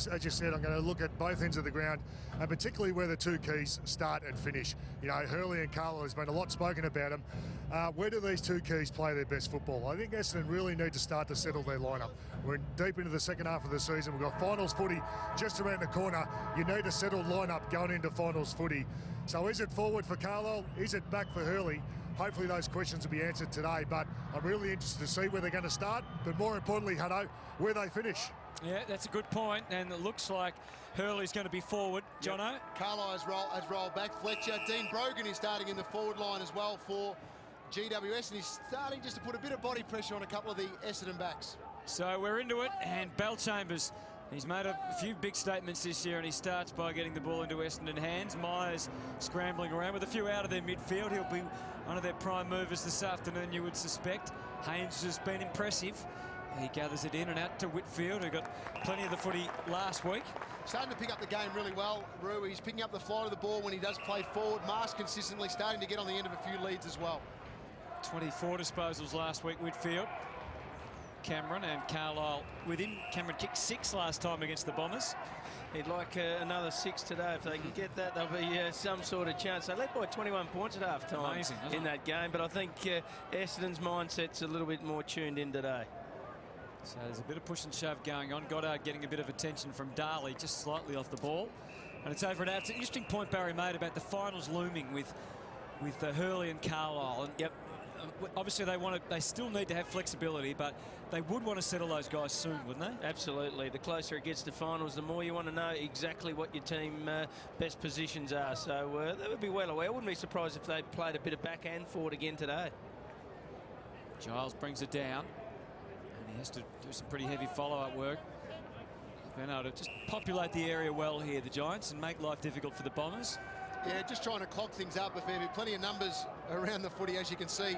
As you said, I'm going to look at both ends of the ground, and particularly where the two keys start and finish. You know, Hurley and Carlisle, has been a lot spoken about them. Where do these two keys play their best football? I think Essendon really need to start to settle their lineup. We're deep into the second half of the season. We've got finals footy just around the corner. You need a settled lineup going into finals footy. So is it forward for Carlisle? Is it back for Hurley? Hopefully those questions will be answered today, but I'm really interested to see where they're going to start, but more importantly, Hutto, where they finish. Yeah, that's a good point, and it looks like Hurley's going to be forward. Jono? Yep. Carlisle has rolled back. Fletcher, Dean Brogan is starting in the forward line as well for GWS, and he's starting just to put a bit of body pressure on a couple of the Essendon backs. So we're into it, and Bellchambers, he's made a few big statements this year, and he starts by getting the ball into Essendon hands. Myers scrambling around with a few out of their midfield. He'll be one of their prime movers this afternoon, you would suspect. Haynes has been impressive. He gathers it in and out to Whitfield, who got plenty of the footy last week. Starting to pick up the game really well, Roo. He's picking up the flight of the ball when he does play forward. Mars consistently starting to get on the end of a few leads as well. 24 disposals last week, Whitfield. Cameron and Carlisle with him. Cameron kicked 6 last time against the Bombers. He'd like another 6 today. If they can get that, there'll be some sort of chance. They led by 21 points at half-time in that game, but I think Essendon's mindset's a little bit more tuned in today. So there's a bit of push and shove going on. Goddard getting a bit of attention from Darley, just slightly off the ball. And it's over and out. It's an interesting point Barry made about the finals looming with Hurley and Carlisle. And yep. Obviously they still need to have flexibility, but they would want to settle those guys soon, wouldn't they? Absolutely. The closer it gets to finals, the more you want to know exactly what your team best positions are. So they would be well aware. I wouldn't be surprised if they played a bit of back and forward again today. Giles brings it down. He has to do some pretty heavy follow-up work. Been able to just populate the area well here, the Giants, and make life difficult for the Bombers. Yeah, just trying to clog things up a fair bit. Plenty of numbers around the footy, as you can see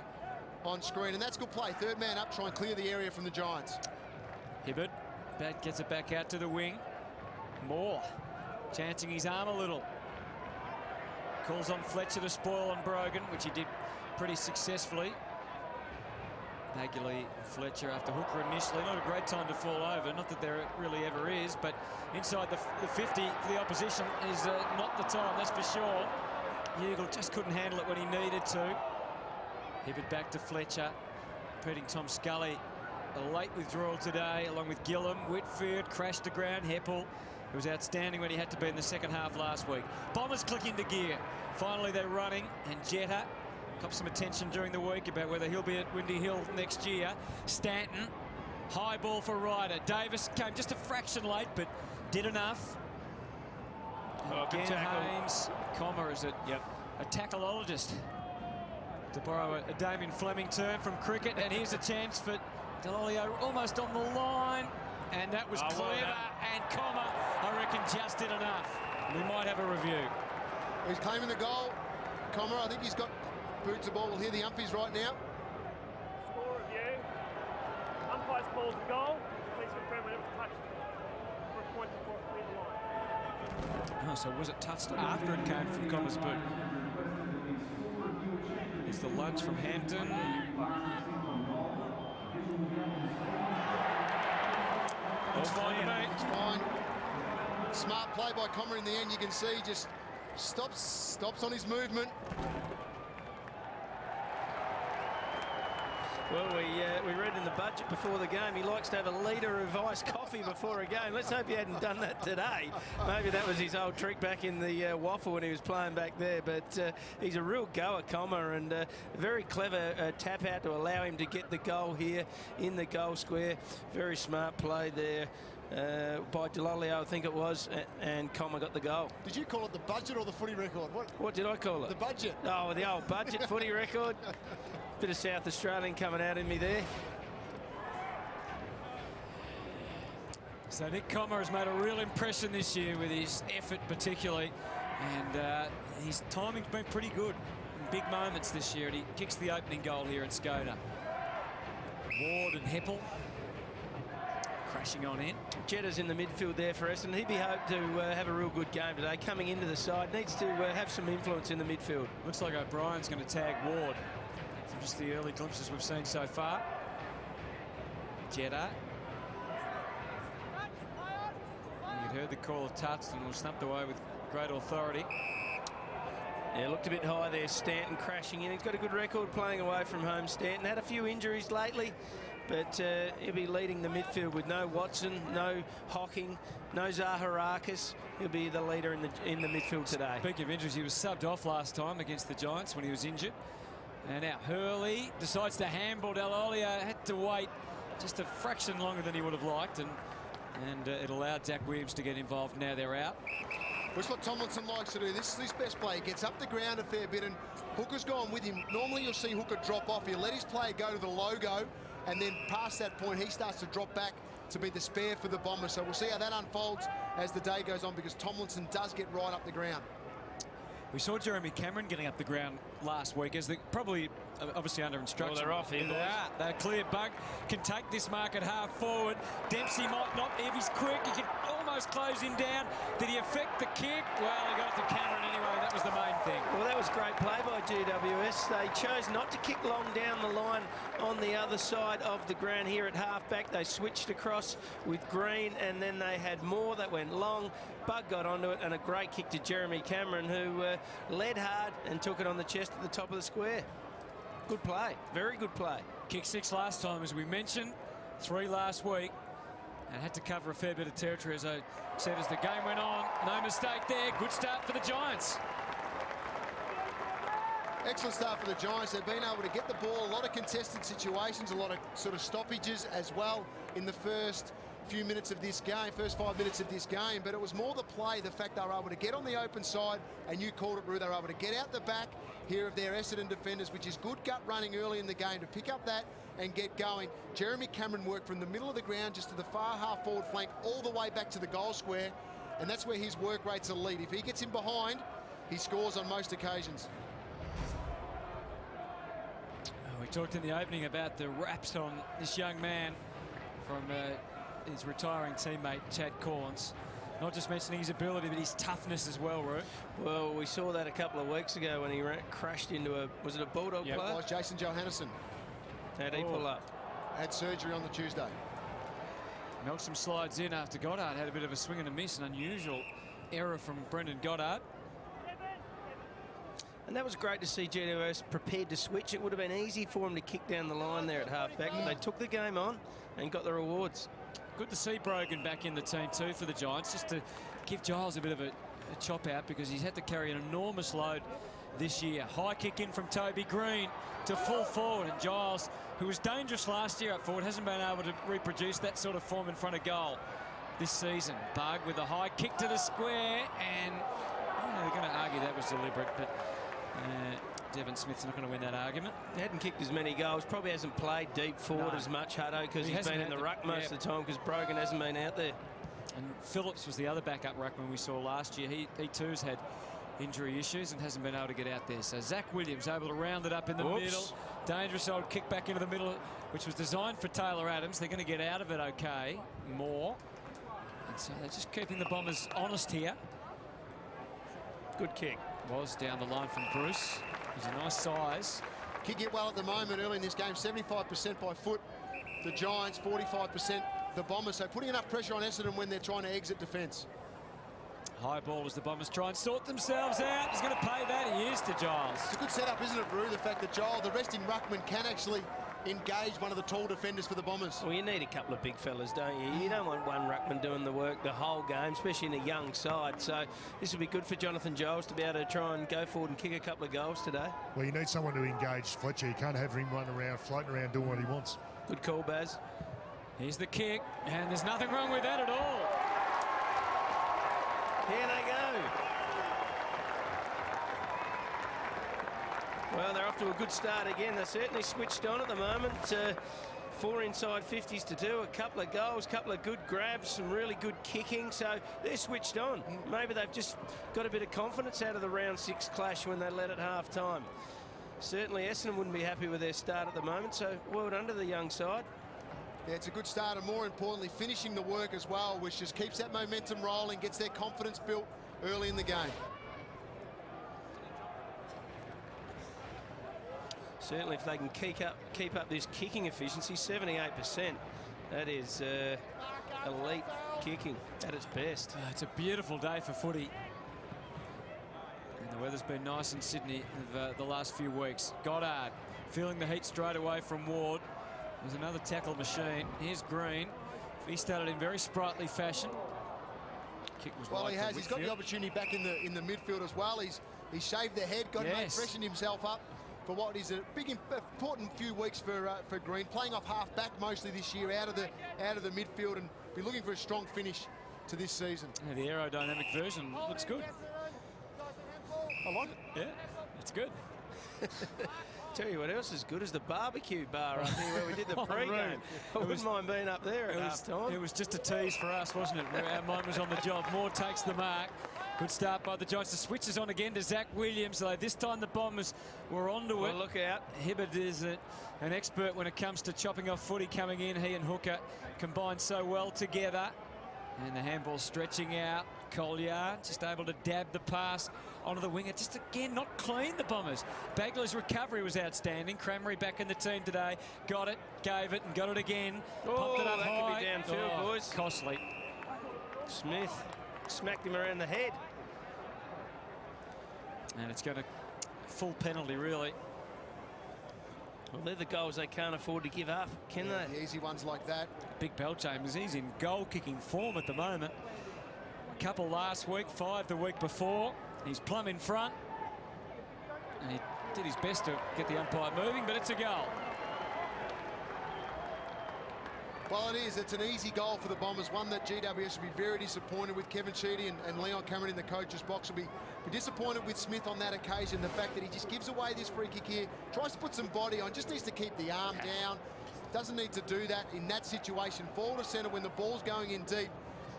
on screen. And that's good play. Third man up, try and clear the area from the Giants. Hibbert gets it back out to the wing. Moore chancing his arm a little. Calls on Fletcher to spoil on Brogan, which he did pretty successfully. Hagley and Fletcher after Hooker initially. Not a great time to fall over. Not that there really ever is, but inside the 50 for the opposition is not the time, that's for sure. Ugle just couldn't handle it when he needed to. Hibbert back to Fletcher. Repeating Tom Scully. A late withdrawal today, along with Gillum. Whitfield crashed to ground. Heppel, who was outstanding when he had to be in the second half last week. Bombers click into gear. Finally, they're running, and Jetta got some attention during the week about whether he'll be at Windy Hill next year. Stanton, high ball for Ryder. Davis came just a fraction late, but did enough. Again, Haynes. Comma is a tackleologist, to borrow a Damien Fleming term from cricket. And here's a chance for Delolio, almost on the line. And that was clever. And Comma, I reckon, just did enough. We might have a review. He's claiming the goal. Comma, I think he's got boots the ball. We'll hear the umpies right now. Score review. Umpire's calls the goal. Please confirm when it was touched for a point before it cleared the line. Oh, so was it touched after it came from Comma's boot? It's the lunge from Hampton. It's fine to me. It's fine. Smart play by Comma in the end. You can see just stops on his movement. Well, we read in the budget before the game he likes to have a litre of iced coffee before a game. Let's hope he hadn't done that today. Maybe that was his old trick back in the waffle when he was playing back there. But he's a real goer, Comma, and a very clever tap out to allow him to get the goal here in the goal square. Very smart play there by Delolio, I think it was, and Comma got the goal. Did you call it the budget or the footy record? What did I call it? The budget. Oh, the old budget footy record. Bit of South Australian coming out in me there. So Nick Comma has made a real impression this year with his effort particularly, and his timing's been pretty good in big moments this year, and he kicks the opening goal here at Skoda. Ward and Heppel crashing on in. Jetta's in the midfield there for Essendon. He'd be hoped to have a real good game today. Coming into the side, needs to have some influence in the midfield. Looks like O'Brien's going to tag Ward. From just the early glimpses we've seen so far. Jetta. You heard the call of touch and was snapped away with great authority. Yeah, looked a bit high there, Stanton crashing in. He's got a good record playing away from home, Stanton. Had a few injuries lately, but he'll be leading the midfield with no Watson, no Hocking, no Zaharakis. He'll be the leader in the midfield today. Speaking of injuries, he was subbed off last time against the Giants when he was injured. And now Hurley decides to handball. Dall'Olio had to wait just a fraction longer than he would have liked, and it allowed Zach Williams to get involved. Now they're out. Which what Tomlinson likes to do. This is his best play. He gets up the ground a fair bit, and Hooker's gone with him. Normally you'll see Hooker drop off. He'll let his player go to the logo, and then past that point he starts to drop back to be the spare for the Bombers. So we'll see how that unfolds as the day goes on, because Tomlinson does get right up the ground. We saw Jeremy Cameron getting up the ground last week as they probably obviously under instruction. Well, they're off here, boys. They're clear. Bug can take this mark at half forward. Dempsey might not, if he's quick, he can almost close him down. Did he affect the kick? Well, he got it to Cameron anyway. That was the main thing. Well, that was great play by GWS. They chose not to kick long down the line on the other side of the ground here at halfback. They switched across with Green, and then they had more that went long. Bug got onto it, and a great kick to Jeremy Cameron, who led hard and took it on the chest at the top of the square. Good play. Very good play. Kick 6 last time, as we mentioned. 3 last week. And had to cover a fair bit of territory, as I said, as the game went on. No mistake there. Good start for the Giants. Excellent start for the Giants. They've been able to get the ball. A lot of contested situations, a lot of sort of stoppages as well in the first few minutes of this game, first 5 minutes of this game. But it was more the play, the fact they were able to get on the open side, and you called it, Roo. They were able to get out the back here of their Essendon defenders, which is good gut running early in the game to pick up that and get going. Jeremy Cameron worked from the middle of the ground just to the far half forward flank all the way back to the goal square, and that's where his work rate's elite. If he gets in behind, he scores on most occasions. We talked in the opening about the raps on this young man from his retiring teammate Chad Corns. Not just mentioning his ability, but his toughness as well, Root. Well, we saw that a couple of weeks ago when he crashed into was it a Bulldog player? It was Jason Johannesson. How'd he pull up? Had surgery on the Tuesday. Melksham slides in after Goddard had a bit of a swing and a miss, an unusual error from Brendan Goddard. And that was great to see GWS prepared to switch. It would have been easy for him to kick down the line there at halfback, but they took the game on and got the rewards. Good to see Brogan back in the team too for the Giants, just to give Giles a bit of a chop out, because he's had to carry an enormous load this year. High kick in from Toby Green to full forward, and Giles, who was dangerous last year up forward, hasn't been able to reproduce that sort of form in front of goal this season. Bug with a high kick to the square, and they're going to argue that was deliberate, but Devon Smith's not going to win that argument. He hadn't kicked as many goals, probably hasn't played deep forward as much, Hutto, because he's been in the ruck most of the time, because Brogan hasn't been out there. And Phillips was the other backup ruckman we saw last year. He too's had injury issues and hasn't been able to get out there. So Zach Williams able to round it up in the middle. Dangerous old kick back into the middle, which was designed for Taylor Adams. They're going to get out of it okay, more. And so they're just keeping the Bombers honest here. Good kick. Was down the line from Bruce. He's a nice size. Kick it well at the moment early in this game, 75% by foot. The Giants, 45% the Bombers. So putting enough pressure on Essendon when they're trying to exit defence. High ball as the Bombers try and sort themselves out. He's going to pay that. He is to Giles. It's a good setup, isn't it, Brew? The fact that Giles, the resting ruckman, can actually engage one of the tall defenders for the Bombers. Well, you need a couple of big fellas, don't you? You don't want one ruckman doing the work the whole game, especially in a young side. So this will be good for Jonathan Giles to be able to try and go forward and kick a couple of goals today. Well, you need someone to engage Fletcher. You can't have him run around, floating around, doing what he wants. Good call, Baz. Here's the kick, and there's nothing wrong with that at all. Here they go. Well, they're off to a good start again. They're certainly switched on at the moment. 4 inside 50s to do, a couple of goals, couple of good grabs, some really good kicking. So they're switched on. Maybe they've just got a bit of confidence out of the round 6 clash when they led at half time. Certainly Essendon wouldn't be happy with their start at the moment, so well done to the young side. Yeah, it's a good start, and more importantly, finishing the work as well, which just keeps that momentum rolling, gets their confidence built early in the game. Certainly, if they can keep up this kicking efficiency, 78%, that is elite kicking at its best. It's a beautiful day for footy. And the weather's been nice in Sydney the last few weeks. Goddard feeling the heat straight away from Ward. There's another tackle machine. Here's Green. He started in very sprightly fashion. Kick was Well, wide he for has. He's got Whitfield. the opportunity back in the midfield as well. He's shaved the head, got freshened himself up for what is a big important few weeks for Green, playing off half back mostly this year, out of the midfield, and be looking for a strong finish to this season. Yeah, the aerodynamic version looks good. I like it. Yeah, it's good. Tell you what else is good is the barbecue bar up here where we did the pre-game. I wouldn't mind being up there at half time. It was just a tease for us, wasn't it? Our mind was on the job. Moore takes the mark. Good start by the Giants. The switch is on again to Zach Williams. So this time the Bombers were onto it. Well, look out. Hibberd is an expert when it comes to chopping off footy coming in. He and Hooker combined so well together. And the handball stretching out. Collier just able to dab the pass onto the winger. Just again, not clean, the Bombers. Bagler's recovery was outstanding. Cranberry back in the team today. Got it, gave it, and got it again. Pumped it up that high. could be downfield, boys. Costly. Smith smacked him around the head. And it's going to full penalty, really. Well, they're the goals they can't afford to give up, can they? The easy ones like that. Big Bellchambers, he's in goal-kicking form at the moment. A couple last week, 5 the week before. He's plumb in front. And he did his best to get the umpire moving, but it's a goal. Well, it is. It's an easy goal for the Bombers, one that GWS will be very disappointed with. Kevin Sheedy and Leon Cameron in the coach's box will be disappointed with Smith on that occasion. The fact that he just gives away this free kick here, tries to put some body on, just needs to keep the arm down. Doesn't need to do that in that situation. Forward to centre when the ball's going in deep.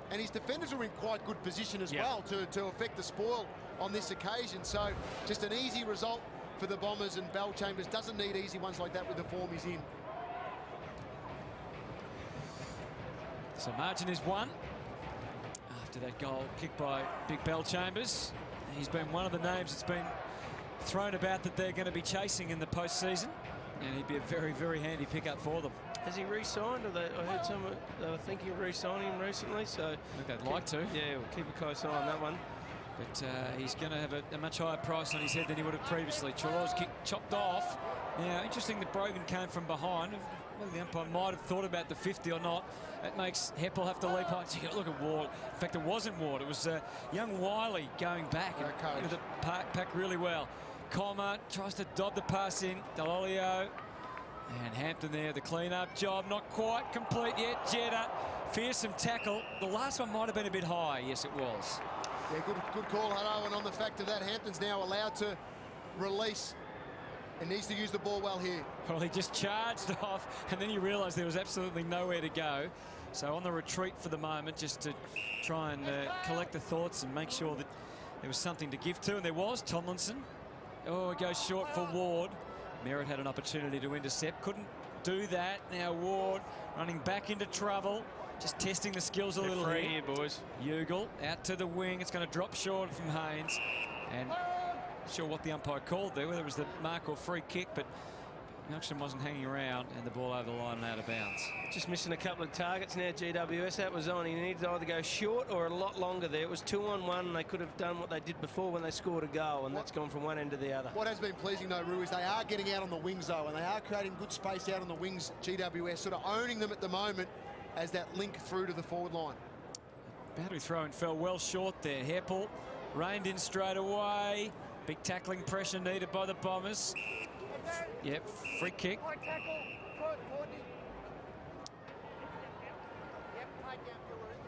And his defenders are in quite good position as well to affect the spoil on this occasion. So just an easy result for the Bombers, and Bellchambers doesn't need easy ones like that with the form he's in. So margin is 1 after that goal kicked by Big Bellchambers. He's been one of the names that's been thrown about that they're going to be chasing in the postseason, and he'd be a very, very handy pickup for them. Has he re-signed? I heard someone they were thinking of re-signing him recently, so I think they'd like to. Yeah, we'll keep a close eye on that one. But he's going to have a much higher price on his head than he would have previously. Trelaw's kick chopped off. Now, interesting that Brogan came from behind. Whether the umpire might have thought about the 50 or not, it makes Heppel have to leap high. Look at Ward. In fact, it wasn't Ward. It was young Wiley going back into the pack really well. Comer tries to dob the pass in. Delolio and Hampton there. The clean-up job not quite complete yet. Jetta, fearsome tackle. The last one might have been a bit high. Yes, it was. Yeah, good call, Hutto. And on the fact of that, Hampton's now allowed to release and needs to use the ball well here. Well, he just charged off, and then you realise there was absolutely nowhere to go. So on the retreat for the moment, just to try and collect the thoughts and make sure that there was something to give to, and there was. Tomlinson. Oh, it goes short for Ward. Merritt had an opportunity to intercept, couldn't do that. Now Ward running back into trouble, just testing the skills a little free here. Here, boys. Ugle out to the wing. It's going to drop short from Haynes, and not sure what the umpire called there, whether it was the mark or free kick, but Milksham wasn't hanging around, and the ball over the line and out of bounds. Just missing a couple of targets now, GWS. That was on. He needed to either go short or a lot longer there. It was 2-on-1, and they could have done what they did before when they scored a goal, and that's gone from one end to the other. What has been pleasing, though, Roo, is they are getting out on the wings, though, and they are creating good space out on the wings, GWS, sort of owning them at the moment as that link through to the forward line. Boundary throw-in fell well short there. Heppel reined in straight away. Big tackling pressure needed by the Bombers. Yep, free kick.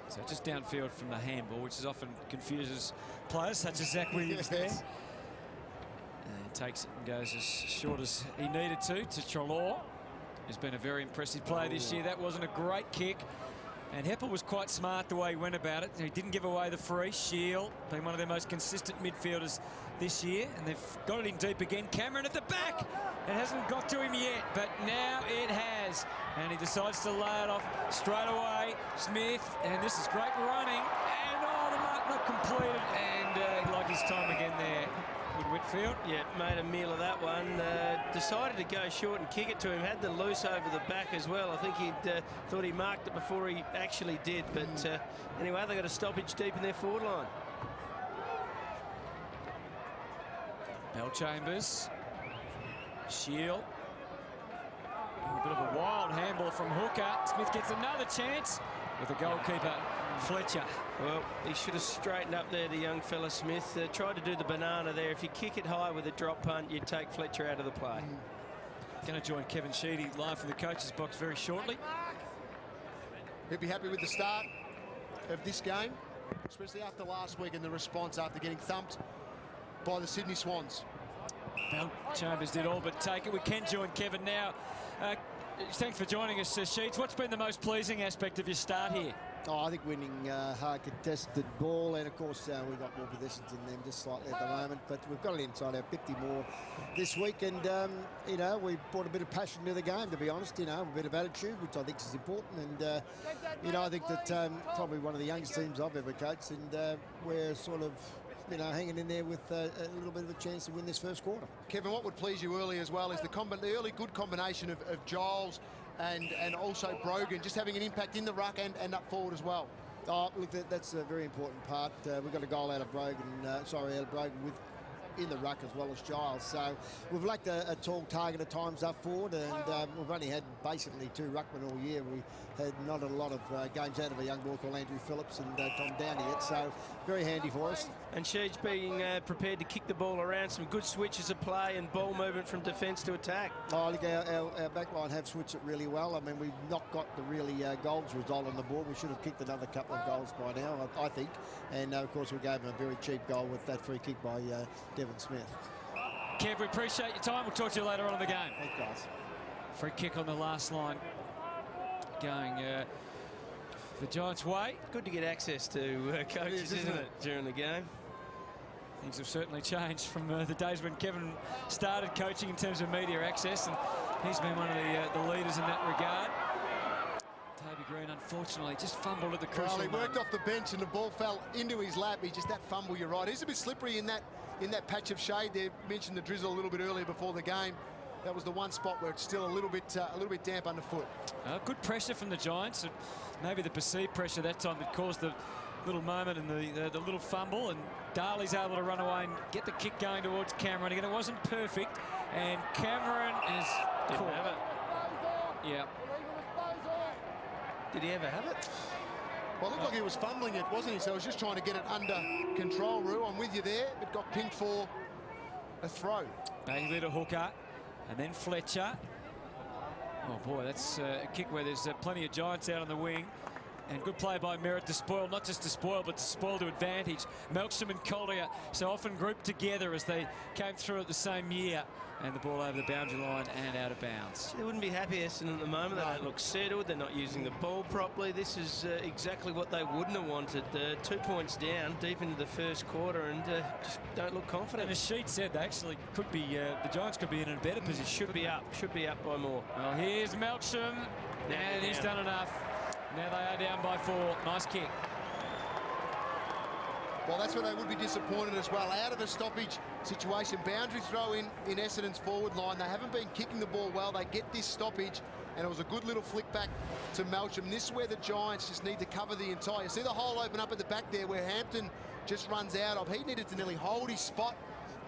So just downfield from the handball, which is often confuses players such as Zach Williams there. And he takes it and goes as short as he needed to Trelaw. He's been a very impressive player this year. That wasn't a great kick. And Heppel was quite smart the way he went about it. He didn't give away the free. Shield being one of their most consistent midfielders this year. And they've got it in deep again. Cameron at the back. It hasn't got to him yet, but now it has. And he decides to lay it off straight away. Smith, and this is great running. And oh, the mark not completed. And he liked his time again there. With Whitfield. Yeah, made a meal of that one. Decided to go short and kick it to him. Had the loose over the back as well. I think he'd thought he marked it before he actually did. But anyway, they got a stoppage deep in their forward line. Bell Chambers. Shield. A bit of a wild handball from Hooker. Smith gets another chance with the goalkeeper, Fletcher. Well, he should have straightened up there, the young fella Smith. Tried to do the banana there. If you kick it high with a drop punt, you take Fletcher out of the play. Going to join Kevin Sheedy live from the coach's box very shortly. He'll be happy with the start of this game, especially after last week and the response after getting thumped by the Sydney Swans. Bell Chambers did all but take it. We can join Kevin now. Thanks for joining us, Sheets. What's been the most pleasing aspect of your start here? Oh, I think winning hard contested ball, and of course we've got more possessions than them just slightly at the moment, but we've got it inside our 50 more this week, and you know, we brought a bit of passion to the game, to be honest, you know, a bit of attitude, which I think is important, and you know, I think that probably one of the youngest teams I've ever coached, and we're sort of, you know, hanging in there with a little bit of a chance to win this first quarter. Kevin, what would please you early as well is the early good combination of Giles and also Brogan just having an impact in the ruck and up forward as well. Oh, look, that's a very important part. We've got a goal out of Brogan, with in the ruck as well as Giles. So we've lacked a tall target at times up forward, and we've only had basically 2 ruckmen all year. We had not a lot of games out of a young boy called Andrew Phillips and Tom Downey yet, so very handy for us. And Sheeds being prepared to kick the ball around, some good switches of play and ball movement from defence to attack. Oh, look, our back line have switched it really well. I mean, we've not got the really goals result on the board. We should have kicked another couple of goals by now, I think. And, of course, we gave them a very cheap goal with that free kick by Devon Smith. Kev, we appreciate your time. We'll talk to you later on in the game. Thanks, guys. Free kick on the last line. Going the Giants' way. Good to get access to coaches, isn't it, during the game? Things have certainly changed from the days when Kevin started coaching in terms of media access, and he's been one of the leaders in that regard. Toby Green, unfortunately, just fumbled at the crucial Well, he worked moment. off the bench and the ball fell into his lap. He just, that fumble, you're right. He's a bit slippery in that patch of shade there. Mentioned the drizzle a little bit earlier before the game. That was the one spot where it's still a little bit damp underfoot. Good pressure from the Giants. Maybe the perceived pressure that time that caused the little moment and the little fumble, and Darley's able to run away and get the kick going towards Cameron. Again, it wasn't perfect, and Cameron is caught. Yeah. Did he ever have it? Well, it looked like he was fumbling it, wasn't he? So he was just trying to get it under control, Roo. I'm with you there. It got pinned for a throw. Bailey to Hooker, and then Fletcher. Oh, boy, that's a kick where there's plenty of Giants out on the wing. And good play by Merritt to spoil, not just to spoil, but to spoil to advantage. Melksham and Collier so often grouped together as they came through at the same year. And the ball over the boundary line and out of bounds. They wouldn't be happy, Essendon, at the moment. They don't look settled. They're not using the ball properly. This is exactly what they wouldn't have wanted. 2 points down, deep into the first quarter, and just don't look confident. And as Sheet said, they actually could be, the Giants could be in a better position. Should be up by more. Well, here's Melksham, and he's done enough. Now they are down by 4. Nice kick. Well, that's where they would be disappointed as well. Out of a stoppage situation, boundary throw in Essendon's forward line. They haven't been kicking the ball well. They get this stoppage, and it was a good little flick back to Melksham. This is where the Giants just need to cover the entire. See the hole open up at the back there where Hampton just runs out of. He needed to nearly hold his spot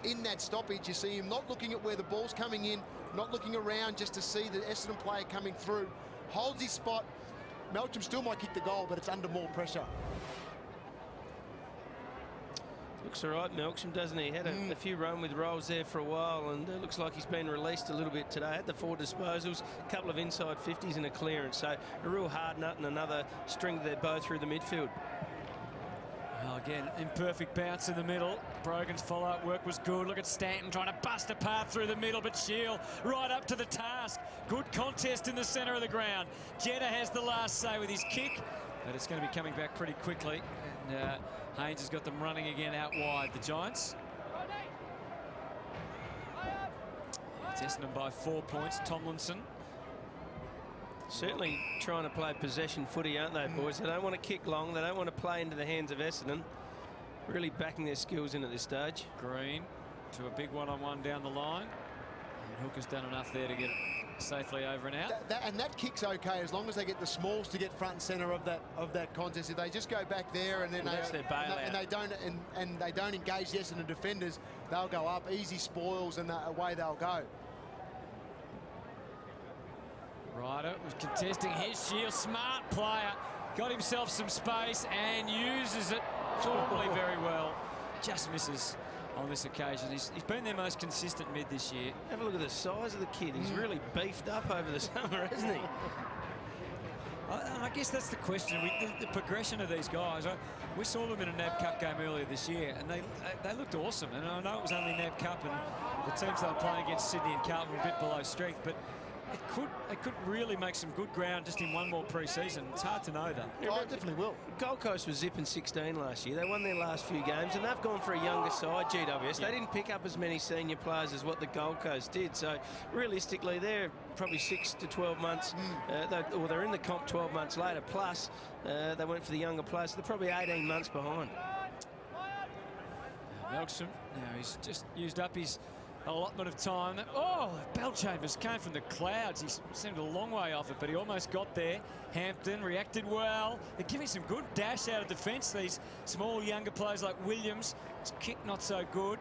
in that stoppage. You see him not looking at where the ball's coming in, not looking around just to see the Essendon player coming through. Holds his spot. Melksham still might kick the goal, but it's under more pressure. Looks all right, Melksham, doesn't he? Had a few run with rolls there for a while, and it looks like he's been released a little bit today. Had the 4 disposals, a couple of inside 50s and a clearance. So a real hard nut and another string to their bow through the midfield. Well, again, imperfect bounce in the middle. Brogan's follow-up work was good. Look at Stanton trying to bust a path through the middle, but Shield right up to the task. Good contest in the centre of the ground. Jetta has the last say with his kick, but it's going to be coming back pretty quickly. And Haynes has got them running again out wide, the Giants. It's Essendon by 4 points. Tomlinson. Certainly trying to play possession footy, aren't they, boys? They don't want to kick long. They don't want to play into the hands of Essendon. Really backing their skills in at this stage. Green to a big one-on-one down the line. And Hooker's done enough there to get it safely over and out. And that kick's okay as long as they get the smalls to get front and centre of that contest. If they just go back there and then that's their bailout. and they don't engage the Essendon defenders, they'll go up, easy spoils, and away they'll go. Ryder was contesting his shield. Smart player. Got himself some space and uses it normally very well. Just misses on this occasion. He's been their most consistent mid this year. Have a look at the size of the kid. He's really beefed up over the summer, hasn't he? I guess that's the question. The progression of these guys. We saw them in a NAB Cup game earlier this year, and they looked awesome. And I know it was only NAB Cup, and the teams they were playing against, Sydney and Carlton, were a bit below strength, but it could really make some good ground just in one more pre-season. It's hard to know, though. Oh, it definitely will. Gold Coast was zipping 16 last year. They won their last few games, and they've gone for a younger side, GWS. They didn't pick up as many senior players as what the Gold Coast did. So, realistically, they're probably 6 to 12 months, they're in the comp 12 months later, plus they went for the younger players. So they're probably 18 months behind. Melksham, now he's just used up his allotment of time. Oh, Bellchambers came from the clouds. He seemed a long way off it, but he almost got there. Hampton reacted well. They're giving some good dash out of defence, these small younger players like Williams. His kick not so good.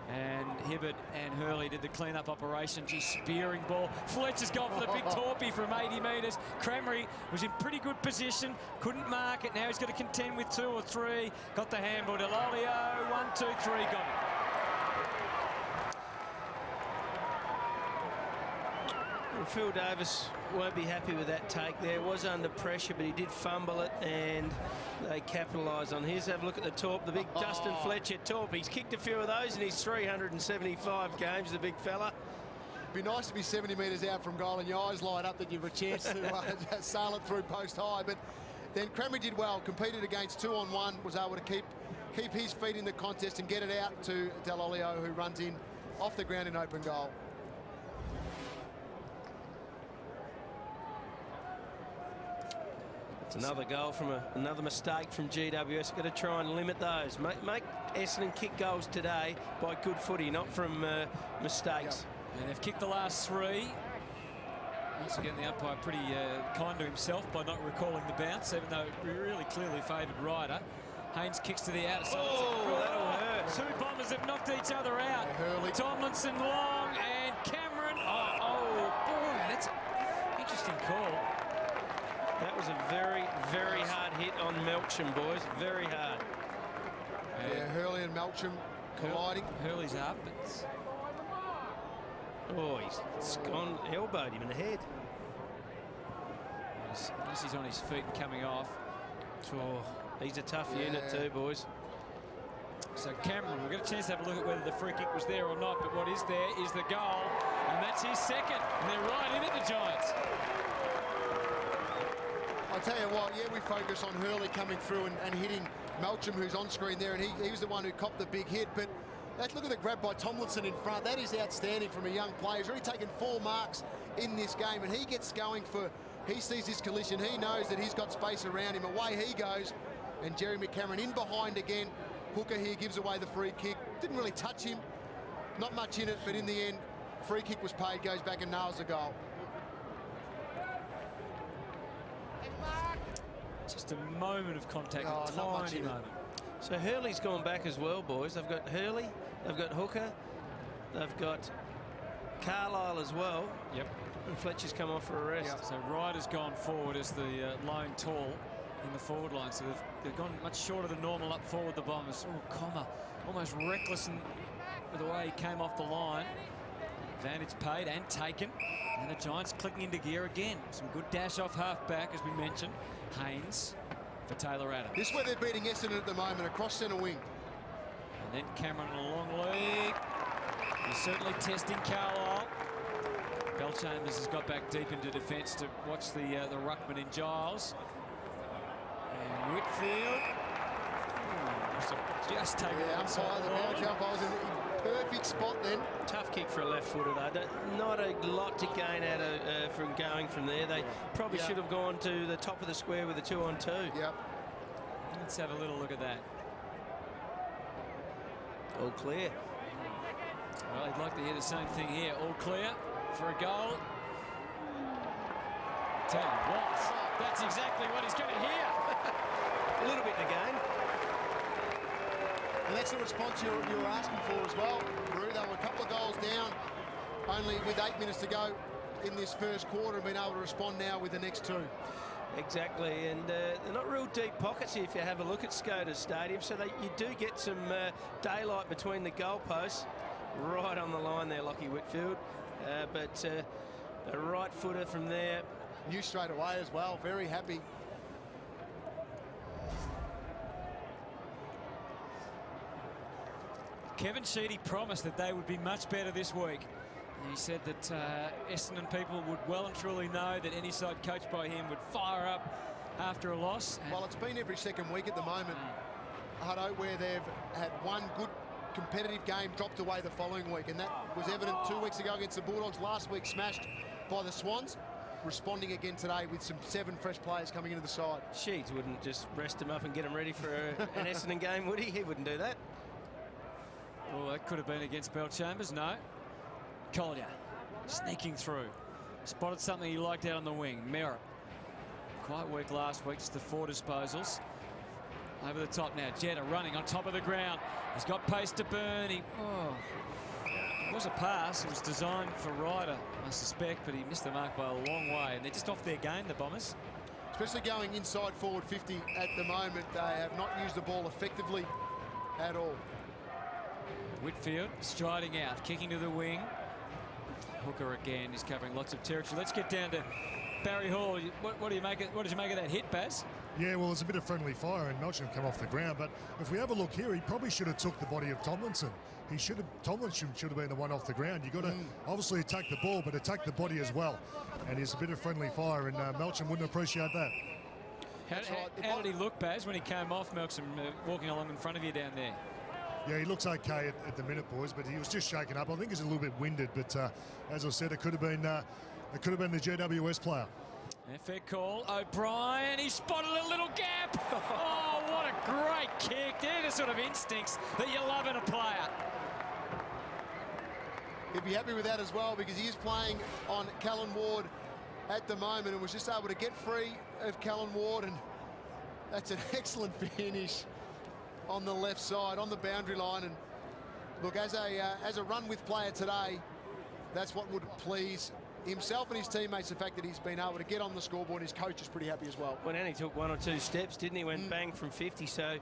And Hibbert and Hurley did the clean-up operation. Gee, spearing ball. Fletcher's gone for the big torpy from 80 metres. Cramry was in pretty good position. Couldn't mark it. Now he's got to contend with 2 or 3. Got the handball. Delolio, 1, 2, 3, got it. Phil Davis won't be happy with that take there. Was under pressure, but he did fumble it, and they capitalised on his. Have a look at the torp, the big Dustin Fletcher torp. He's kicked a few of those in his 375 games, the big fella. Be nice to be 70 metres out from goal and your eyes light up that you've a chance to sail it through post high. But then Cramry did well, competed against 2-on-1, was able to keep his feet in the contest and get it out to Delolio, who runs in off the ground in open goal. Another goal from another mistake from GWS. Got to try and limit those. Make Essendon kick goals today by good footy, not from mistakes. Yep. And they've kicked the last 3. Once again, the umpire pretty kind to himself by not recalling the bounce, even though it really clearly favoured Ryder. Haynes kicks to the outside. Oh, that'll hurt. 2 Bombers have knocked each other out. Tomlinson long and Cameron. Oh boy, that's an interesting call. That was a very, very hard hit on Melksham, boys. Very hard. Yeah, Hurley and Melksham colliding. Hurley's up. But... oh, he's gone, elbowed him in the head. Unless he's on his feet and coming off. Oh, he's a tough unit too, boys. So Cameron, we'll get a chance to have a look at whether the free kick was there or not, but what is there is the goal, and that's his second. And they're right in at the Giants. I'll tell you what, we focus on Hurley coming through and hitting Melksham, who's on screen there, and he was the one who copped the big hit. But look at the grab by Tomlinson in front. That is outstanding from a young player. He's already taken 4 marks in this game, and he gets going he sees this collision. He knows that he's got space around him. Away he goes, and Jeremy Cameron in behind again. Hooker here gives away the free kick. Didn't really touch him. Not much in it, but in the end, free kick was paid, goes back and nails the goal. Just a moment of contact, a tiny moment. So Hurley's gone back as well, boys. They've got Hurley, they've got Hooker, they've got Carlisle as well. Yep. And Fletcher's come off for a rest. Yep. So Ryder's gone forward as the lone tall in the forward line. So they've gone much shorter than normal up forward, the Bombers. Oh, Comma, almost reckless with the way he came off the line. Advantage paid and taken. And the Giants clicking into gear again. Some good dash off half-back, as we mentioned. Haynes for Taylor Adams. This is where they're beating Essendon at the moment, across centre wing. And then Cameron on a long leg. He's certainly testing Carlisle. Bellchambers has got back deep into defence to watch the ruckman in Giles. And Whitfield just taking it outside. The umpire was in perfect spot then. Tough kick for a left footer though. Not a lot to gain out of from going from there. They probably should have gone to the top of the square with a 2-on-2. Yep. Let's have a little look at that. All clear. Well, he'd like to hear the same thing here. All clear for a goal. Tell you what, that's exactly what he's going to hear. A little bit in the game. And that's the response you were asking for as well, Brew. They were a couple of goals down, only with 8 minutes to go in this first quarter, and been able to respond now with the next 2. Exactly, and they're not real deep pockets here if you have a look at Scotus Stadium, so you do get some daylight between the goalposts. Right on the line there, Lockie Whitfield, but a right footer from there. Knew straight away as well, very happy. Kevin Sheedy promised that they would be much better this week. He said that Essendon people would well and truly know that any side coached by him would fire up after a loss. Well, it's been every second week at the moment, Hutto, where they've had one good competitive game dropped away the following week, and that was evident 2 weeks ago against the Bulldogs, last week smashed by the Swans. Responding again today with some 7 fresh players coming into the side. Sheeds wouldn't just rest him up and get him ready for an Essendon game, would he? He wouldn't do that. Well, that could have been against Belchambers. No. Collier sneaking through. Spotted something he liked out on the wing. Merritt. Quite weak last week, just the 4 disposals. Over the top now. Jetta running on top of the ground. He's got pace to burn. It was a pass. It was designed for Ryder, I suspect, but he missed the mark by a long way. And they're just off their game, the Bombers. Especially going inside forward 50 at the moment. They have not used the ball effectively at all. Whitfield striding out, kicking to the wing. Hooker again is covering lots of territory. Let's get down to Barry Hall. What do you make? What did you make of that hit, Baz? Yeah, well, there's a bit of friendly fire and Melcham come off the ground, but if we have a look here, he probably should have took the body of Tomlinson. Tomlinson should have been the one off the ground. You've got to obviously attack the ball, but attack the body as well. And there's a bit of friendly fire, and Melcham wouldn't appreciate that. How did he look, Baz, when he came off Melcham, walking along in front of you down there? Yeah, he looks okay at the minute, boys, but he was just shaken up. I think he's a little bit winded, but as I said, it could have been the GWS player. Yeah, fair call. O'Brien, he spotted a little gap. Oh, what a great kick. They're the sort of instincts that you love in a player. He'd be happy with that as well, because he is playing on Callan Ward at the moment and was just able to get free of Callan Ward, and that's an excellent finish on the left side, on the boundary line. And look, as a run-with player today, that's what would please himself and his teammates, the fact that he's been able to get on the scoreboard. His coach is pretty happy as well. Well, and he took 1 or 2 steps, didn't he? Went bang from 50, so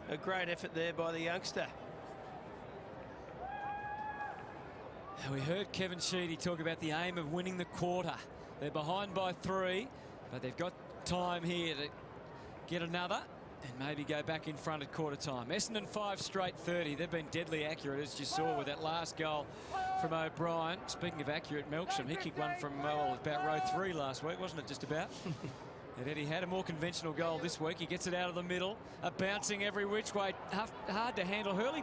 a great effort there by the youngster. We heard Kevin Sheedy talk about the aim of winning the quarter. They're behind by 3, but they've got time here to get another and maybe go back in front at quarter time. Essendon 5 straight 30. They've been deadly accurate, as you saw with that last goal from O'Brien. Speaking of accurate, Melksham, he kicked one from about row 3 last week, wasn't it, just about? And Eddie had a more conventional goal this week. He gets it out of the middle, bouncing every which way. Hard to handle. Hurley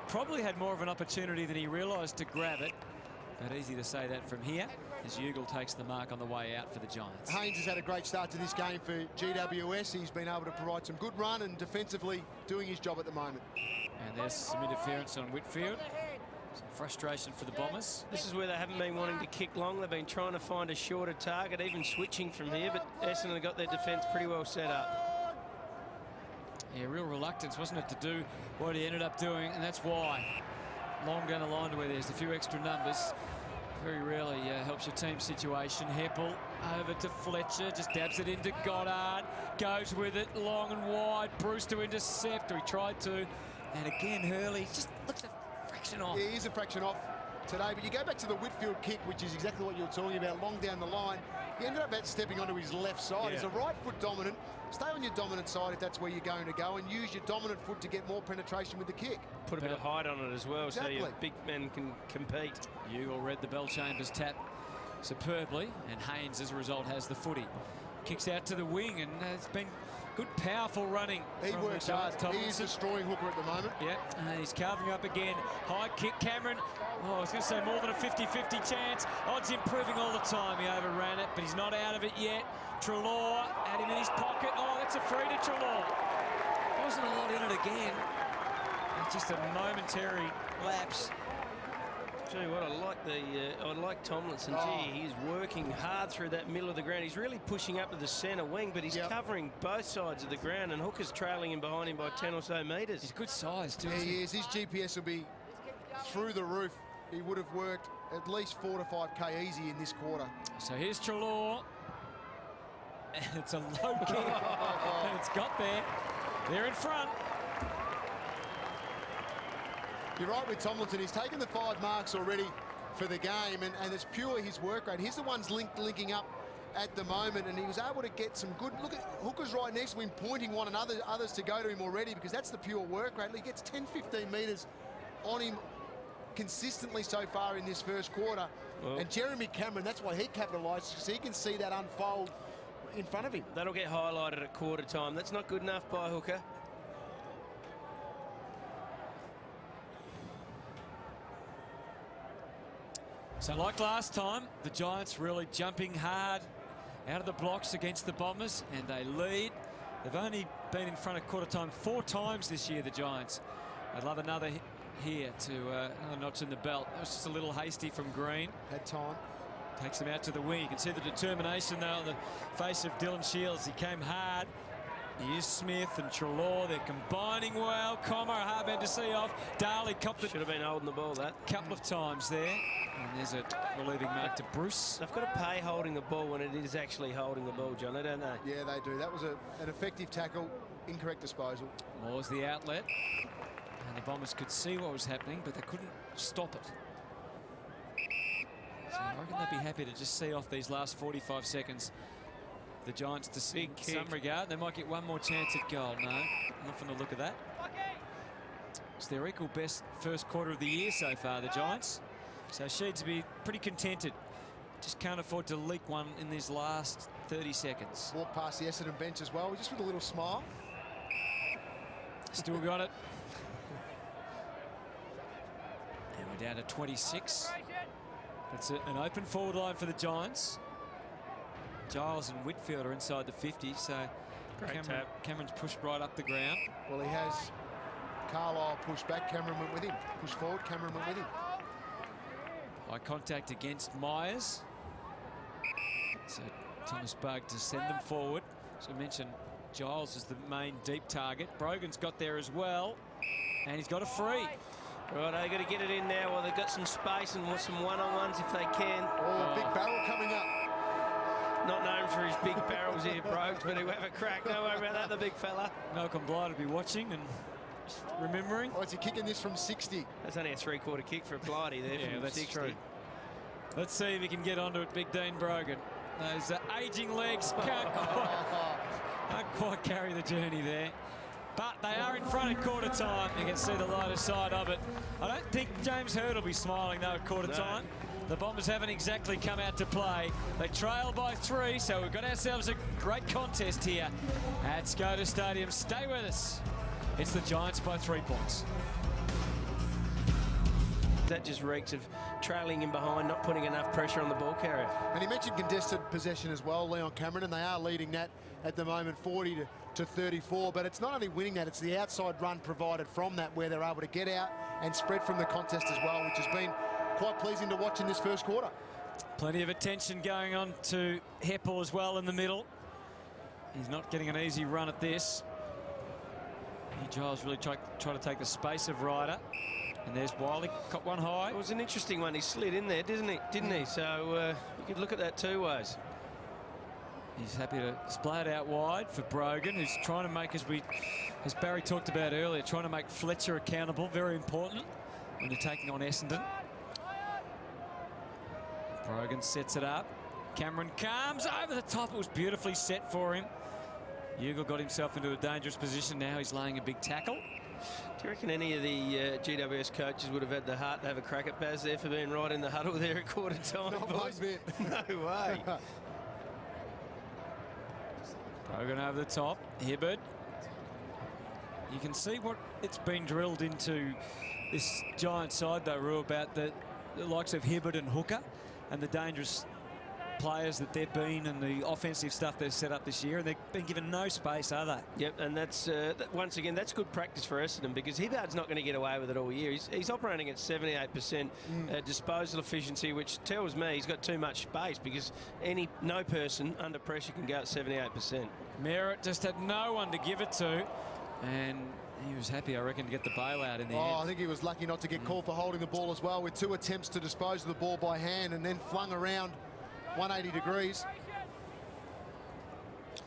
probably had more of an opportunity than he realised to grab it. But easy to say that from here, as Ugle takes the mark on the way out for the Giants. Haynes has had a great start to this game for GWS. He's been able to provide some good run and defensively doing his job at the moment. And there's some interference on Whitfield. Some frustration for the Bombers. This is where they haven't been wanting to kick long. They've been trying to find a shorter target, even switching from here, but Essendon got their defence pretty well set up. Yeah, real reluctance, wasn't it, to do what he ended up doing, and that's why. Long down the line to where there's a few extra numbers. Very rarely helps your team situation. Heppel over to Fletcher, just dabs it into Goddard, goes with it long and wide. Bruce to intercept, or he tried to. And again, Hurley just looks a fraction off. Yeah, he is a fraction off today, but you go back to the Whitfield kick, which is exactly what you were talking about, long down the line. He ended up stepping onto his left side. He's a right foot dominant. Stay on your dominant side if that's where you're going to go, and use your dominant foot to get more penetration with the kick. Put a bit of height on it as well, so your big men can compete. Ugle read the Belchambers tap superbly, and Haynes, as a result, has the footy. Kicks out to the wing, and it's been good, powerful running. He works hard. He is destroying Hooker at the moment. Yeah, and he's carving up again. High kick, Cameron. Oh, I was going to say more than a 50-50 chance. Odds improving all the time. He overran it, but he's not out of it yet. Treloar had him in his pocket. Oh, that's a free to Treloar. Wasn't a lot in it again. Just a momentary lapse. Tell you what, I like Tomlinson. Gee, he's working hard through that middle of the ground. He's really pushing up to the centre wing, but he's covering both sides of the ground, and Hooker's trailing him behind him by 10 or so metres. He's good size too. Yeah, he is. His GPS will be through the roof. He would have worked at least 4 to 5k easy in this quarter. So here's Treloar. And it's a low kick. And it's got there. They're in front. You're right with Tomlinson. He's taken the 5 marks already for the game, and it's pure his work rate. He's the ones linking up at the moment, and he was able to get some good... Look at Hooker's right next to him, pointing one another, others to go to him already, because that's the pure work rate. He gets 10, 15 metres on him consistently so far in this first quarter. Well, and Jeremy Cameron, that's why he capitalised, because he can see that unfold in front of him. That'll get highlighted at quarter time. That's not good enough by Hooker. So like last time, the Giants really jumping hard out of the blocks against the Bombers, and they lead. They've only been in front of quarter time 4 times this year, the Giants. I'd love another here to another notch in the belt. That was just a little hasty from Green. Had time. Takes him out to the wing. You can see the determination though on the face of Dylan Shields. He came hard. Here's Smith and Treloar. They're combining well. Comer, a hard man to see off. Daly copped it. Should have been holding the ball that couple of times there. And there's a relieving mark to Bruce. They've got to pay holding the ball when it is actually holding the ball, John, don't they? Yeah, they do. That was an effective tackle. Incorrect disposal. Moore's the outlet. And the Bombers could see what was happening, but they couldn't stop it. So I reckon they'd be happy to just see off these last 45 seconds. The Giants to see in some regard. They might get one more chance at goal. No, not from the look of that. It's their equal best first quarter of the year so far, the Giants. So Sheeds will be pretty contented. Just can't afford to leak one in these last 30 seconds. Walk past the Essendon bench as well, just with a little smile. Still got it. And we're down to 26. It's an open forward line for the Giants. Giles and Whitfield are inside the 50, so Cameron's pushed right up the ground. Well, he has Carlisle pushed back, Cameron went with him. Pushed forward, Cameron went with him. Eye contact against Myers. So Thomas Bug to send them forward. So I mentioned Giles is the main deep target. Brogan's got there as well, and he's got a free. Right, they got to get it in now while they've got some space and some one-on-ones if they can. Oh, big barrel coming up. Not known for his big barrels here, Brogues, but he'll have a crack. Don't worry about that, the big fella. Malcolm Blythe will be watching and remembering. Oh, is he kicking this from 60? That's only a 3-quarter kick for Blighty there from that's 60. True. Let's see if he can get onto it, Big Dean Brogan. Those aging legs can't quite carry the journey there. But they are in front at quarter time. You can see the lighter side of it. I don't think James Hurd will be smiling though at quarter time. The Bombers haven't exactly come out to play. They trail by 3, so we've got ourselves a great contest here at Skoda Stadium. Stay with us. It's the Giants by 3 points. That just reeks of trailing in behind, not putting enough pressure on the ball carrier. And he mentioned contested possession as well, Leon Cameron, and they are leading that at the moment 40 to 34. But it's not only winning that, it's the outside run provided from that where they're able to get out and spread from the contest as well, which has been quite pleasing to watch in this first quarter. Plenty of attention going on to Heppel as well in the middle. He's not getting an easy run at this. Giles really try to take the space of Ryder. And there's Wiley, got one high. It was an interesting one. He slid in there, didn't he? So you could look at that 2 ways. He's happy to splay it out wide for Brogan, who's trying to make, as Barry talked about earlier, trying to make Fletcher accountable. Very important when you're taking on Essendon. Brogan sets it up. Cameron comes over the top. It was beautifully set for him. Ugle got himself into a dangerous position. Now he's laying a big tackle. Do you reckon any of the GWS coaches would have had the heart to have a crack at Baz there for being right in the huddle there at quarter time? Not one bit. No way. Brogan over the top. Hibberd. You can see what it's been drilled into this Giant side, though, Rue, about the likes of Hibberd and Hooker and the dangerous players that they've been and the offensive stuff they've set up this year, and they've been given no space, are they? Yep, and that's once again, that's good practice for Essendon, because Hibbard's not going to get away with it all year. He's operating at 78% disposal efficiency, which tells me he's got too much space, because no person under pressure can go at 78%. Merritt just had no one to give it to, and he was happy, I reckon, to get the bailout in the end. I think he was lucky not to get called for holding the ball as well, with 2 attempts to dispose of the ball by hand and then flung around 180 degrees.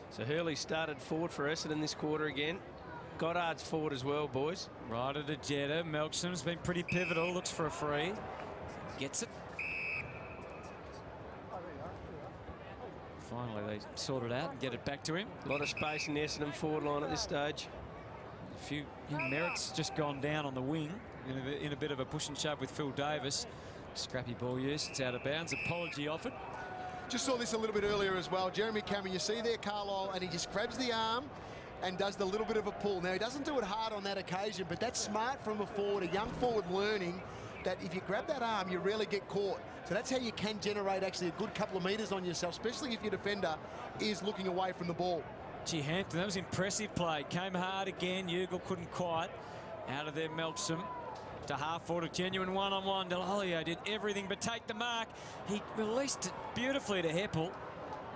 So Hurley started forward for Essendon this quarter again. Goddard's forward as well, boys. Ryder to Jetta. Melksham's been pretty pivotal. Looks for a free. Gets it. Finally, they sort it out and get it back to him. A lot of space in the Essendon forward line at this stage. Merritt's just gone down on the wing in a bit of a push and shove with Phil Davis. Scrappy ball use. It's out of bounds. Apology offered. Just saw this a little bit earlier as well. Jeremy Cameron, you see there Carlisle, and he just grabs the arm and does the little bit of a pull. Now, he doesn't do it hard on that occasion, but that's smart from a forward, a young forward, learning that if you grab that arm, you rarely get caught. So that's how you can generate actually a good couple of metres on yourself, especially if your defender is looking away from the ball. Gee, Hampton, that was impressive play. Came hard again. Ugle couldn't quite. Out of there, Melksham. To half forward, a genuine one-on-one. Delolio did everything but take the mark. He released it beautifully to Heppel.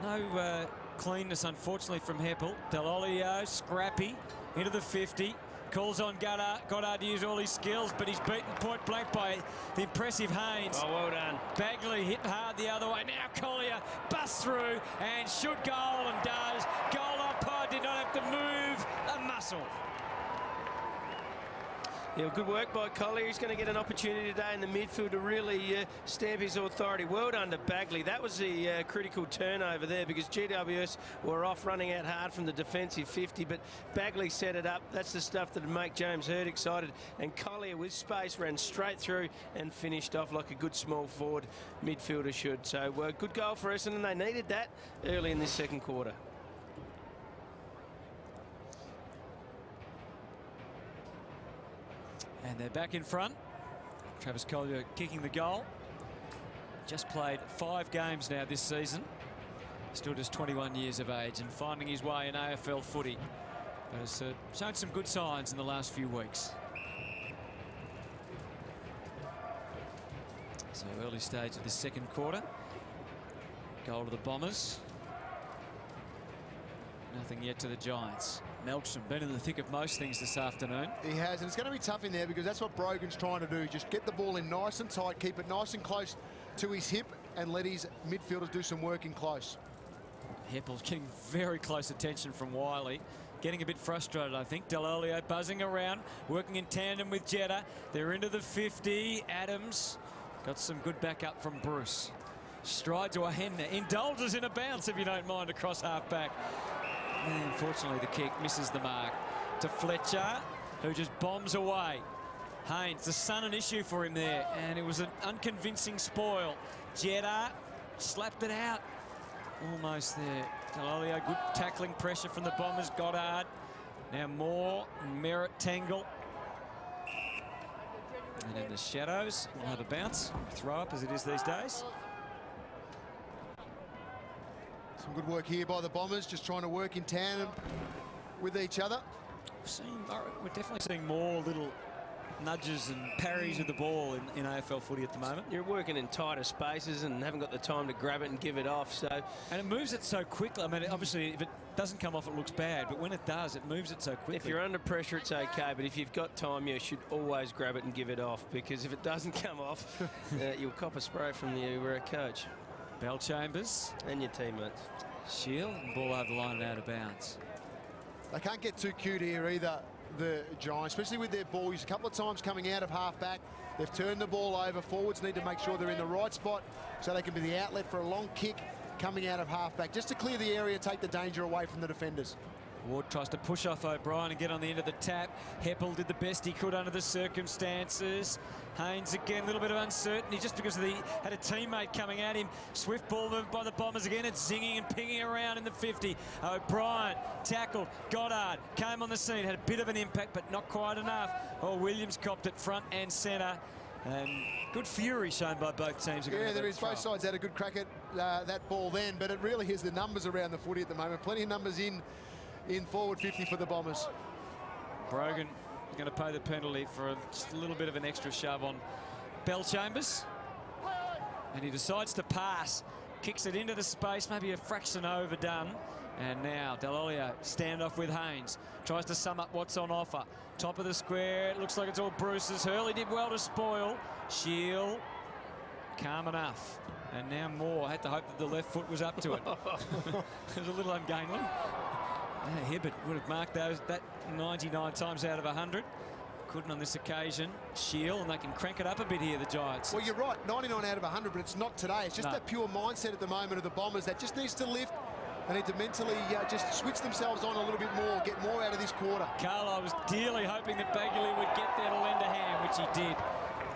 No cleanness, unfortunately, from Heppel. Delolio, scrappy, into the 50. Calls on Goddard to use all his skills, but he's beaten point blank by the impressive Haynes. Oh, well done. Bagley hit hard the other way. Now Collier busts through and should goal, and does. Goal umpire did not have to move a muscle. Yeah, good work by Collier. He's going to get an opportunity today in the midfield to really stamp his authority. Well done to Bagley. That was the critical turnover there, because GWS were off running out hard from the defensive 50, but Bagley set it up. That's the stuff that would make James Hird excited. And Collier, with space, ran straight through and finished off like a good small forward midfielder should. So good goal for Essendon. They needed that early in this second quarter. And they're back in front. Travis Collier kicking the goal. Just played 5 games now this season. Still just 21 years of age and finding his way in AFL footy. But has shown some good signs in the last few weeks. So early stage of the second quarter. Goal to the Bombers. Nothing yet to the Giants. Melksham been in the thick of most things this afternoon. He has, and it's going to be tough in there, because that's what Brogan's trying to do. Just get the ball in nice and tight, keep it nice and close to his hip, and let his midfielders do some work in close. Heppel's getting very close attention from Wiley. Getting a bit frustrated, I think. Delolio buzzing around, working in tandem with Jetta. They're into the 50. Adams got some good backup from Bruce. Strides away and indulges in a bounce, if you don't mind, across half-back. And unfortunately, the kick misses the mark. To Fletcher, who just bombs away. Haynes, the sun an issue for him there, and it was an unconvincing spoil. Jetta slapped it out. Almost there. Delolio, good tackling pressure from the Bombers. Goddard. Now Moore and Merritt tangle. And in the shadows, we'll have a bounce. Throw up as it is these days. Some good work here by the Bombers, just trying to work in tandem with each other. We're definitely seeing more little nudges and parries of the ball in AFL footy at the moment. You're working in tighter spaces and haven't got the time to grab it and give it off. So, and it moves it so quickly. I mean, obviously, if it doesn't come off, it looks bad. But when it does, it moves it so quickly. If you're under pressure, it's okay. But if you've got time, you should always grab it and give it off. Because if it doesn't come off, you'll cop a spray from your coach. Bellchambers. And your teammates. Shield, and ball over the line and out of bounds. They can't get too cute here either, the Giants, especially with their ball use. A couple of times coming out of half-back, they've turned the ball over. Forwards need to make sure they're in the right spot so they can be the outlet for a long kick coming out of half-back, just to clear the area, take the danger away from the defenders. Ward tries to push off O'Brien and get on the end of the tap. Heppel did the best he could under the circumstances. Haynes again, a little bit of uncertainty just because had a teammate coming at him. Swift ball movement by the Bombers again. It's zinging and pinging around in the 50. O'Brien tackled. Goddard came on the scene, had a bit of an impact, but not quite enough. Oh, Williams copped it front and centre. And good fury shown by both teams. Yeah, there is. Both sides had a good crack at that ball then, but it really is the numbers around the footy at the moment. Plenty of numbers in forward 50 for the Bombers. Brogan going to pay the penalty for just a little bit of an extra shove on Bellchambers. And he decides to pass, kicks it into the space, maybe a fraction overdone. And now Dall'Olio standoff with Haynes, tries to sum up what's on offer. Top of the square, it looks like it's all Bruce's. Hurley did well to spoil. Shield, calm enough. And now Moore had to hope that the left foot was up to it. It was a little ungainly. Hibbert would have marked that 99 times out of 100. Couldn't on this occasion. Shield, and they can crank it up a bit here, the Giants. Well, you're right, 99 out of 100, but it's not today. It's just that pure mindset at the moment of the Bombers that just needs to lift. They need to mentally just switch themselves on a little bit more, get more out of this quarter. Carlo was dearly hoping that Bagley would get there to lend a hand, which he did,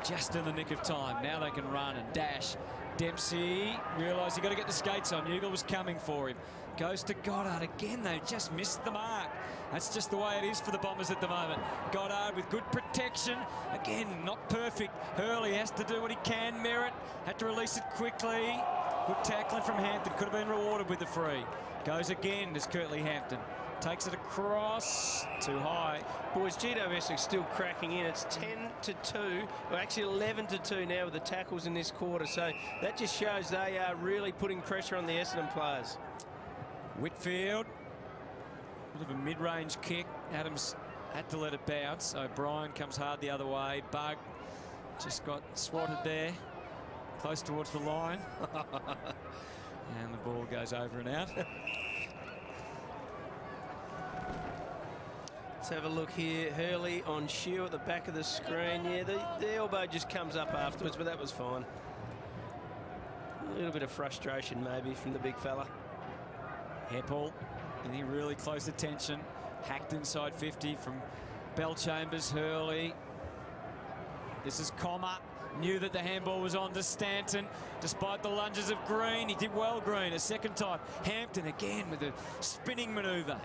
just in the nick of time. Now they can run and dash. Dempsey realised he got to get the skates on. Ugle was coming for him. Goes to Goddard again. They just missed the mark. That's just the way it is for the Bombers at the moment. Goddard with good protection. Again, not perfect. Hurley has to do what he can. Merritt had to release it quickly. Good tackling from Hampton. Could have been rewarded with the free. Goes again as Curtly Hampton. Takes it across. Too high. Boys, GWS are still cracking in. It's 10-2. Well, actually 11-2 now with the tackles in this quarter. So that just shows they are really putting pressure on the Essendon players. Whitfield. Bit of a mid-range kick. Adams had to let it bounce. O'Brien comes hard the other way. Bug just got swatted there. Close towards the line. And the ball goes over and out. Let's have a look here. Hurley on Shield at the back of the screen. Yeah, the elbow just comes up afterwards, but that was fine. A little bit of frustration maybe from the big fella. Heppel, and he really close attention. Hacked inside 50 from Bellchambers. Hurley. This is Comma. Knew that the handball was on to Stanton, despite the lunges of Green. He did well, Green, a second time. Hampton again with a spinning manoeuvre.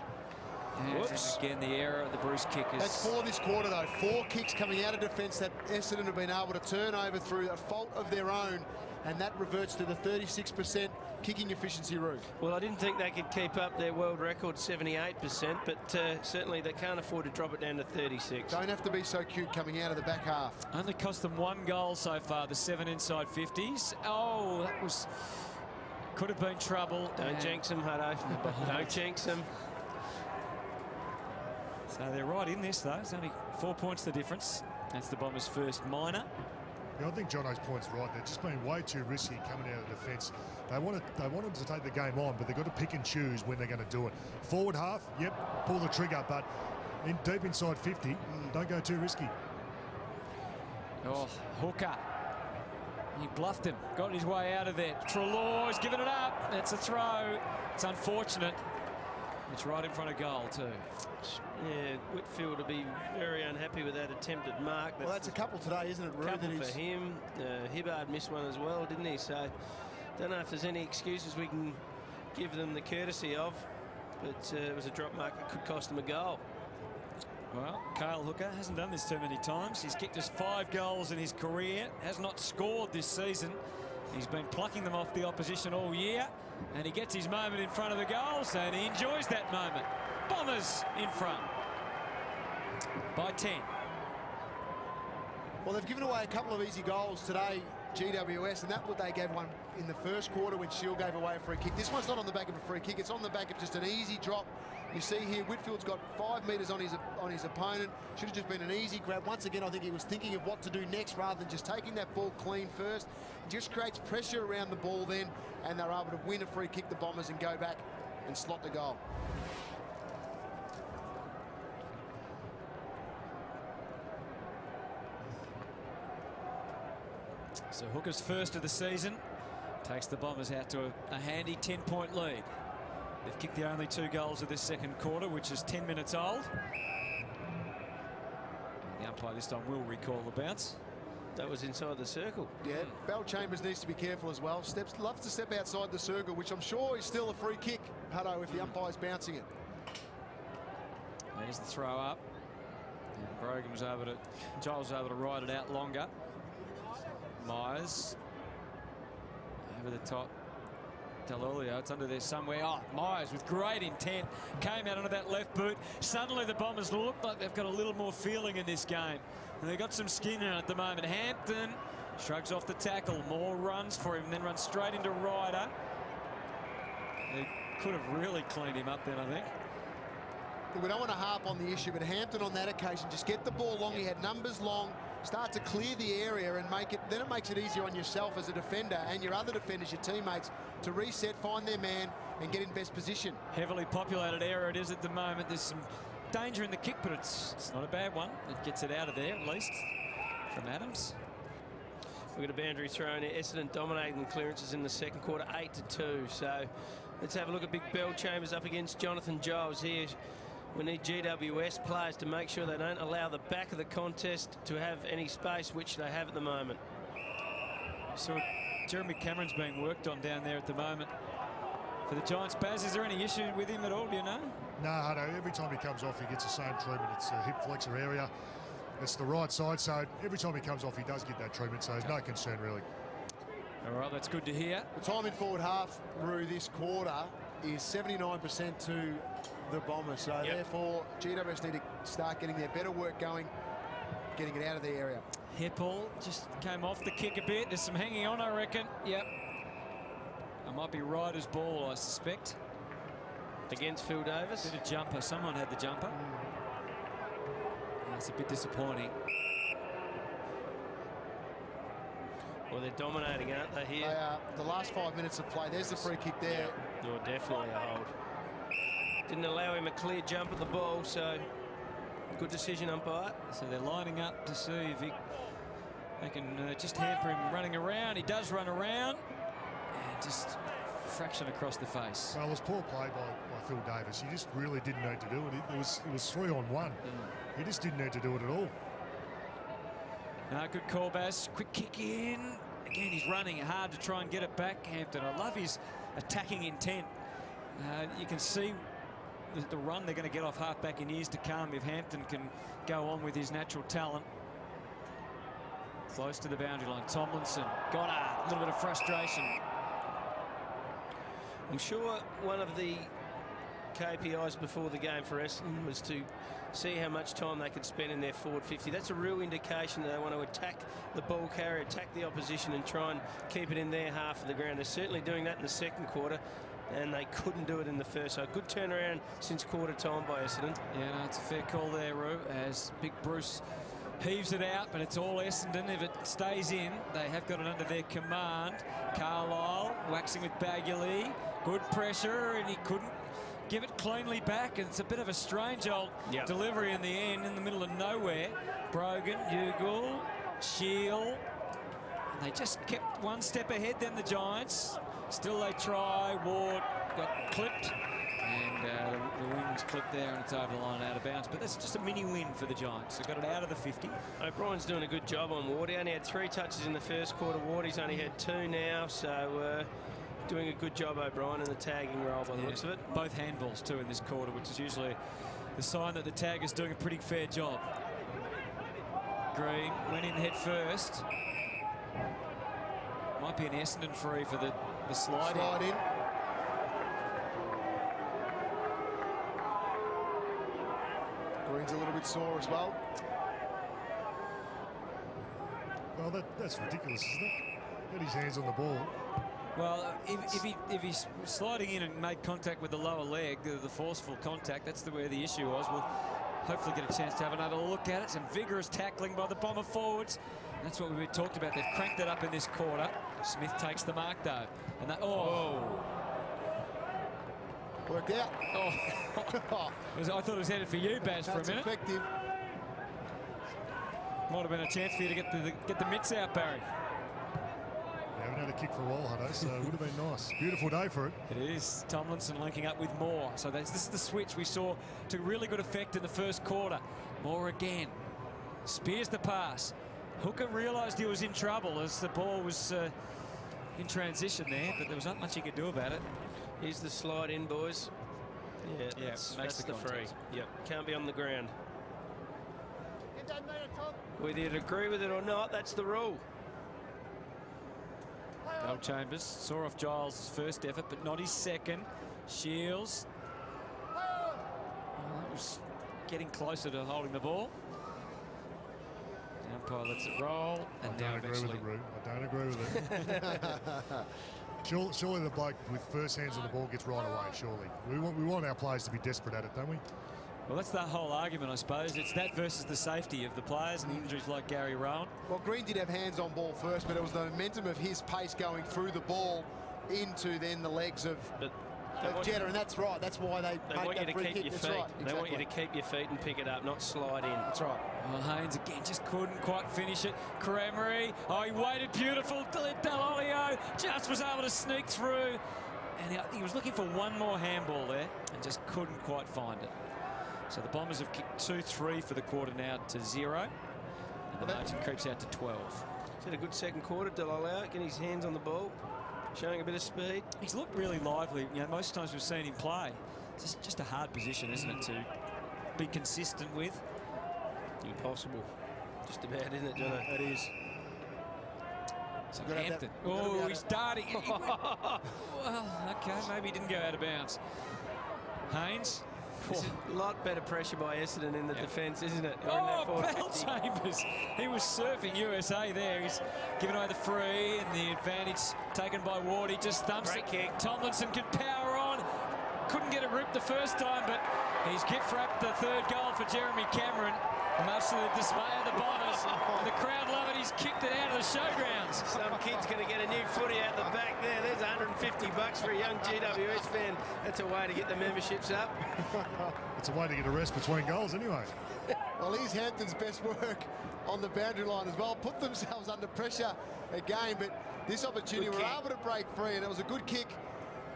And again, the error of the Bruce kick is... That's 4 this quarter, though. 4 kicks coming out of defence that Essendon have been able to turn over through a fault of their own, and that reverts to the 36% kicking efficiency route. Well, I didn't think they could keep up their world record 78%, but certainly they can't afford to drop it down to 36. Don't have to be so cute coming out of the back half. Only cost them 1 goal so far, the 7 inside 50s. Oh, that was... could have been trouble. Don't jinx them, Hutto. Don't jinx them. So they're right in this, though. It's only 4 points the difference. That's the Bombers' first minor. Yeah, I think Jono's point's right. They're just being way too risky coming out of defence. They want them to take the game on, but they've got to pick and choose when they're going to do it. Forward half, yep, pull the trigger, but deep inside 50, don't go too risky. Oh, Hooker. He bluffed him, got his way out of there. Treloar's given it up. That's a throw. It's unfortunate. It's right in front of goal, too. Yeah, Whitfield will be very unhappy with that attempted mark. Well, that's a couple today, isn't it, Roo? Couple for him. Hibbard missed one as well, didn't he? So, don't know if there's any excuses we can give them the courtesy of, but it was a drop mark that could cost them a goal. Well, Cale Hooker hasn't done this too many times. He's kicked us 5 goals in his career, has not scored this season. He's been plucking them off the opposition all year, and he gets his moment in front of the goals, and he enjoys that moment. Bombers in front by 10. Well, they've given away a couple of easy goals today, GWS, and that's what they gave one in the first quarter when Shield gave away a free kick. This one's not on the back of a free kick, it's on the back of just an easy drop. You see here, Whitfield's got 5 metres on his opponent. Should have just been an easy grab. Once again, I think he was thinking of what to do next rather than just taking that ball clean first. It just creates pressure around the ball then, and they're able to win a free kick, the Bombers, and go back and slot the goal. So Hooker's first of the season takes the Bombers out to a handy 10-point lead. They've kicked the only 2 goals of this second quarter, which is 10 minutes old. And the umpire this time will recall the bounce. That was inside the circle. Yeah, Bellchambers needs to be careful as well. Loves to step outside the circle, which I'm sure is still a free kick, Hutto, if the umpire's bouncing it. There's the throw up. And Brogan was able to, Giles was able to ride it out longer. Myers over the top. Delolio, it's under there somewhere. Oh, Myers with great intent came out under that left boot. Suddenly the Bombers look like they've got a little more feeling in this game, and they've got some skin in it at the moment. Hampton shrugs off the tackle. More runs for him, then runs straight into Ryder. They could have really cleaned him up then, I think. We don't want to harp on the issue, but Hampton on that occasion just get the ball long. He had numbers long, start to clear the area and make it. Then it makes it easier on yourself as a defender and your other defenders, your teammates, to reset, find their man, and get in best position. Heavily populated area it is at the moment. There's some danger in the kick, but it's not a bad one. It gets it out of there at least from Adams. We've got a boundary thrown here. Essendon dominating the clearances in the second quarter, 8-2. So let's have a look at Big Bell Chambers up against Jonathan Giles here. We need GWS players to make sure they don't allow the back of the contest to have any space, which they have at the moment. So Jeremy Cameron's being worked on down there at the moment for the Giants. Baz, is there any issue with him at all, do you know? No, Hutto, every time he comes off, he gets the same treatment. It's the hip flexor area. It's the right side, so every time he comes off, he does get that treatment, so there's no concern, really. All right, that's good to hear. The time in forward half, Roo, this quarter is 79% to the Bombers, so therefore GWS need to start getting their better work going, getting it out of the area. Heppel just came off the kick a bit. There's some hanging on, I reckon. Yep. It might be Ryder's ball, I suspect. Against Phil Davis. Bit of jumper. Someone had the jumper. That's a bit disappointing. Well, they're dominating, aren't they, here? They are. The last 5 minutes of play, there's the free kick there. Oh, definitely a hold. Didn't allow him a clear jump at the ball, so good decision, umpire. So they're lining up to see if they can just hamper him running around. He does run around, and just fraction across the face. Well, it was poor play by Phil Davis. He just really didn't need to do it. It was 3-on-1. He just didn't need to do it at all. No, good call, Baz. Quick kick in. Again, he's running hard to try and get it back, Hampton. I love his attacking intent. You can see the run they're going to get off half-back in years to come if Hampton can go on with his natural talent. Close to the boundary line. Tomlinson got a little bit of frustration. I'm sure one of the KPIs before the game for Essendon was to see how much time they could spend in their forward 50. That's a real indication that they want to attack the ball carrier, attack the opposition and try and keep it in their half of the ground. They're certainly doing that in the second quarter, and they couldn't do it in the first. So a good turnaround since quarter time by Essendon. Yeah, no, it's a fair call there, Roo, as Big Bruce heaves it out, but it's all Essendon. If it stays in, they have got it under their command. Carlisle waxing with Bagley. Good pressure, and he couldn't give it cleanly back. And it's a bit of a strange old delivery in the end, in the middle of nowhere. Brogan, Ugle, Shield. They just kept one step ahead then, the Giants. Still they try. Ward got clipped. And the wings clipped there, and it's over the line out of bounds. But that's just a mini win for the Giants. They got it out of the 50. O'Brien's doing a good job on Ward. He only had 3 touches in the first quarter. Wardy's only had 2 now. So doing a good job, O'Brien, in the tagging role by the looks of it. Both handballs too in this quarter, which is usually the sign that the tag is doing a pretty fair job. Green went in head first. Might be an Essendon free for the slide in. Green's a little bit sore as well. Well, that's ridiculous, isn't it? Got his hands on the ball. Well, if he's sliding in and made contact with the lower leg, the forceful contact, that's where the issue was. We'll hopefully get a chance to have another look at it. Some vigorous tackling by the Bomber forwards. That's what we've talked about. They've cranked it up in this quarter. Smith takes the mark, though. And that, worked out. I thought it was headed for you, Baz, for a minute. That's effective. Might have been a chance for you to get the mitts out, Barry. We haven't had a kick for a while, Hutto, so it would have been nice. Beautiful day for it. It is. Tomlinson linking up with Moore. So this is the switch we saw to really good effect in the first quarter. Moore again. Spears the pass. Hooker realised he was in trouble as the ball was in transition there, but there was not much he could do about it. Here's the slide in, boys. Yeah, that's the free. Yep, can't be on the ground. Whether you'd agree with it or not, that's the rule. Bell Chambers saw off Giles' first effort, but not his second. Shields was getting closer to holding the ball. The umpire lets it roll, and now eventually... I don't agree with it. Surely the bloke with first hands on the ball gets right away, surely. We want our players to be desperate at it, don't we? Well, that's the whole argument, I suppose. It's that versus the safety of the players and injuries like Gary Rowan. Well, Green did have hands on ball first, but it was the momentum of his pace going through the ball into then the legs of Jetta, and that's right. That's why they want you to free keep kick. your That's feet. right. They Exactly. want you to keep your feet and pick it up, not slide in. That's right. Well, Haynes again just couldn't quite finish it. Cremery, he waited beautiful. Dall'Olio just was able to sneak through. And he was looking for one more handball there and just couldn't quite find it. So the Bombers have kicked 2-3 for the quarter now to 0. And the margin creeps out to 12. He's had a good second quarter, Dall'Olio, getting his hands on the ball, showing a bit of speed. He's looked really lively. You know, most times we've seen him play. It's just a hard position, isn't it, to be consistent with? Impossible. Just about, isn't it, Jono? It is. So Hampton. Oh, he's darting. Well, okay, maybe he didn't go out of bounds. Haynes. A lot better pressure by Essendon in the defence, isn't it? Oh, Bell Chambers. He was surfing USA there. He's given away the free and the advantage taken by Ward. He just thumps it. Kick. Tomlinson can power on. Couldn't get it ripped the first time, but he's gift-wrapped the third goal for Jeremy Cameron. Much to the dismay of the Bombers. And the crowd love it. He's kicked it out of the showgrounds. Some kid's going to get a new footy out the back there. There's $150 for a young GWS fan. That's a way to get the memberships up. It's a way to get a rest between goals anyway. Well, here's Hampton's best work on the boundary line as well. Put themselves under pressure again, but this opportunity were able to break free, and it was a good kick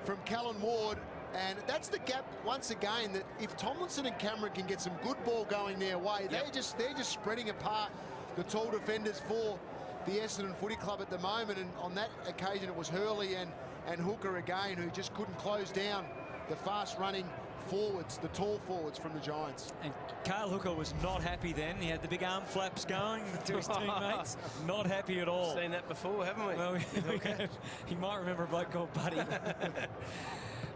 from Callan Ward. And that's the gap once again, that if Tomlinson and Cameron can get some good ball going their way, they're just spreading apart the tall defenders for the Essendon Footy Club at the moment. And on that occasion, it was Hurley and Hooker again who just couldn't close down the fast-running forwards, the tall forwards from the Giants. And Cale Hooker was not happy then. He had the big arm flaps going to his teammates. Not happy at all. Seen that before, haven't we? Well, he might remember a bloke called Buddy.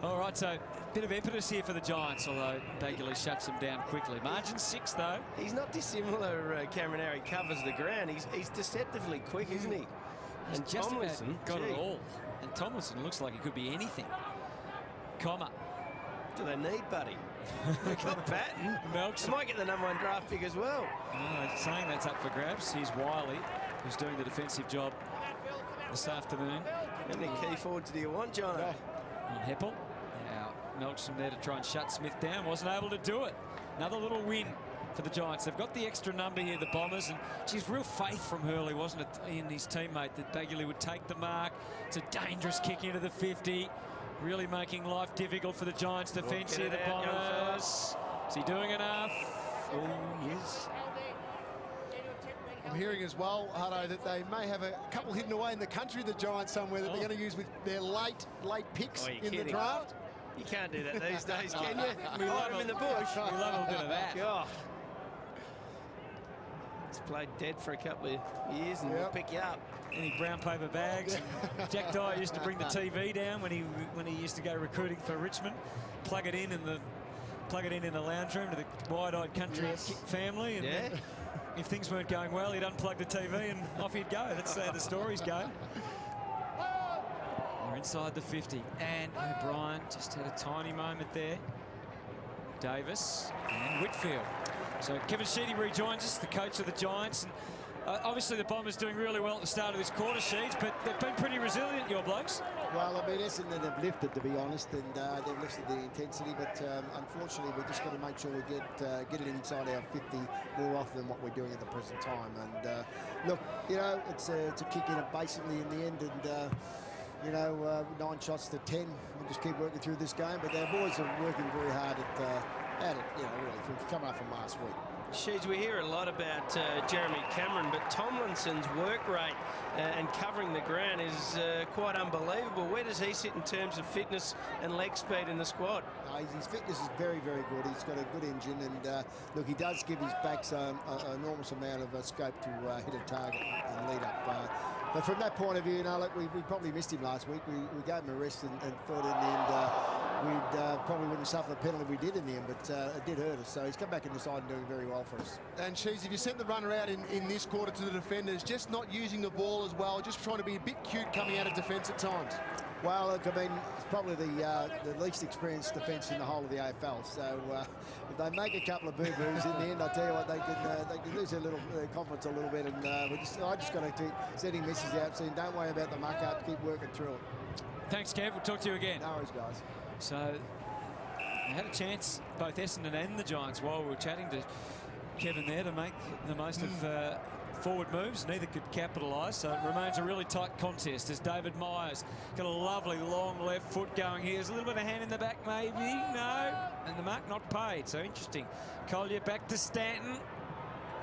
All right, so a bit of impetus here for the Giants, although Bagley shuts them down quickly. Margin 6, though. He's not dissimilar, Cameron Harry covers the ground. He's deceptively quick, isn't he? He's And just Tomlinson, about got it all. And Tomlinson looks like he could be anything. Comma. Do they need Buddy? They got Batten. Melksham. Might get the #1 draft pick as well. Saying that's up for grabs. Here's Wiley, who's doing the defensive job this afternoon. How many key forwards do you want, Jono? On Heppel. Now, Melksham there to try and shut Smith down. Wasn't able to do it. Another little win for the Giants. They've got the extra number here, the Bombers, and geez, real faith from Hurley, wasn't it, in his teammate, that Bagley would take the mark. It's a dangerous kick into the 50. Really making life difficult for the Giants defence here, the Bombers. Is he doing enough? Oh, yes. I'm hearing as well, Hutto, that they may have a couple hidden away in the country, the Giants, somewhere that they're going to use with their late picks in the draft. You can't do that these days, can you? We love Hide him in the it. bush. We love a little bit of that. God. He's played dead for a couple of years and we'll pick you up. Any brown paper bags. Jack Dyer used to bring the TV down when he used to go recruiting for Richmond. Plug it in the lounge room to the wide-eyed country family. And if things weren't going well, he'd unplug the TV and off he'd go. That's how the stories go. We're inside the 50, and O'Brien just had a tiny moment there. Davis and Whitfield. So Kevin Sheedy rejoins us, the coach of the Giants. And obviously the Bombers doing really well at the start of this quarter, Sheeds, but they've been pretty resilient, your blokes. Well, I mean, Essendon have lifted, to be honest, and they've lifted the intensity, but unfortunately we've just got to make sure we get it inside our 50 more often than what we're doing at the present time. And look, you know, it's a kick in it basically in the end, and you know, 9 shots to 10. We'll just keep working through this game, but our boys are working very hard at it, you know, really, from coming up from last week. Sheeds, we hear a lot about Jeremy Cameron, but Tomlinson's work rate and covering the ground is quite unbelievable. Where does he sit in terms of fitness and leg speed in the squad? His fitness is very, very good. He's got a good engine, and look, he does give his backs an enormous amount of scope to hit a target and lead up. But from that point of view, look, we probably missed him last week. We gave him a rest and thought in the end we'd probably wouldn't suffer the penalty we did in the end, but it did hurt us. So he's come back in the side and doing very well for us. And Sheeds, if you sent the runner out in this quarter to the defenders, just not using the ball as well, just trying to be a bit cute coming out of defence at times. Well, look, I mean, it's probably the least experienced defence in the whole of the AFL. So if they make a couple of boo-boos in the end, I tell you what, they can lose their confidence a little bit. And I just got to keep sending messages out, saying don't worry about the muck-up, keep working through it. Thanks, Kev. We'll talk to you again. No worries, guys. So they had a chance, both Essendon and the Giants, while we were chatting to Kevin there, to make the most of forward moves. Neither could capitalise, so it remains a really tight contest as David Myers got a lovely long left foot going here. There's a little bit of hand in the back, maybe. No. And the mark not paid, so interesting. Collier back to Stanton.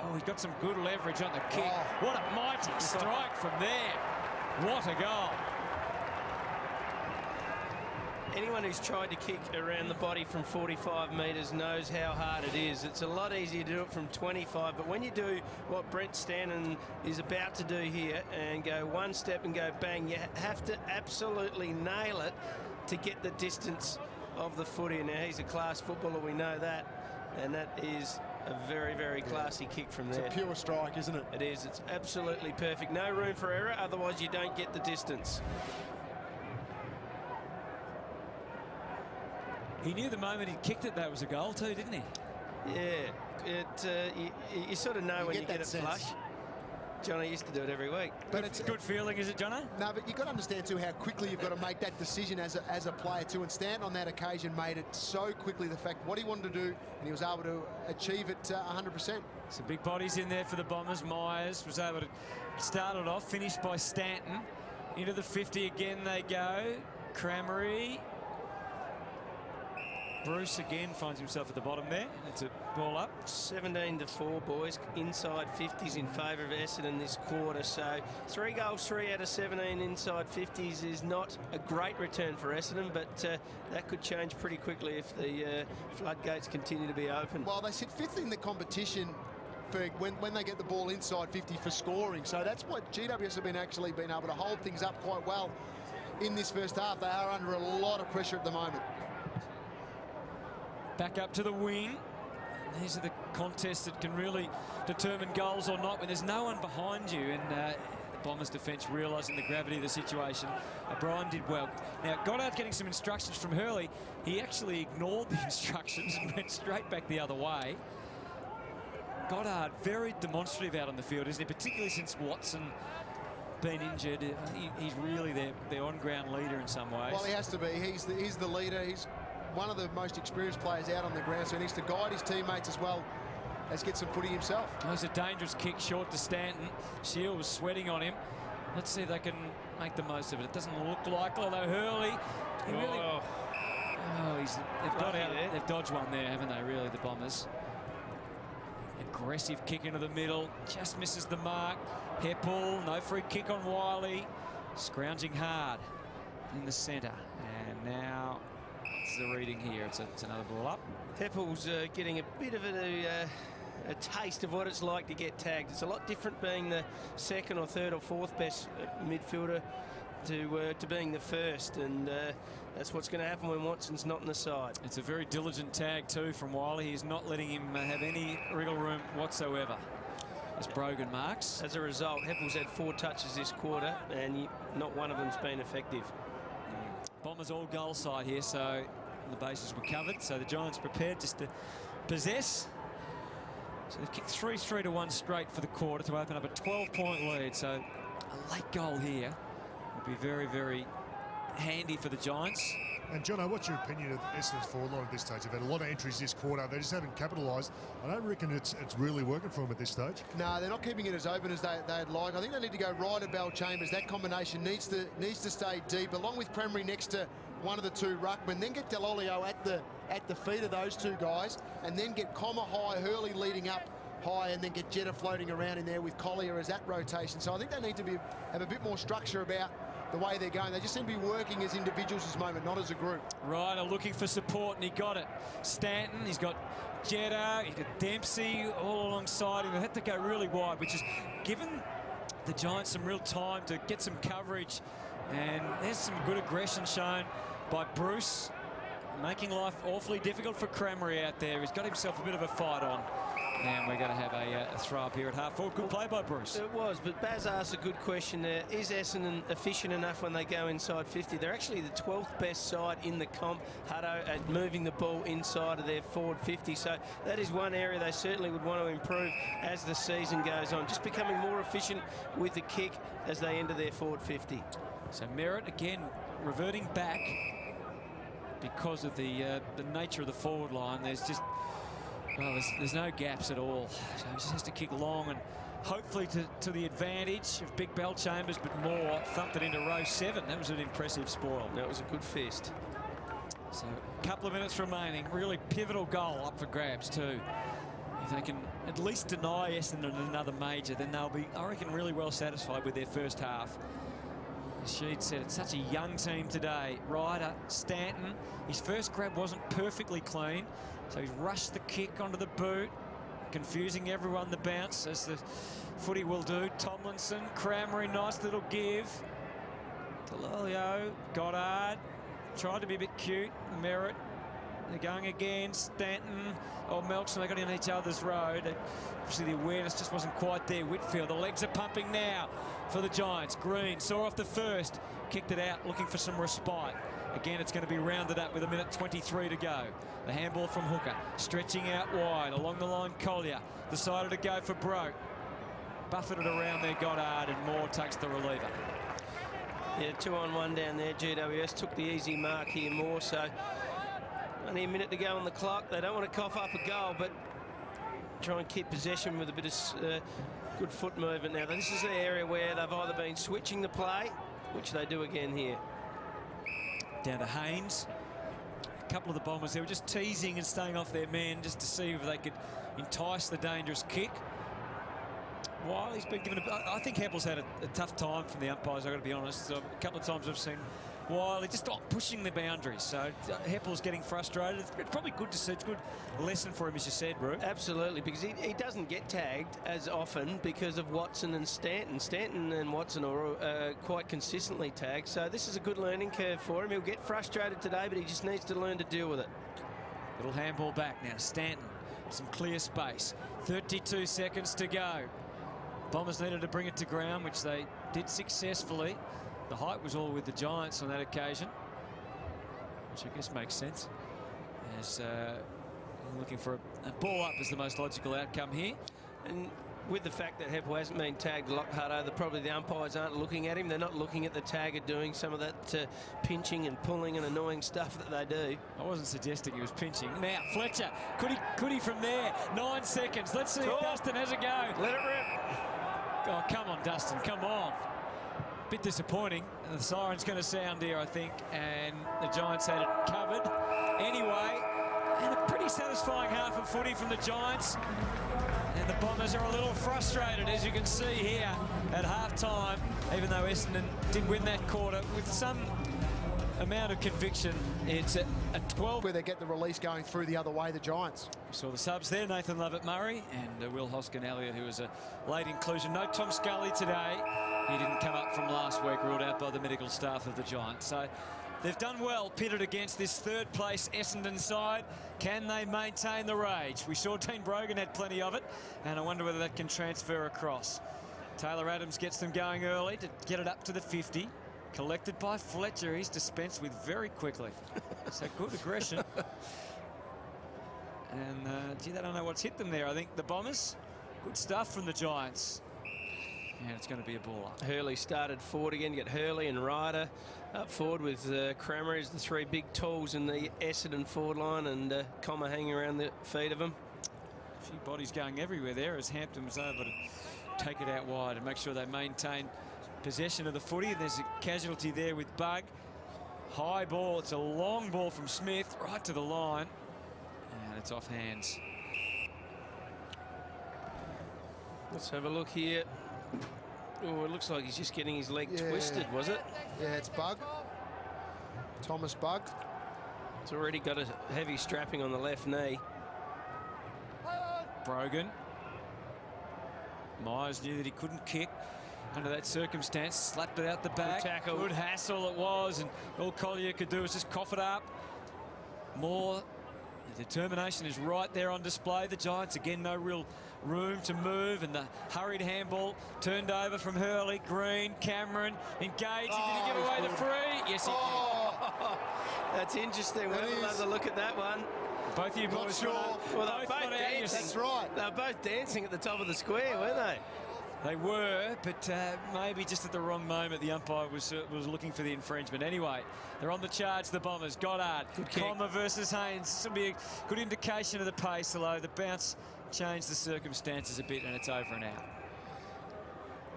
Oh, he got some good leverage on the kick. Oh. What a mighty strike from there. What a goal. Anyone who's tried to kick around the body from 45 metres knows how hard it is. It's a lot easier to do it from 25, but when you do what Brent Stanton is about to do here and go one step and go bang, you have to absolutely nail it to get the distance of the foot in. Now, he's a class footballer, we know that, and that is a very, very classy kick from there. It's a pure strike, isn't it? It is. It's absolutely perfect. No room for error, otherwise you don't get the distance. He knew the moment he kicked it that was a goal too, didn't he? Yeah, you sort of know when you get it flush. Johnny used to do it every week. But it's a good feeling, is it, Jono? No, but you've got to understand too how quickly you've got to make that decision as a player too. And Stanton on that occasion made it so quickly, the fact what he wanted to do, and he was able to achieve it 100%. Some big bodies in there for the Bombers. Myers was able to start it off, finished by Stanton. Into the 50 again they go. Cramery. Bruce again finds himself at the bottom there. It's a ball up. 17-4, boys. Inside 50s in favour of Essendon this quarter. So 3 goals, 3 out of 17 inside 50s is not a great return for Essendon, but that could change pretty quickly if the floodgates continue to be open. Well, they sit 5th in the competition for when they get the ball inside 50 for scoring. So that's what GWS have been able to hold things up quite well in this first half. They are under a lot of pressure at the moment. Back up to the wing. These are the contests that can really determine goals or not when there's no one behind you. And the Bombers defence realising the gravity of the situation. O'Brien did well. Now, Goddard getting some instructions from Hurley. He actually ignored the instructions and went straight back the other way. Goddard very demonstrative out on the field, isn't he? Particularly since Watson been injured. He's really their on-ground leader in some ways. Well, he has to be. He's the leader. He's one of the most experienced players out on the ground, so he needs to guide his teammates as well as get some footy himself. That was a dangerous kick short to Stanton. Shield was sweating on him. Let's see if they can make the most of it. It doesn't look like, although Hurley, they've dodged one there, haven't they, really, the Bombers? Aggressive kick into the middle, just misses the mark. Heppel, no free kick on Wiley. Scrounging hard in the centre. And now it's the reading here. It's another ball up. Heppel's getting a bit of a taste of what it's like to get tagged. It's a lot different being the second or third or fourth best midfielder to being the first, and that's what's going to happen when Watson's not in the side. It's a very diligent tag too from Wiley. He's not letting him have any wriggle room whatsoever. As Brogan marks. As a result, Heppel's had 4 touches this quarter, and not one of them's been effective. Bombers all goal side here, so the bases were covered. So the Giants prepared just to possess. So they've kicked 3-3 to 1 straight for the quarter to open up a 12-point lead. So a late goal here would be very, very handy for the Giants. And Jono, what's your opinion of Essendon's forward line at this stage? They've had a lot of entries this quarter. They just haven't capitalised. I don't reckon it's really working for them at this stage. No, they're not keeping it as open as they'd like. I think they need to go right at Bell Chambers. That combination needs to stay deep, along with Cranberry next to one of the 2 ruckmen. Then get Delolio at the feet of those 2 guys, and then get Comma High, Hurley leading up high and then get Jetta floating around in there with Collier as that rotation. So I think they need to have a bit more structure about the way they're going. They just seem to be working as individuals this moment, not as a group. Ryder looking for support, and he got it. Stanton, he's got Jetta, he's got Dempsey all alongside him. They had to go really wide, which has given the Giants some real time to get some coverage. And there's some good aggression shown by Bruce, making life awfully difficult for Crameri out there. He's got himself a bit of a fight on. And we're going to have a throw up here at half forward. Good play by Bruce. It was, but Baz asked a good question there. Is Essendon efficient enough when they go inside 50? They're actually the 12th best side in the comp, Hutto, at moving the ball inside of their forward 50. So that is one area they certainly would want to improve as the season goes on. Just becoming more efficient with the kick as they enter their forward 50. So Merritt again reverting back because of the nature of the forward line. There's just... well, there's no gaps at all. So he just has to kick long and hopefully to the advantage of Big Bell Chambers, but more thumped it into row 7. That was an impressive spoil. That was a good fist. So a couple of minutes remaining. Really pivotal goal up for grabs too. If they can at least deny Essendon another major, then they'll be, I reckon, really well satisfied with their first half. As Sheed said, it's such a young team today. Ryder, Stanton, his first grab wasn't perfectly clean. So he's rushed the kick onto the boot, confusing everyone the bounce, as the footy will do. Tomlinson, Crameri, nice little give. Delolio, Goddard, tried to be a bit cute. Merritt, they're going again. Stanton, Melkson, they got in each other's road. Obviously the awareness just wasn't quite there. Whitfield, the legs are pumping now for the Giants. Green saw off the first, kicked it out, looking for some respite. Again, it's going to be rounded up with 1:23 to go. The handball from Hooker, stretching out wide. Along the line, Collier decided to go for Broke. Buffeted around there, Goddard, and Moore takes the reliever. Yeah, 2-on-1 down there. GWS took the easy mark here, Moore. So only a minute to go on the clock. They don't want to cough up a goal, but try and keep possession with a bit of good foot movement. Now, this is the area where they've either been switching the play, which they do again here. Down to Haynes. A couple of the Bombers, they were just teasing and staying off their men just to see if they could entice the dangerous kick. Wiley's been given I think Heppel's had a tough time from the umpires, I've got to be honest. So a couple of times I've seen Wiley just not pushing the boundaries. So Heppel's getting frustrated. It's probably good to see. It's a good lesson for him, as you said, Brew. Absolutely, because he doesn't get tagged as often because of Watson and Stanton. Stanton and Watson are quite consistently tagged. So this is a good learning curve for him. He'll get frustrated today, but he just needs to learn to deal with it. Little handball back now. Stanton, some clear space. 32 seconds to go. Bombers needed to bring it to ground, which they did successfully. The height was all with the Giants on that occasion, which I guess makes sense, as looking for a ball up is the most logical outcome here. And with the fact that Heppel hasn't been tagged Lockhart, probably the umpires aren't looking at him. They're not looking at the tagger doing some of that pinching and pulling and annoying stuff that they do. I wasn't suggesting he was pinching. Now Fletcher, could he from there? 9 seconds. Let's see if Dustin has a go. Let it rip. Oh, come on, Dustin, come on. Bit disappointing. The siren's going to sound here, I think, and the Giants had it covered. Anyway, and a pretty satisfying half of footy from the Giants. And the Bombers are a little frustrated, as you can see here at half-time, even though Essendon did win that quarter with some amount of conviction. It's a 12. Where they get the release going through the other way, the Giants. We saw the subs there, Nathan Lovett-Murray and Will Hoskin-Elliott, who was a late inclusion. No Tom Scully today. He didn't come up from last week, ruled out by the medical staff of the Giants. So they've done well, pitted against this third place Essendon side. Can they maintain the rage? We saw Dean Brogan had plenty of it, and I wonder whether that can transfer across. Taylor Adams gets them going early to get it up to the 50. Collected by Fletcher. He's dispensed with very quickly. So good aggression. And gee, they don't know what's hit them there. I think the Bombers, good stuff from the Giants. And it's going to be a ball up. Hurley started forward again. You get Hurley and Ryder up forward with Crameri as the three big tools in the Essendon forward line, and Comma hanging around the feet of them. A few bodies going everywhere there as Hampton was able to take it out wide and make sure they maintain possession of the footy. There's a casualty there with Bug. High ball. It's a long ball from Smith right to the line, and it's off hands. Let's have a look here. Oh, it looks like he's just getting his leg twisted, was it? Yeah, it's Bug. Thomas Bug. It's already got a heavy strapping on the left knee. Brogan. Myers knew that he couldn't kick under that circumstance. Slapped it out the back. Good tackle. Good hassle it was, and all Collier could do was just cough it up. Moore. The determination is right there on display. The Giants, again, no real room to move, and the hurried handball turned over from Hurley. Green, Cameron, engaged. He didn't give away the free. Yes, he did. That's interesting. We'll have another look at that one. Both of you Not boys sure. Well, they're both dancing. That's right. They're both dancing at the top of the square, weren't they? They were, but maybe just at the wrong moment, the umpire was looking for the infringement. Anyway, they're on the charge, the Bombers. Goddard, Comer versus Haynes. This will be a good indication of the pace, although the bounce changed the circumstances a bit, and it's over and out.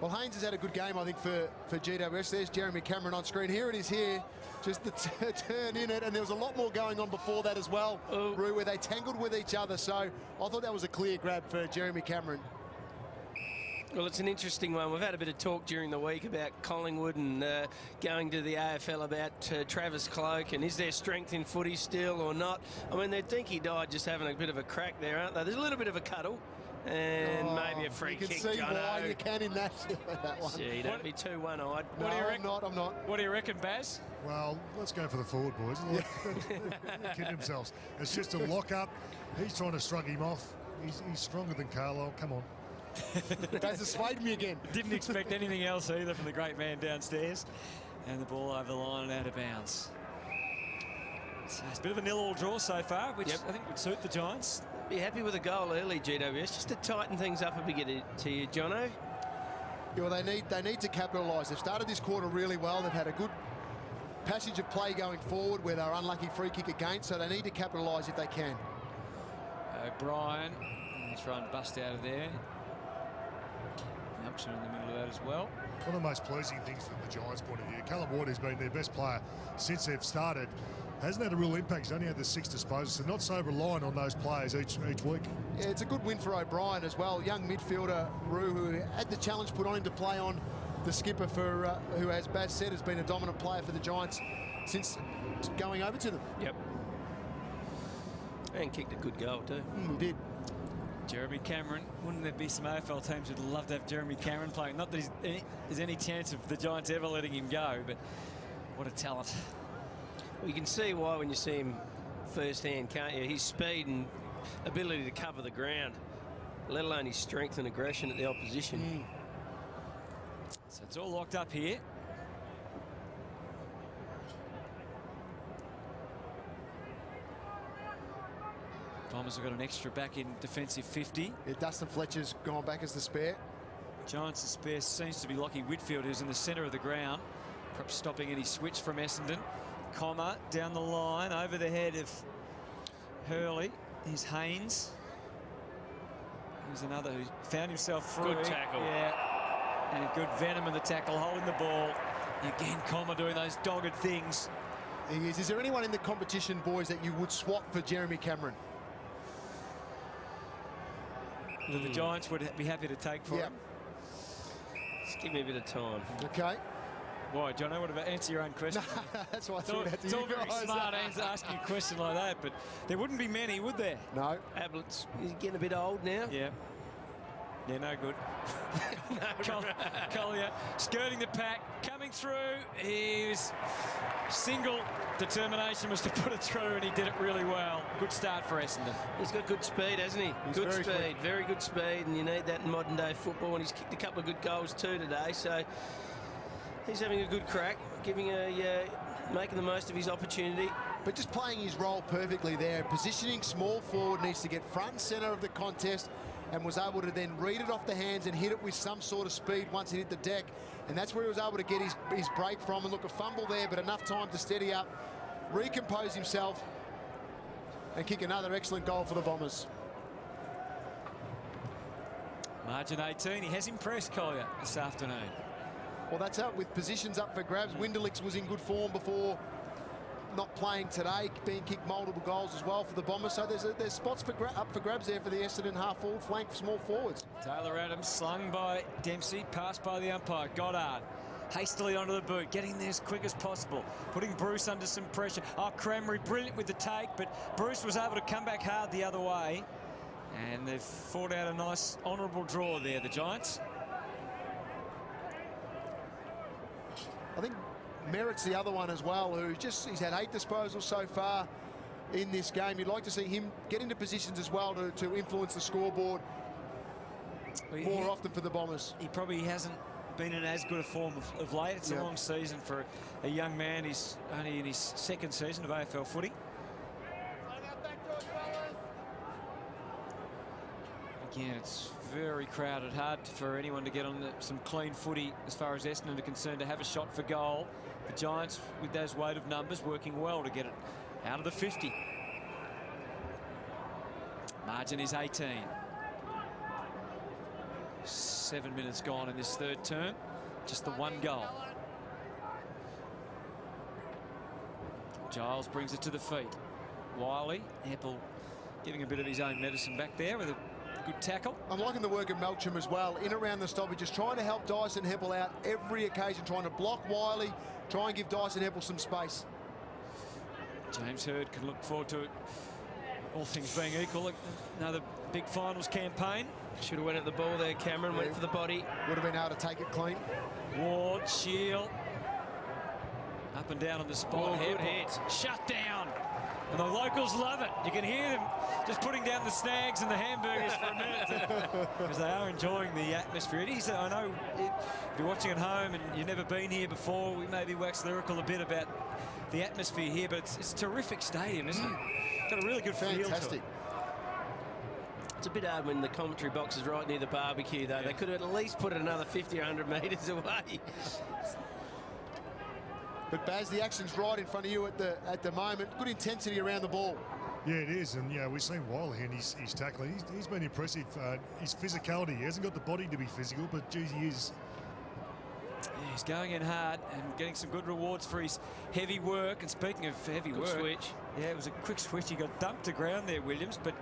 Well, Haynes has had a good game, I think, for GWS. There's Jeremy Cameron on screen. Here it is here. Just the turn in it, and there was a lot more going on before that as well, Roo, where they tangled with each other. So I thought that was a clear grab for Jeremy Cameron. Well, it's an interesting one. We've had a bit of talk during the week about Collingwood and going to the AFL about Travis Cloke, and is there strength in footy still or not? I mean, they'd think he died just having a bit of a crack there, aren't they? There's a little bit of a cuddle and maybe a free kick. You can see why you can in that one. Gee, don't be too one-eyed. No, I'm not. What do you reckon, Baz? Well, let's go for the forward, boys. They're kidding themselves. It's just a lock-up. He's trying to shrug him off. He's stronger than Carlisle. Come on. That's swayed me again. Didn't expect anything else either from the great man downstairs. And the ball over the line and out of bounds. So it's a bit of a 0-0 draw so far, which I think would suit the Giants. Be happy with a goal early, GWS, just to tighten things up a bit to you, Jono. Yeah, well, they need to capitalise. They've started this quarter really well. They've had a good passage of play going forward where they're unlucky free kick against, so they need to capitalise if they can. O'Brien, try and bust out of there. Nelson in the middle of that as well. One of the most pleasing things from the Giants' point of view, Callum Ward has been their best player since they've started. Hasn't had a real impact. He's only had the 6 disposals, so not so reliant on those players each week. Yeah, it's a good win for O'Brien as well. Young midfielder, Roo, who had the challenge put on him to play on the skipper for, who, as Baz said, has been a dominant player for the Giants since going over to them. Yep. And kicked a good goal too. He did. Jeremy Cameron. Wouldn't there be some AFL teams who'd love to have Jeremy Cameron playing? Not that there's any chance of the Giants ever letting him go, but what a talent. Well, you can see why when you see him firsthand, can't you? His speed and ability to cover the ground, let alone his strength and aggression at the opposition. So it's all locked up here. Bombers have got an extra back in defensive 50. Yeah, Dustin Fletcher's gone back as the spare. Giants' spare seems to be Lockie Whitfield, who's in the centre of the ground, perhaps stopping any switch from Essendon. Comer down the line over the head of Hurley. Here's Haynes. Here's another who found himself free. Good tackle. Yeah. And good venom in the tackle, holding the ball. Again, Comer doing those dogged things. He is. Is there anyone in the competition, boys, that you would swap for Jeremy Cameron? That the Giants would be happy to take for him? Just give me a bit of time. Okay. Why, Jono, what about answer your own question? That's why I threw it out to It's you all very guys. smart asking a question like that, but there wouldn't be many, would there? No. Ablett's getting a bit old now. Yeah. Yeah, no good. Collier skirting the pack, coming through. His single determination was to put it through, and he did it really well. Good start for Essendon. He's got good speed, hasn't he? He's good very speed, quick. very good speed, and you need that in modern day football, and he's kicked a couple of good goals too today, so he's having a good crack, making the most of his opportunity. But just playing his role perfectly there. Positioning small forward, needs to get front and centre of the contest, and was able to then read it off the hands and hit it with some sort of speed once it hit the deck. And that's where he was able to get his break from. And look, a fumble there, but enough time to steady up, recompose himself, and kick another excellent goal for the Bombers. Margin 18. He has impressed Collier this afternoon. Well, that's up with positions up for grabs. Winderlicks was in good form before not playing today, being kicked multiple goals as well for the Bombers. So there's spots up for grabs there for the Essendon half-forward flank for small forwards. Taylor Adams slung by Dempsey, passed by the umpire. Goddard hastily onto the boot, getting there as quick as possible, putting Bruce under some pressure. Oh, Cranberry brilliant with the take, but Bruce was able to come back hard the other way. And they've fought out a nice, honourable draw there, the Giants. I think Merritt's the other one as well, he's had 8 disposals so far in this game. You'd like to see him get into positions as well to influence the scoreboard more often for the Bombers. He probably hasn't been in as good a form of late. It's a long season for a young man. He's only in his 2nd season of AFL footy. Again, it's very crowded. Hard for anyone to get on some clean footy as far as Essendon are concerned to have a shot for goal. The Giants, with those weight of numbers, working well to get it out of the 50. Margin is 18. 7 minutes gone in this 3rd term. Just the 1 goal. Giles brings it to the feet. Wiley, Heppel giving a bit of his own medicine back there with a good tackle. I'm liking the work of Melcham as well, in around the stoppages, trying to help Dyson Heppel out every occasion, trying to block Wiley, try and give Dyson Heppel some space. James Hird can look forward to it, all things being equal. Another big finals campaign. Should have went at the ball there, Cameron. Went for the body. Would have been able to take it clean. Ward, Shield. Up and down on the spot. Good hit. Shut down. And the locals love it. You can hear them just putting down the snags and the hamburgers for a minute because they are enjoying the atmosphere. It is, I know if you're watching at home and you've never been here before, we maybe wax lyrical a bit about the atmosphere here, but it's a terrific stadium, isn't it? Got a really good feel to it. It's a bit hard when the commentary box is right near the barbecue, though. Yeah. They could have at least put it another 50 or 100 metres away. But Baz, the action's right in front of you at the moment. Good intensity around the ball. Yeah, it is, and we've seen Wiley and his tackling. He's been impressive. His physicality, he hasn't got the body to be physical, but geez, he is. Yeah, he's going in hard and getting some good rewards for his heavy work. And speaking of heavy work, switch. Yeah, it was a quick switch. He got dumped to ground there, Williams, but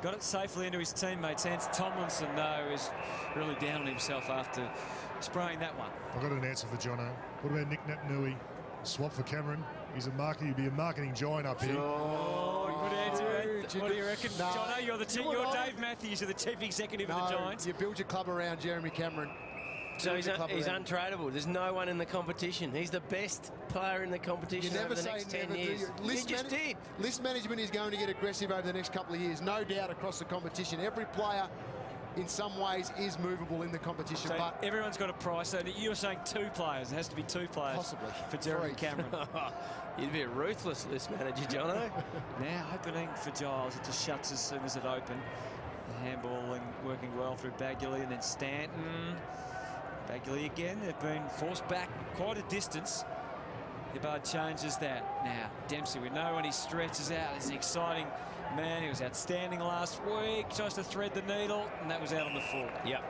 got it safely into his teammates' hands. Tomlinson, though, is really down on himself after spraying that one. I've got an answer for Jono. What about Nick Nui? Swap for Cameron. He's a marketing. He'd be a marketing giant up here. Oh, good answer. What do you reckon, no. Jono? You're Dave Matthews. You're the chief executive of the Giants. You build your club around Jeremy Cameron. So he's untradeable. There's no one in the competition. He's the best player in the competition over the next 10 years. He just did. List management is going to get aggressive over the next couple of years, no doubt, across the competition. Every player, in some ways, is movable in the competition. So but everyone's got a price. So you're saying 2 players. It has to be 2 players. Possibly. For Jeremy Cameron. You'd be a ruthless list manager, Jono. Now opening for Giles. It just shuts as soon as it opened. The handballing working well through Bagley and then Stanton. Bagley again. They've been forced back quite a distance. Hibbard changes that. Now, Dempsey, we know when he stretches out, he's an exciting man. He was outstanding last week. Tries to thread the needle, and that was out on the full. Yep.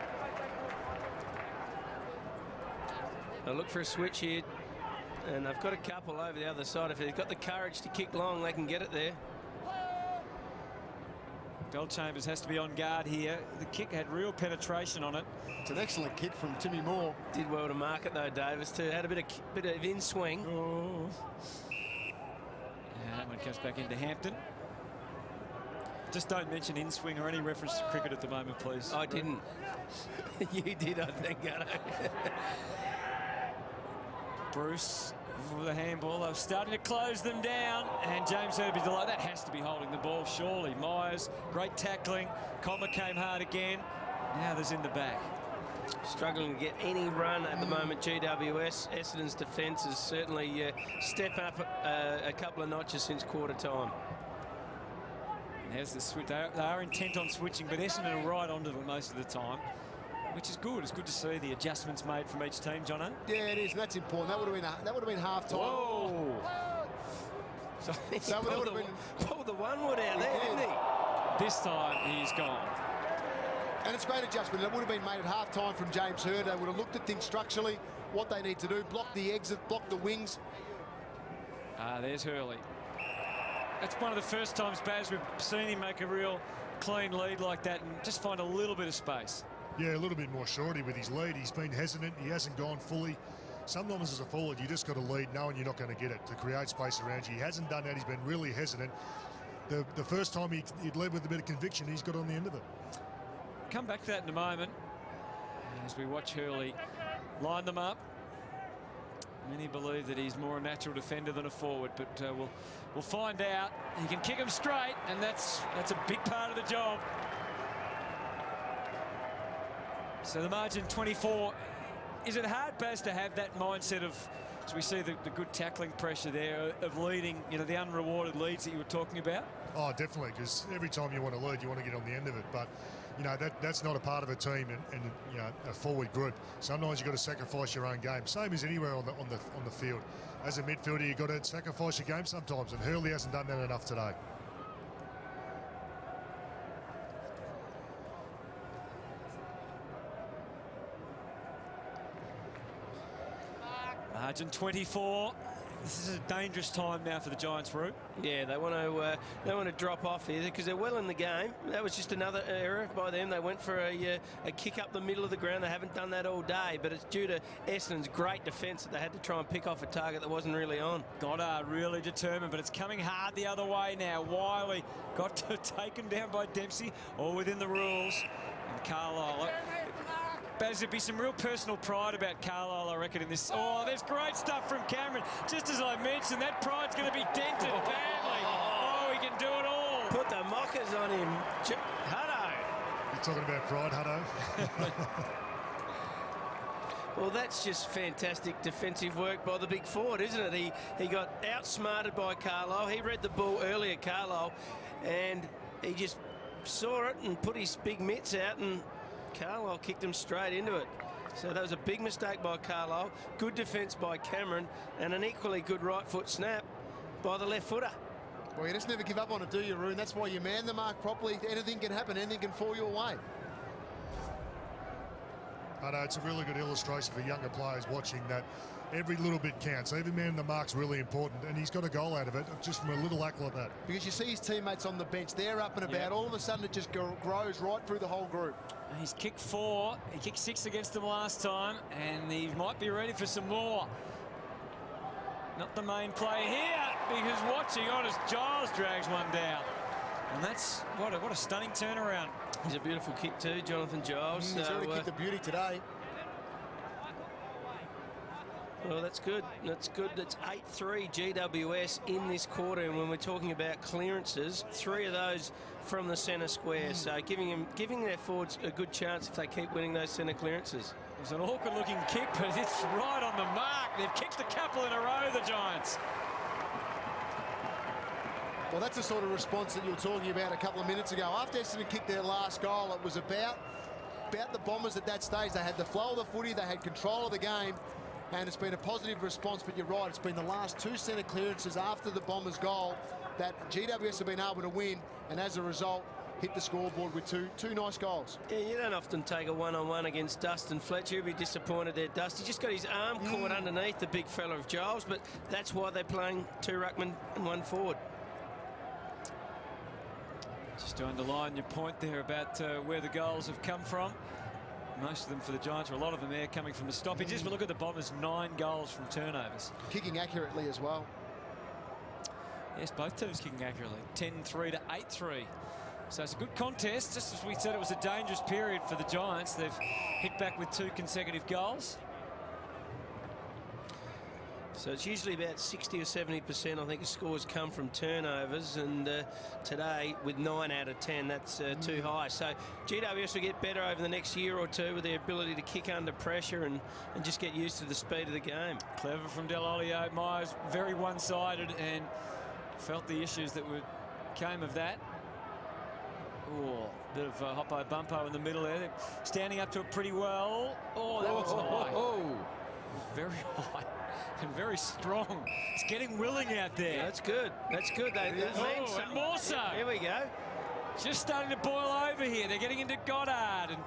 They'll look for a switch here, and they've got a couple over the other side. If they've got the courage to kick long, they can get it there. Bellchambers has to be on guard here. The kick had real penetration on it. It's an excellent kick from Timmy Moore. Did well to mark it though, Davis, too. Had a bit of in swing. Oh. Yeah, that one comes back into Hampton. Just don't mention in swing or any reference to cricket at the moment, please. I didn't. You did, I think, Gunnar. Bruce with the handball. They're starting to close them down, and James Herbie delight. That has to be holding the ball, surely. Myers, great tackling. Comer came hard again. Now there's in the back. Struggling to get any run at the moment, GWS. Essendon's defence has certainly stepped up a couple of notches since quarter time. And there's the switch. They are intent on switching, but Essendon are right onto them most of the time, which is good. It's good to see the adjustments made from each team, Jono. Yeah, it is, and that's important. That would have been half time. Whoa! So that would have been pulled the one wood out there, didn't he? This time he's gone. And it's a great adjustment. That would have been made at half time from James Hird. They would have looked at things structurally, what they need to do, block the exit, block the wings, There's Hurley. That's one of the first times, Baz, we've seen him make a real clean lead like that and just find a little bit of space. Yeah, a little bit more surety with his lead. He's been hesitant. He hasn't gone fully. Sometimes as a forward, you just got to lead knowing you're not going to get it, to create space around you. He hasn't done that. He's been really hesitant. The first time he'd led with a bit of conviction, he's got on the end of it. Come back to that in a moment as we watch Hurley line them up. Many believe that he's more a natural defender than a forward, but we'll find out. He can kick them straight, and that's a big part of the job. So the margin 24. Is it hard, Baz, to have that mindset of, as we see the good tackling pressure there, of leading, you know, the unrewarded leads that you were talking about? Oh, definitely, because every time you want to lead, you want to get on the end of it. But, you know, that's not a part of a team and you know, a forward group. Sometimes you've got to sacrifice your own game. Same as anywhere on the field. As a midfielder, you've got to sacrifice your game sometimes, and Hurley hasn't done that enough today. Margin 24. This is a dangerous time now for the Giants, Root. Yeah, they want to drop off here because they're well in the game. That was just another error by them. They went for a kick up the middle of the ground. They haven't done that all day, but it's due to Essendon's great defence that they had to try and pick off a target that wasn't really on. Goddard Really determined, but it's coming hard the other way now. Wiley got taken down by Dempsey, all within the rules. And Carlisle. Baz, there'd be some real personal pride about Carlisle, I reckon, in this. Oh, there's great stuff from Cameron. Just as I mentioned, that pride's going to be dented badly. Oh, he can do it all. Put the mockers on him. Hutto. You're talking about pride, Hutto? Well, that's just fantastic defensive work by the big forward, isn't it? He got outsmarted by Carlisle. He read the ball earlier, Carlisle, and he just saw it and put his big mitts out, and Carlisle kicked him straight into it. So that was a big mistake by Carlisle. Good defence by Cameron, and an equally good right foot snap by the left footer. Well, you just never give up on it, do you, Roon? That's why you man the mark properly. Anything can happen. Anything can fall your way. I know it's a really good illustration for younger players watching that every little bit counts. Even man the mark's really important, and he's got a goal out of it just from a little act like that. Because you see his teammates on the bench, they're up and about. Yeah. All of a sudden, it just grows right through the whole group. He's kicked 4. He kicked 6 against them last time, and he might be ready for some more. Not the main play here, because watching on as Giles drags one down. And that's what a stunning turnaround. He's a beautiful kick too, Jonathan Giles. He's already kicked a beauty today. Well, that's good. That's good. That's 8-3 GWS in this quarter. And when we're talking about clearances, 3 of those from the centre square. So giving their forwards a good chance if they keep winning those centre clearances. It's an awkward-looking kick, but it's right on the mark. They've kicked a couple in a row, the Giants. Well, that's the sort of response that you were talking about a couple of minutes ago. After Essendon kicked their last goal, it was about the Bombers at that stage. They had the flow of the footy, they had control of the game, and it's been a positive response. But you're right, it's been the last 2 centre clearances after the Bombers' goal that GWS have been able to win, and as a result, hit the scoreboard with two nice goals. Yeah, you don't often take a one-on-one against Dustin Fletcher. You'll be disappointed there, Dust. He just got his arm caught underneath the big fella of Giles, but that's why they're playing 2 ruckmen and 1 forward. Just to underline your point there about where the goals have come from. Most of them for the Giants, or a lot of them there, coming from the stoppages. But look at the Bombers, 9 goals from turnovers. Kicking accurately as well. Yes, both teams kicking accurately. 10-3 to 8-3. So it's a good contest. Just as we said, it was a dangerous period for the Giants. They've hit back with 2 consecutive goals. So it's usually about 60 or 70%, I think, scores come from turnovers, and today with 9 out of 10, that's too high. So GWS will get better over the next year or 2 with their ability to kick under pressure and just get used to the speed of the game. Clever from Del Olio. Myers very one-sided and felt the issues that came of that. Oh, bit of hoppo bumpo in the middle there. They're standing up to it pretty well. Oh, that was high. Very high. And very strong. It's getting willing out there. Yeah, that's good. That's good. And more so. Here we go. Just starting to boil over here. They're getting into Goddard, and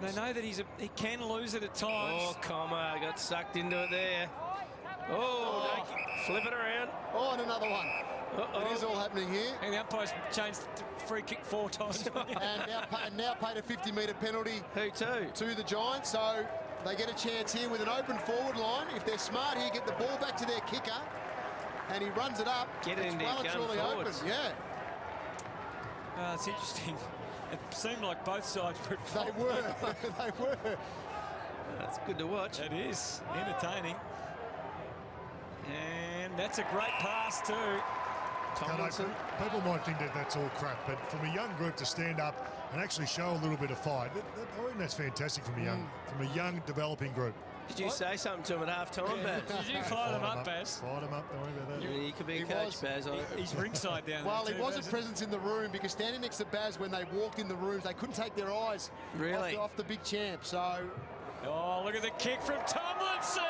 they know that he can lose it at times. Oh, Comer got sucked into it there. Oh, flip it around. Oh, and another one. It is all happening here. And the umpire's changed the free kick 4 times. and now paid a 50-metre penalty. Who to? To the Giants. So they get a chance here with an open forward line. If they're smart here, get the ball back to their kicker. And he runs it up. Get it into well, it's really open. Yeah. It's interesting. It seemed like both sides were at They fault. were. They were. That's good to watch. It is entertaining. And that's a great pass too. Tomlinson. People might think that that's all crap, but from a young group to stand up and actually show a little bit of fight, I think that's fantastic from a young developing group. Did you say something to him at half-time, Baz? Did you fire them up, Baz? Fired them up, don't worry about that. He could be a coach, Baz. He's ringside down Well, there he too, wasn't Baz. present in the room because standing next to Baz when they walked in the rooms, they couldn't take their eyes off the big champ. So, Oh, look at the kick from Tomlinson.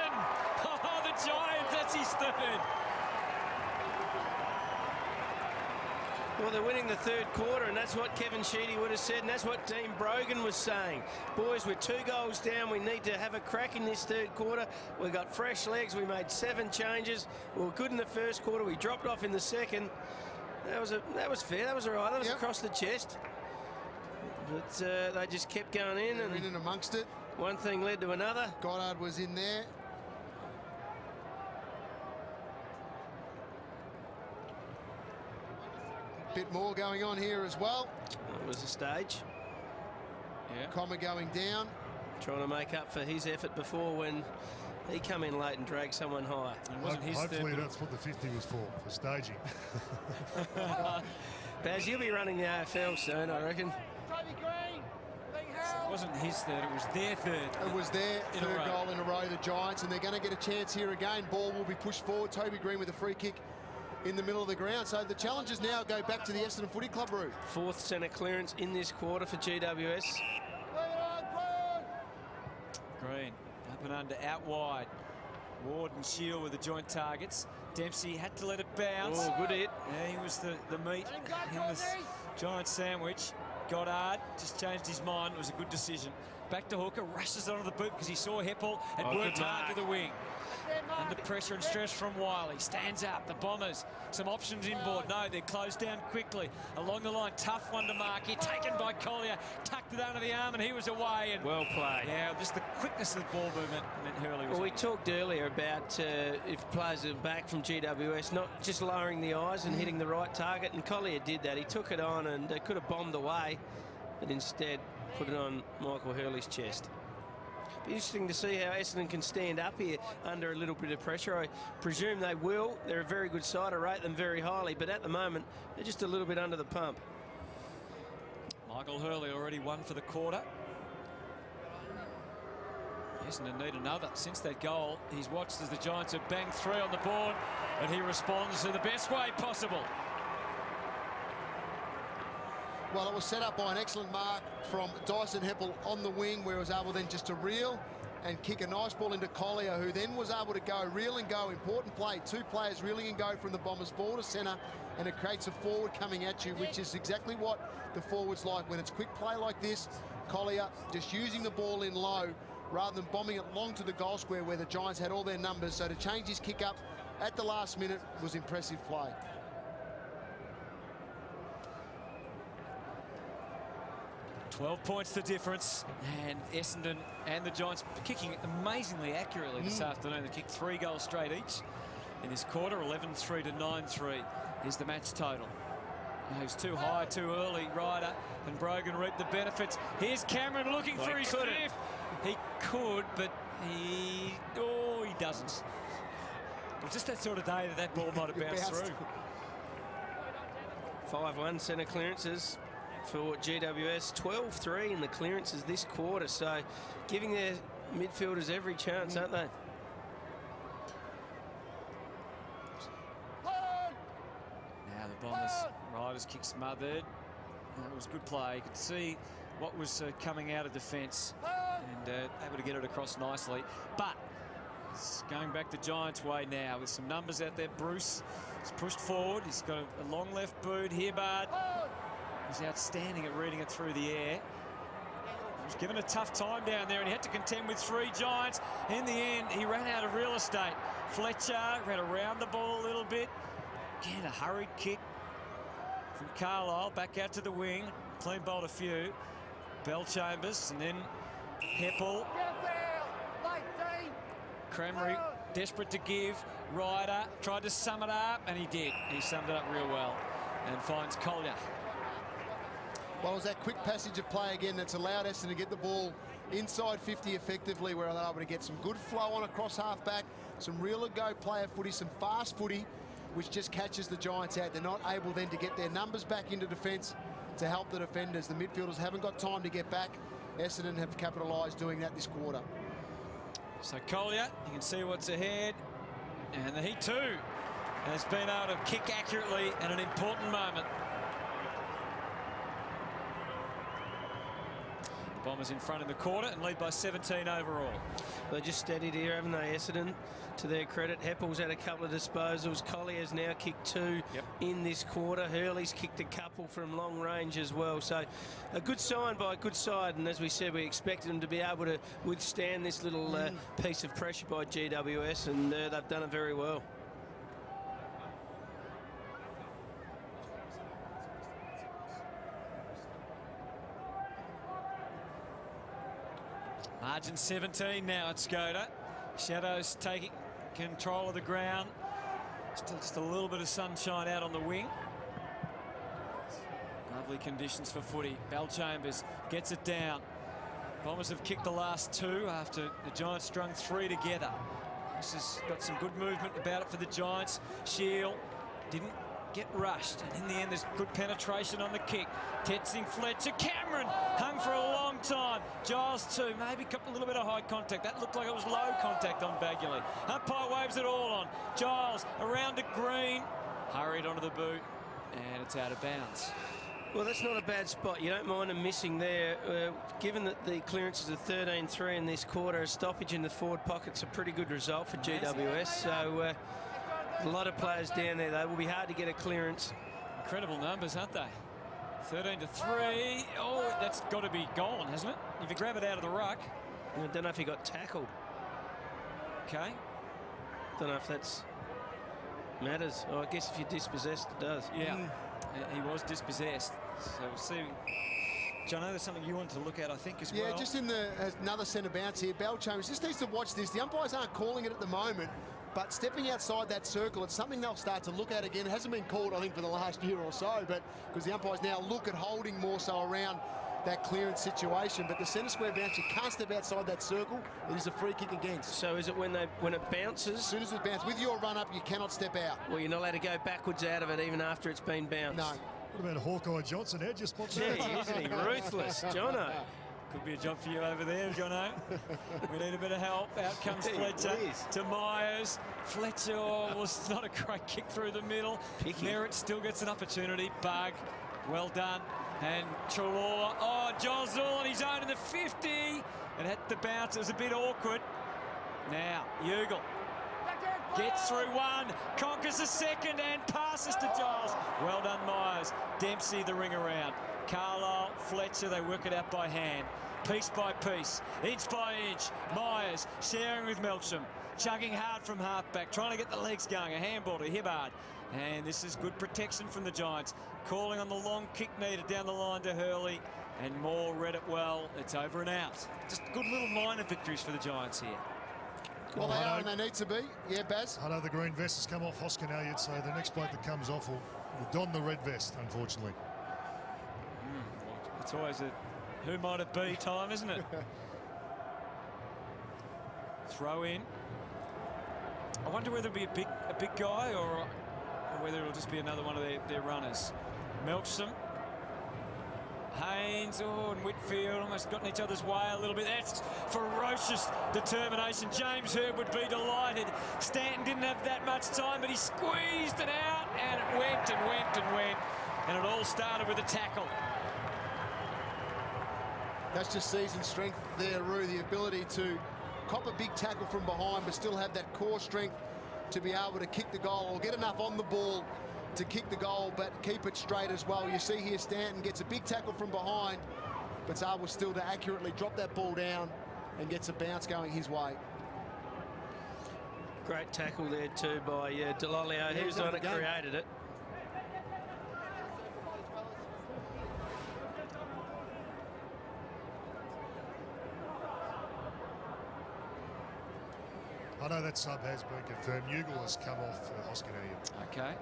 Oh, the Giants, that's his third. Well, they're winning the third quarter, and that's what Kevin Sheedy would have said, and that's what Dean Brogan was saying. Boys, we're 2 goals down. We need to have a crack in this third quarter. We got fresh legs. We made 7 changes. We were good in the first quarter. We dropped off in the second. That was fair. That was all right. That was across the chest. But they just kept going in. they're in and amongst it. One thing led to another. Goddard was in there. Bit more going on here as well. That was a stage. Yeah. Comma going down. Trying to make up for his effort before when he come in late and dragged someone high. It wasn't his Hopefully third. that's what the 50 was for staging. Baz, you'll be running the AFL soon, I reckon. It wasn't his third, it was their third. It was their In a third row. goal in a row, the Giants, and they're going to get a chance here again. Ball will be pushed forward. Toby Green with a free kick in the middle of the ground. So the challenges now go back to the Essendon Footy Club route. 4th centre clearance in this quarter for GWS. Green, up and under, out wide. Ward and Shield with the joint targets. Dempsey had to let it bounce. Oh, good hit. Yeah, he was the meat in this Giant sandwich. Goddard just changed his mind. It was a good decision. Back to Hooker, rushes onto the boot because he saw Heppel had worked good hard to mark. the wing. Under pressure and stress from Wiley. Stands up. The Bombers. Some options inboard. No, they're closed down quickly. Along the line, tough one to mark here. Taken by Collier. Tucked it under the arm and he was away. And Well played. yeah, just the quickness of the ball movement meant Hurley was Well, we on. talked earlier about if players are back from GWS, not just lowering the eyes and hitting the right target, and Collier did that. He took it on and could have bombed away, but instead put it on Michael Hurley's chest. Be interesting to see how Essendon can stand up here under a little bit of pressure. I presume they will. They're a very good side. I rate them very highly, but at the moment, they're just a little bit under the pump. Michael Hurley already won for the quarter. Essendon need another. Since that goal, he's watched as the Giants have banged 3 on the board, and he responds in the best way possible. Well, it was set up by an excellent mark from Dyson Heppel on the wing, where he was able then just to reel and kick a nice ball into Collier, who then was able to go reel and go. Important play. 2 players reeling and go from the Bombers forward to centre, and it creates a forward coming at you, which is exactly what the forwards like. When it's quick play like this, Collier just using the ball in low rather than bombing it long to the goal square where the Giants had all their numbers. So to change his kick up at the last minute was impressive play. 12 points the difference, and Essendon and the Giants kicking amazingly accurately this afternoon. They kicked 3 goals straight each in this quarter. 11-3 to 9-3 is the match total. He was too high too early, Ryder, and Brogan reaped the benefits. Here's Cameron looking for his 5th. He could, but he doesn't. It was just that sort of day that ball might have bounced through. 5-1 centre clearances for GWS, 12-3 in the clearances this quarter, so giving their midfielders every chance, aren't they? Now the Bombers, Riders kick smothered. That was good play. You could see what was coming out of defence and able to get it across nicely. But it's going back the Giants' way now with some numbers out there. Bruce is pushed forward. He's got a long left boot. Hibbard is outstanding at reading it through the air. was given a tough time down there, and he had to contend with 3 Giants. In the end, he ran out of real estate. Fletcher ran around the ball a little bit. Again, a hurried kick from Carlisle back out to the wing. Clean bowled a few. Bellchambers, and then Heppel. Cranberry desperate to give. Ryder tried to sum it up, and he did. He summed it up real well and finds Collier. Well, it was that quick passage of play again that's allowed Essendon to get the ball inside 50 effectively, where they're able to get some good flow on across half-back, some real go player footy, some fast footy, which just catches the Giants out. They're not able then to get their numbers back into defence to help the defenders. The midfielders haven't got time to get back. Essendon have capitalised doing that this quarter. So Collier, you can see what's ahead. And he too has been able to kick accurately at an important moment. The Bombers in front in the quarter and lead by 17 overall. They're just steadied here, haven't they, Essendon? To their credit, Heppel's had a couple of disposals. Collier's now kicked 2 in this quarter. Hurley's kicked a couple from long range as well. So a good sign by a good side. And as we said, we expected them to be able to withstand this little piece of pressure by GWS, and they've done it very well. Margin 17 now at Skoda. Shadows taking control of the ground. Still just a little bit of sunshine out on the wing. Lovely conditions for footy. Bellchambers gets it down. Bombers have kicked the last 2 after the Giants strung 3 together. This has got some good movement about it for the Giants. Shield didn't get rushed, and in the end there's good penetration on the kick. Tetzing, Fletcher, Cameron hung for a long time. Giles too, maybe a little bit of high contact. That looked like it was low contact on Bagley. Umpire waves it all on. Giles around to Green, hurried onto the boot, and it's out of bounds. Well, that's not a bad spot. You don't mind them missing there. Given that the clearances are 13-3 in this quarter, a stoppage in the forward pocket's a pretty good result for GWS. So a lot of players down there, though. It will be hard to get a clearance. Incredible numbers, aren't they? 13-3. Oh, that's got to be gone, hasn't it? If you grab it out of the ruck. I don't know if he got tackled. Okay. Don't know if that's matters. Oh, I guess if you're dispossessed, it does. Yeah, he was dispossessed. So we'll see. John, there's something you wanted to look at, I think, as well. Yeah, just in the another centre bounce here. Bellchambers just needs to watch this. The umpires aren't calling it at the moment, but stepping outside that circle, it's something they'll start to look at again. It hasn't been called, I think, for the last year or so, but because the umpires now look at holding more so around that clearance situation. But the centre square bounce, you can't step outside that circle. It is a free kick against. So is it when it bounces? As soon as it bounces, with your run up, you cannot step out. Well, you're not allowed to go backwards out of it even after it's been bounced. No. What about Hawkeye Johnson? How'd you spot that? Gee, isn't he ruthless, Jono? Could be a job for you over there, Jono. We need a bit of help. Out comes Fletcher to Myers. Fletcher was not a great kick through the middle. Merritt still gets an opportunity. Bug, well done. And Trelaw, John's all on his own in the 50. It had the bounce, it was a bit awkward. Now, Ugle gets through 1, conquers the 2nd, and passes to Giles. Well done, Myers. Dempsey the ring around. Carlisle, Fletcher, they work it out by hand. Piece by piece, inch by inch. Myers sharing with Melksham. Chugging hard from halfback, trying to get the legs going. A handball to Hibbard. And this is good protection from the Giants. Calling on the long kick needed down the line to Hurley. And Moore read it well. It's over and out. Just good little minor victories for the Giants here. Well, they are and they need to be. Yeah, Baz? I know the green vest has come off Hoskin Elliott, so the next bloke that comes off will don the red vest, unfortunately. It's always a who might it be time, isn't it? Throw in. I wonder whether it'll be a big guy or whether it'll just be another one of their runners. Melksham. Haynes, and Whitfield almost got in each other's way a little bit. That's ferocious determination. James Herb would be delighted. Stanton didn't have that much time, but he squeezed it out, and it went and went and went. And it all started with a tackle. That's just season strength there, Roo. The ability to cop a big tackle from behind, but still have that core strength to be able to kick the goal or get enough on the ball to kick the goal, but keep it straight as well. You see here Stanton gets a big tackle from behind, but's able still to accurately drop that ball down and gets a bounce going his way. Great tackle there too by Delolio. He was on it, created it. I know that sub has been confirmed. Ugle has come off Hoskin-Elliott. Okay.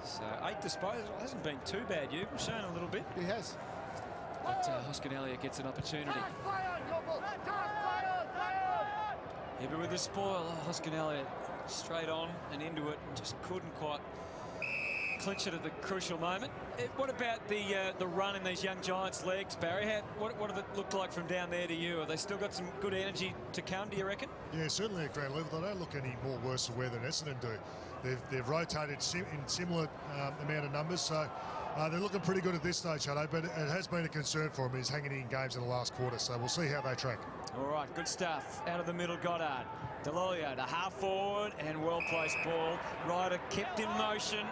So 8 disposals. Hasn't been too bad, Ugle. Shown a little bit. He has. But Hoskin-Elliott gets an opportunity. Hibber with the spoil. Hoskin-Elliott straight on and into it. Just couldn't quite clinch it at the crucial moment. What about the run in these young Giants' legs, Barry? What do they look like from down there to you? Have they still got some good energy to come, do you reckon? Yeah, certainly at ground level. They don't look any more worse aware than Essendon do. They've rotated in similar amount of numbers, so they're looking pretty good at this stage, Hutto, but it has been a concern for them. He's hanging in games in the last quarter, so we'll see how they track. All right, good stuff. Out of the middle, Goddard. Delolio to half forward and well-placed ball. Ryder kept in motion.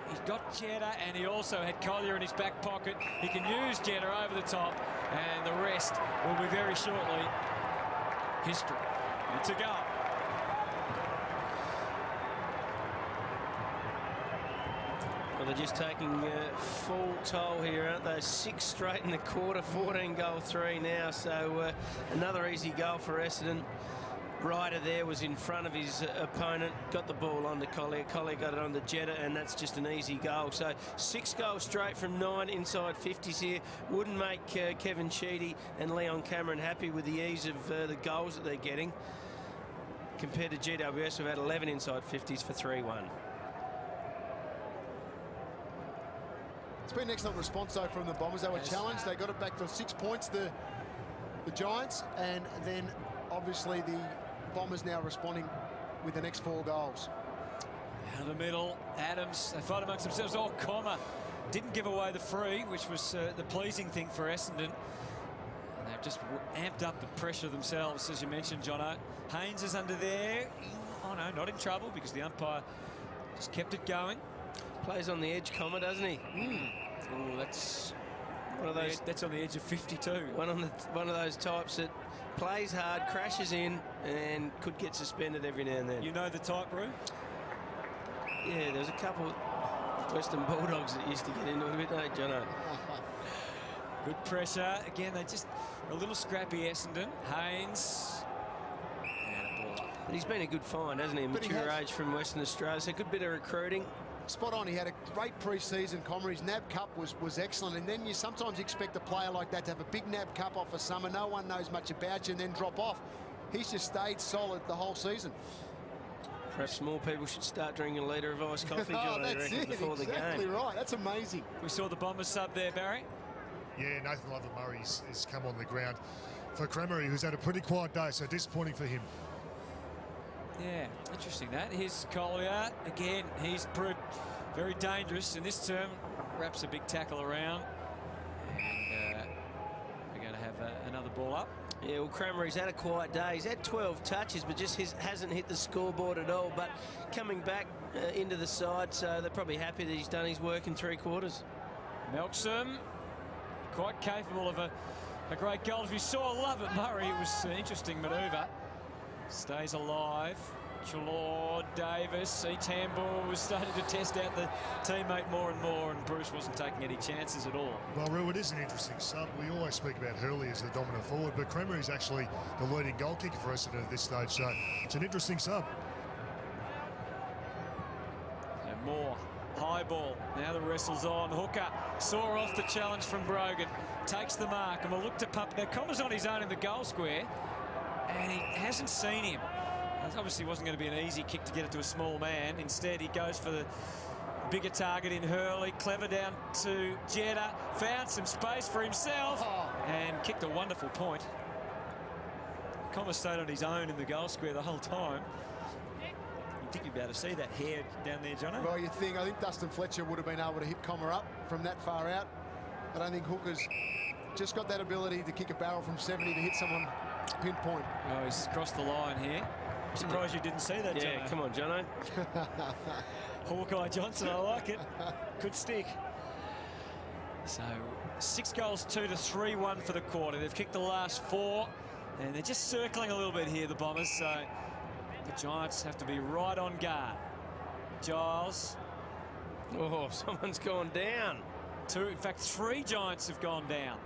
He's got Jetta, and he also had Collier in his back pocket. He can use Jetta over the top, and the rest will be very shortly history. It's a go. Well, they're just taking full toll here, aren't they? 6 straight in the quarter, 14 goal 3 now. So another easy goal for Essendon. Ryder there was in front of his opponent, got the ball on to Collier. Collier got it on the Jetta, and that's just an easy goal. So 6 goals straight from 9 inside 50s here. Wouldn't make Kevin Sheedy and Leon Cameron happy with the ease of the goals that they're getting, compared to GWS, who've had 11 inside 50s for 3-1. It's been an excellent response, though, from the Bombers. They were challenged. They got it back to 6 points, the Giants, and then obviously the Bombers now responding with the next 4 goals. Out of the middle, Adams, they fight amongst themselves. Oh, Comma didn't give away the free, which was the pleasing thing for Essendon. And they've just amped up the pressure themselves, as you mentioned, Jono. Haynes is under there. Oh, no, not in trouble because the umpire just kept it going. Plays on the edge, Comma, doesn't he? Oh, that's one of those. That's on the edge of 52. One of those types that plays hard, crashes in, and could get suspended every now and then. You know the type, Roo? Yeah, there's a couple of Western Bulldogs that used to get into it a bit, don't you, Jono? Good pressure. Again, they just a little scrappy, Essendon. Haynes. And a ball up. But he's been a good find, hasn't he? A mature age from Western Australia. So a good bit of recruiting. Spot on. He had a great pre-season. His NAB Cup was excellent, and then you sometimes expect a player like that to have a big NAB Cup off for summer. No one knows much about you and then drop off. He's just stayed solid the whole season. Perhaps more people should start drinking a litre of iced coffee, John, that's it. before the game. Exactly right. That's amazing. We saw the Bombers sub there, Barry. Yeah, Nathan Love-Murray's has come on the ground for Cremery, who's had a pretty quiet day, so disappointing for him. Yeah, interesting that. Here's Collier. Again, he's proved very dangerous in this term. Wraps a big tackle around. And we're going to have another ball up. Yeah, well, Cremery's had a quiet day. He's had 12 touches, but just hasn't hit the scoreboard at all. But coming back into the side, so they're probably happy that he's done his work in 3 quarters. Melksham, quite capable of a great goal. If you saw Love-Murray, it was an interesting manoeuvre. Stays alive. Chalor, Davis, each handball was starting to test out the teammate more and more, and Bruce wasn't taking any chances at all. Well, Roo, it is an interesting sub. We always speak about Hurley as the dominant forward, but Cremery is actually the leading goal kicker for Essendon at this stage, so it's an interesting sub. And more high ball. Now the wrestle's on. Hooker saw off the challenge from Brogan, takes the mark, and will look to pump. Now Comma's on his own in the goal square, and he hasn't seen him. It obviously wasn't going to be an easy kick to get it to a small man. Instead, he goes for the bigger target in Hurley. Clever down to Jetta. Found some space for himself and kicked a wonderful point. Comma stayed on his own in the goal square the whole time. You'd think you'd be able to see that hair down there, Jono. Well, I think Dustin Fletcher would have been able to hit Comma up from that far out. I don't think Hooker's just got that ability to kick a barrel from 70 to hit someone pinpoint. Oh, he's crossed the line here. Surprised you didn't see that, Jono. Yeah, come on, Jono. Hawkeye Johnson, I like it. Good stick. So 6 goals, 2 to 3-1 for the quarter. They've kicked the last 4, and they're just circling a little bit here, the Bombers. So the Giants have to be right on guard. Giles. Oh, someone's gone down. 2, in fact, 3 Giants have gone down.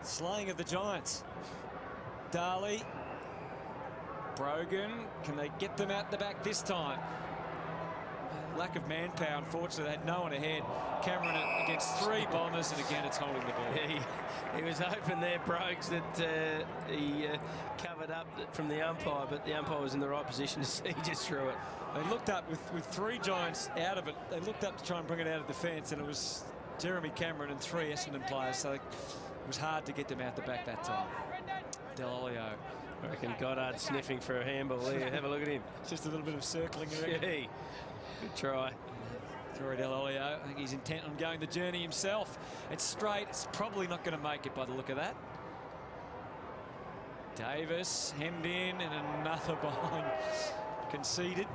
Slaying of the Giants. Daly. Brogan. Can they get them out the back this time? Lack of manpower, unfortunately. They had no one ahead. Cameron against 3 Bombers, and again, it's holding the ball. Yeah, he was hoping there, Brogues, that he covered up from the umpire, but the umpire was in the right position to see just through it. They looked up with 3 Giants out of it. They looked up to try and bring it out of defence, and it was Jeremy Cameron and 3 Essendon players, so it was hard to get them out the back that time. Delolio. I reckon Goddard sniffing for a handball there. Have a look at him. Just a little bit of circling. Yeah. Good try. Troy Delolio, I think he's intent on going the journey himself. It's straight. It's probably not going to make it by the look of that. Davis hemmed in, and another behind. Conceded.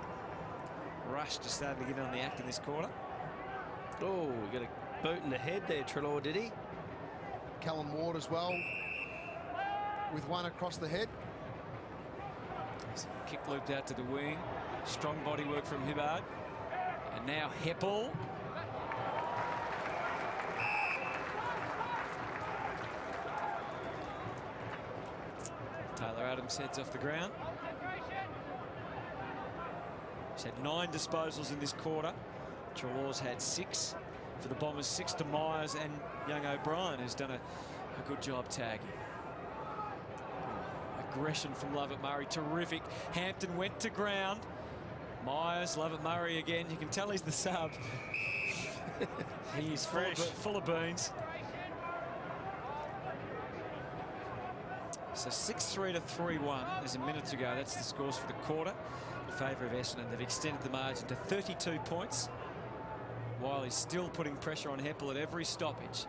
Rush just starting to get on the act in this quarter. Oh, we got a boot in the head there, Treloar, did he? Callum Ward as well, with one across the head. Kick looped out to the wing. Strong body work from Hibbard. And now Heppel. Taylor Adams heads off the ground. He's had 9 disposals in this quarter. Treloar's had 6 for the Bombers, 6 to Myers, and young O'Brien has done a good job tagging. Aggression from Lovett Murray, terrific. Hampton went to ground. Myers, Lovett Murray again. You can tell he's the sub. He's full of beans. So 6-3 to 3-1. There's a minute to go. That's the scores for the quarter in favour of Essendon. They've extended the margin to 32 points. While he's still putting pressure on Heppel at every stoppage.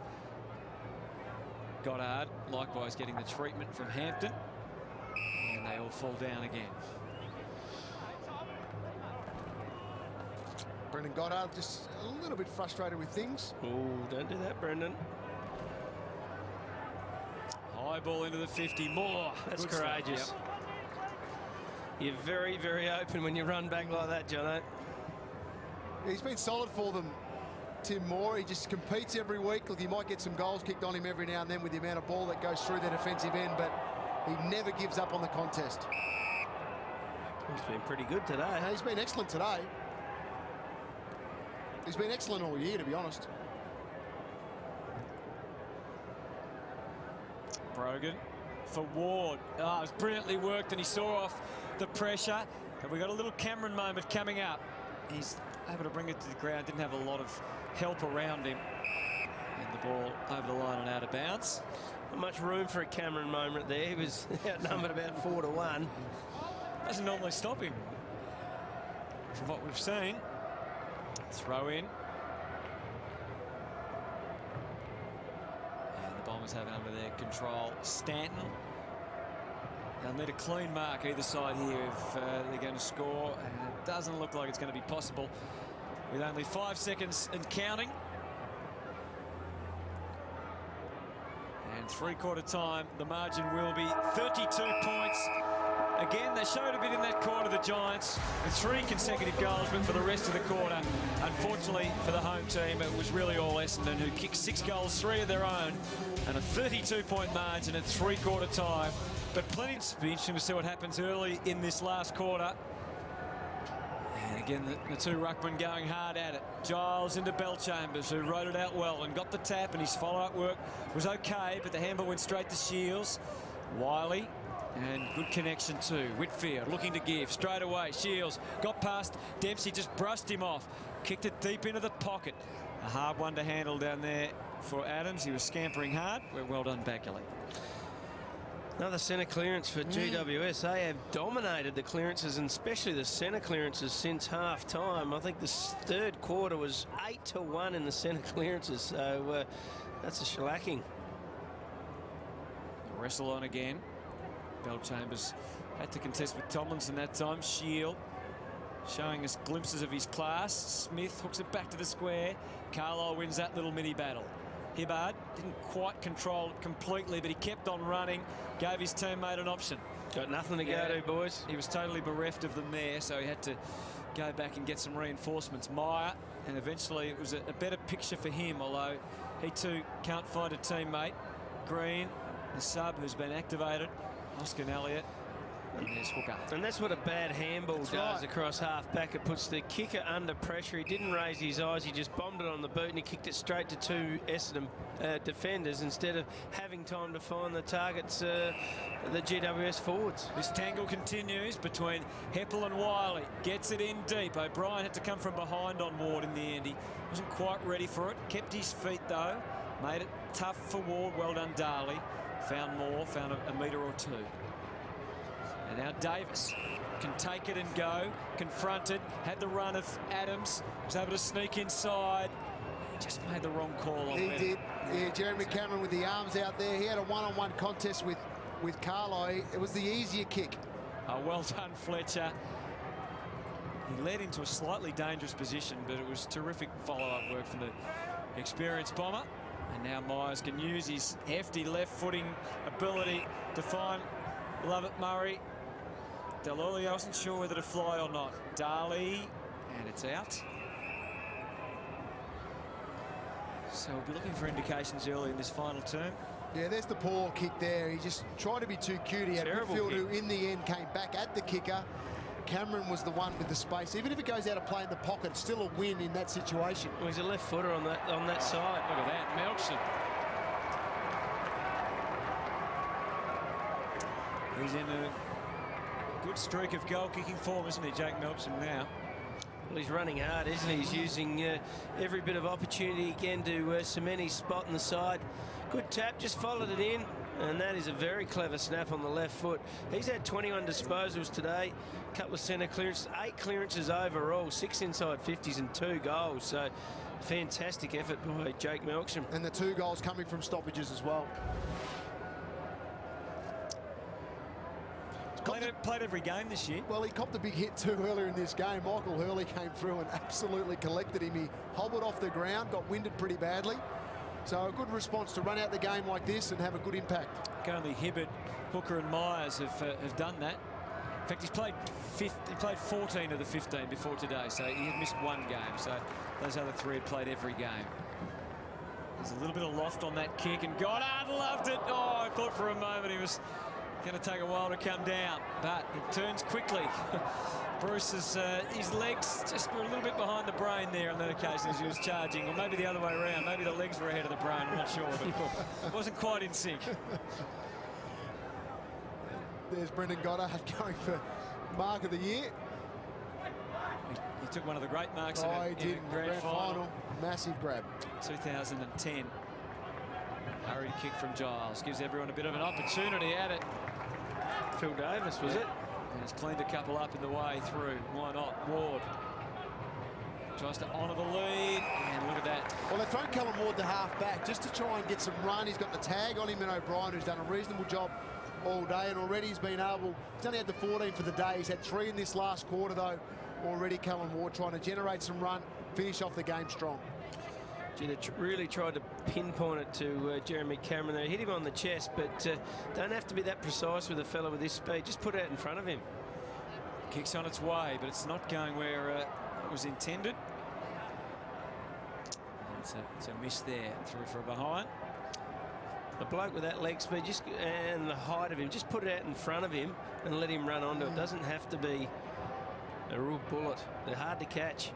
Goddard likewise getting the treatment from Hampton. And they all fall down again. Brendan Goddard just a little bit frustrated with things. Oh, don't do that, Brendan. High ball into the 50. More. That's Good courageous. stuff, Yep. You're very, very open when you run back like that, Jono. He's been solid for them, Tim Moore. He just competes every week. Look, he might get some goals kicked on him every now and then with the amount of ball that goes through that defensive end, but he never gives up on the contest. He's been pretty good today. He's been excellent today. He's been excellent all year, to be honest. Brogan for Ward. Oh, it was brilliantly worked, and he saw off the pressure. And we got a little Cameron moment coming up. He's able to bring it to the ground. Didn't have a lot of help around him. And the ball over the line and out of bounds. Not much room for a Cameron moment there. He was outnumbered about 4 to 1. Doesn't normally stop him. From what we've seen. Throw in. And the Bombers have it under their control. Stanton. They'll need a clean mark either side here if they're going to score. And it doesn't look like it's going to be possible with only 5 seconds and counting. And 3/4 time, the margin will be 32 points. Again, they showed a bit in that quarter, the Giants, with 3 consecutive goals, but for the rest of the quarter, unfortunately for the home team, it was really all Essendon, who kicked 6 goals, 3 of their own, and a 32-point margin at 3/4 time. But plenty to be interesting to see what happens early in this last quarter. And again, the 2 ruckmen going hard at it. Giles into Bellchambers, who rode it out well and got the tap, and his follow-up work was okay, but the handball went straight to Shields. Wiley. And good connection too. Whitfield looking to give straight away. Shields got past Dempsey, just brushed him off. Kicked it deep into the pocket. A hard one to handle down there for Adams. He was scampering hard. Well done, Bagley. Another centre clearance for GWS. They have dominated the clearances, and especially the centre clearances, since half time. I think the 3rd quarter was 8 to 1 in the centre clearances. So that's a shellacking. Wrestle on again. Bellchambers had to contest with Tomlinson that time. Shield showing us glimpses of his class. Smith hooks it back to the square. Carlisle wins that little mini battle. Hibbard. Didn't quite control it completely, but he kept on running, gave his teammate an option. Got nothing to go to, boys. He was totally bereft of them there, so he had to go back and get some reinforcements. Meyer, and eventually it was a better picture for him, although he too can't find a teammate. Green, the sub who's been activated. Oscar Elliott. And there's Hooker. And that's what a bad handball does across half-back. It puts the kicker under pressure. He didn't raise his eyes. He just bombed it on the boot and he kicked it straight to two Essendon defenders instead of having time to find the targets, the GWS forwards. This tangle continues between Heppel and Wiley. Gets it in deep. O'Brien had to come from behind on Ward in the end. He wasn't quite ready for it. Kept his feet, though. Made it tough for Ward. Well done, Darley. Found more. Found a metre or two. And now Davis can take it and go. Confronted. Had the run of Adams. Was able to sneak inside. Just made the wrong call on He did. Yeah, Jeremy Cameron with the arms out there. He had a one-on-one contest with Carlo. It was the easier kick. Well done, Fletcher. He led into a slightly dangerous position, but it was terrific follow-up work from the experienced bomber. And now Myers can use his hefty left-footing ability to find Lovett Murray. Delulli, I wasn't sure whether to fly or not. Darley, and it's out. So we'll be looking for indications early in this final term. Yeah, there's the poor kick there. He just tried to be too cute. He had Whitfield, who in the end came back at the kicker. Cameron was the one with the space. Even if it goes out of play in the pocket, it's still a win in that situation. Well, he's a left footer on that side. Look at that, Melkson. He's in a good streak of goal-kicking form, isn't he, Jake Melkson now? Well, he's running hard, isn't he? He's using every bit of opportunity again to cement his spot on the side. Good tap, just followed it in, and that is a very clever snap on the left foot. He's had 21 disposals today, a couple of centre clearances, 8 clearances overall, 6 inside 50s and 2 goals. So fantastic effort by Jake Melkson. And the 2 goals coming from stoppages as well. Played every game this year. Well, he copped a big hit too earlier in this game. Michael Hurley came through and absolutely collected him. He hobbled off the ground, got winded pretty badly. So a good response to run out the game like this and have a good impact. Only Hibbard, Hooker and Myers have done that. In fact, he played 14 of the 15 before today, so he had missed 1 game. So those other 3 had played every game. There's a little bit of loft on that kick, and Goddard loved it. Oh, I thought for a moment he was going to take a while to come down, but it turns quickly. Bruce's his legs just were a little bit behind the brain there on that occasion as he was charging, or maybe the other way around. Maybe the legs were ahead of the brain, I'm not sure, but it wasn't quite in sync. There's Brendan Goddard going for mark of the year. He took one of the great marks in the grand final. Massive grab. 2010. Hurried kick from Giles. Gives everyone a bit of an opportunity at it. Phil Davis, was it? And he's cleaned a couple up in the way through. Why not? Ward tries to honour the lead, and look at that. Well, they've thrown Callum Ward to half-back just to try and get some run. He's got the tag on him, and O'Brien, who's done a reasonable job all day, and already he's been able... He's only had the 14 for the day. He's had 3 in this last quarter, though. Already Callum Ward trying to generate some run, finish off the game strong. Gee, they really tried to pinpoint it to Jeremy Cameron. They hit him on the chest, but don't have to be that precise with a fella with this speed. Just put it out in front of him. Kick's on its way, but it's not going where it was intended. It's a miss there, through for a behind. The bloke with that leg speed and the height of him, just put it out in front of him and let him run onto it. Doesn't have to be a real bullet. They're hard to catch.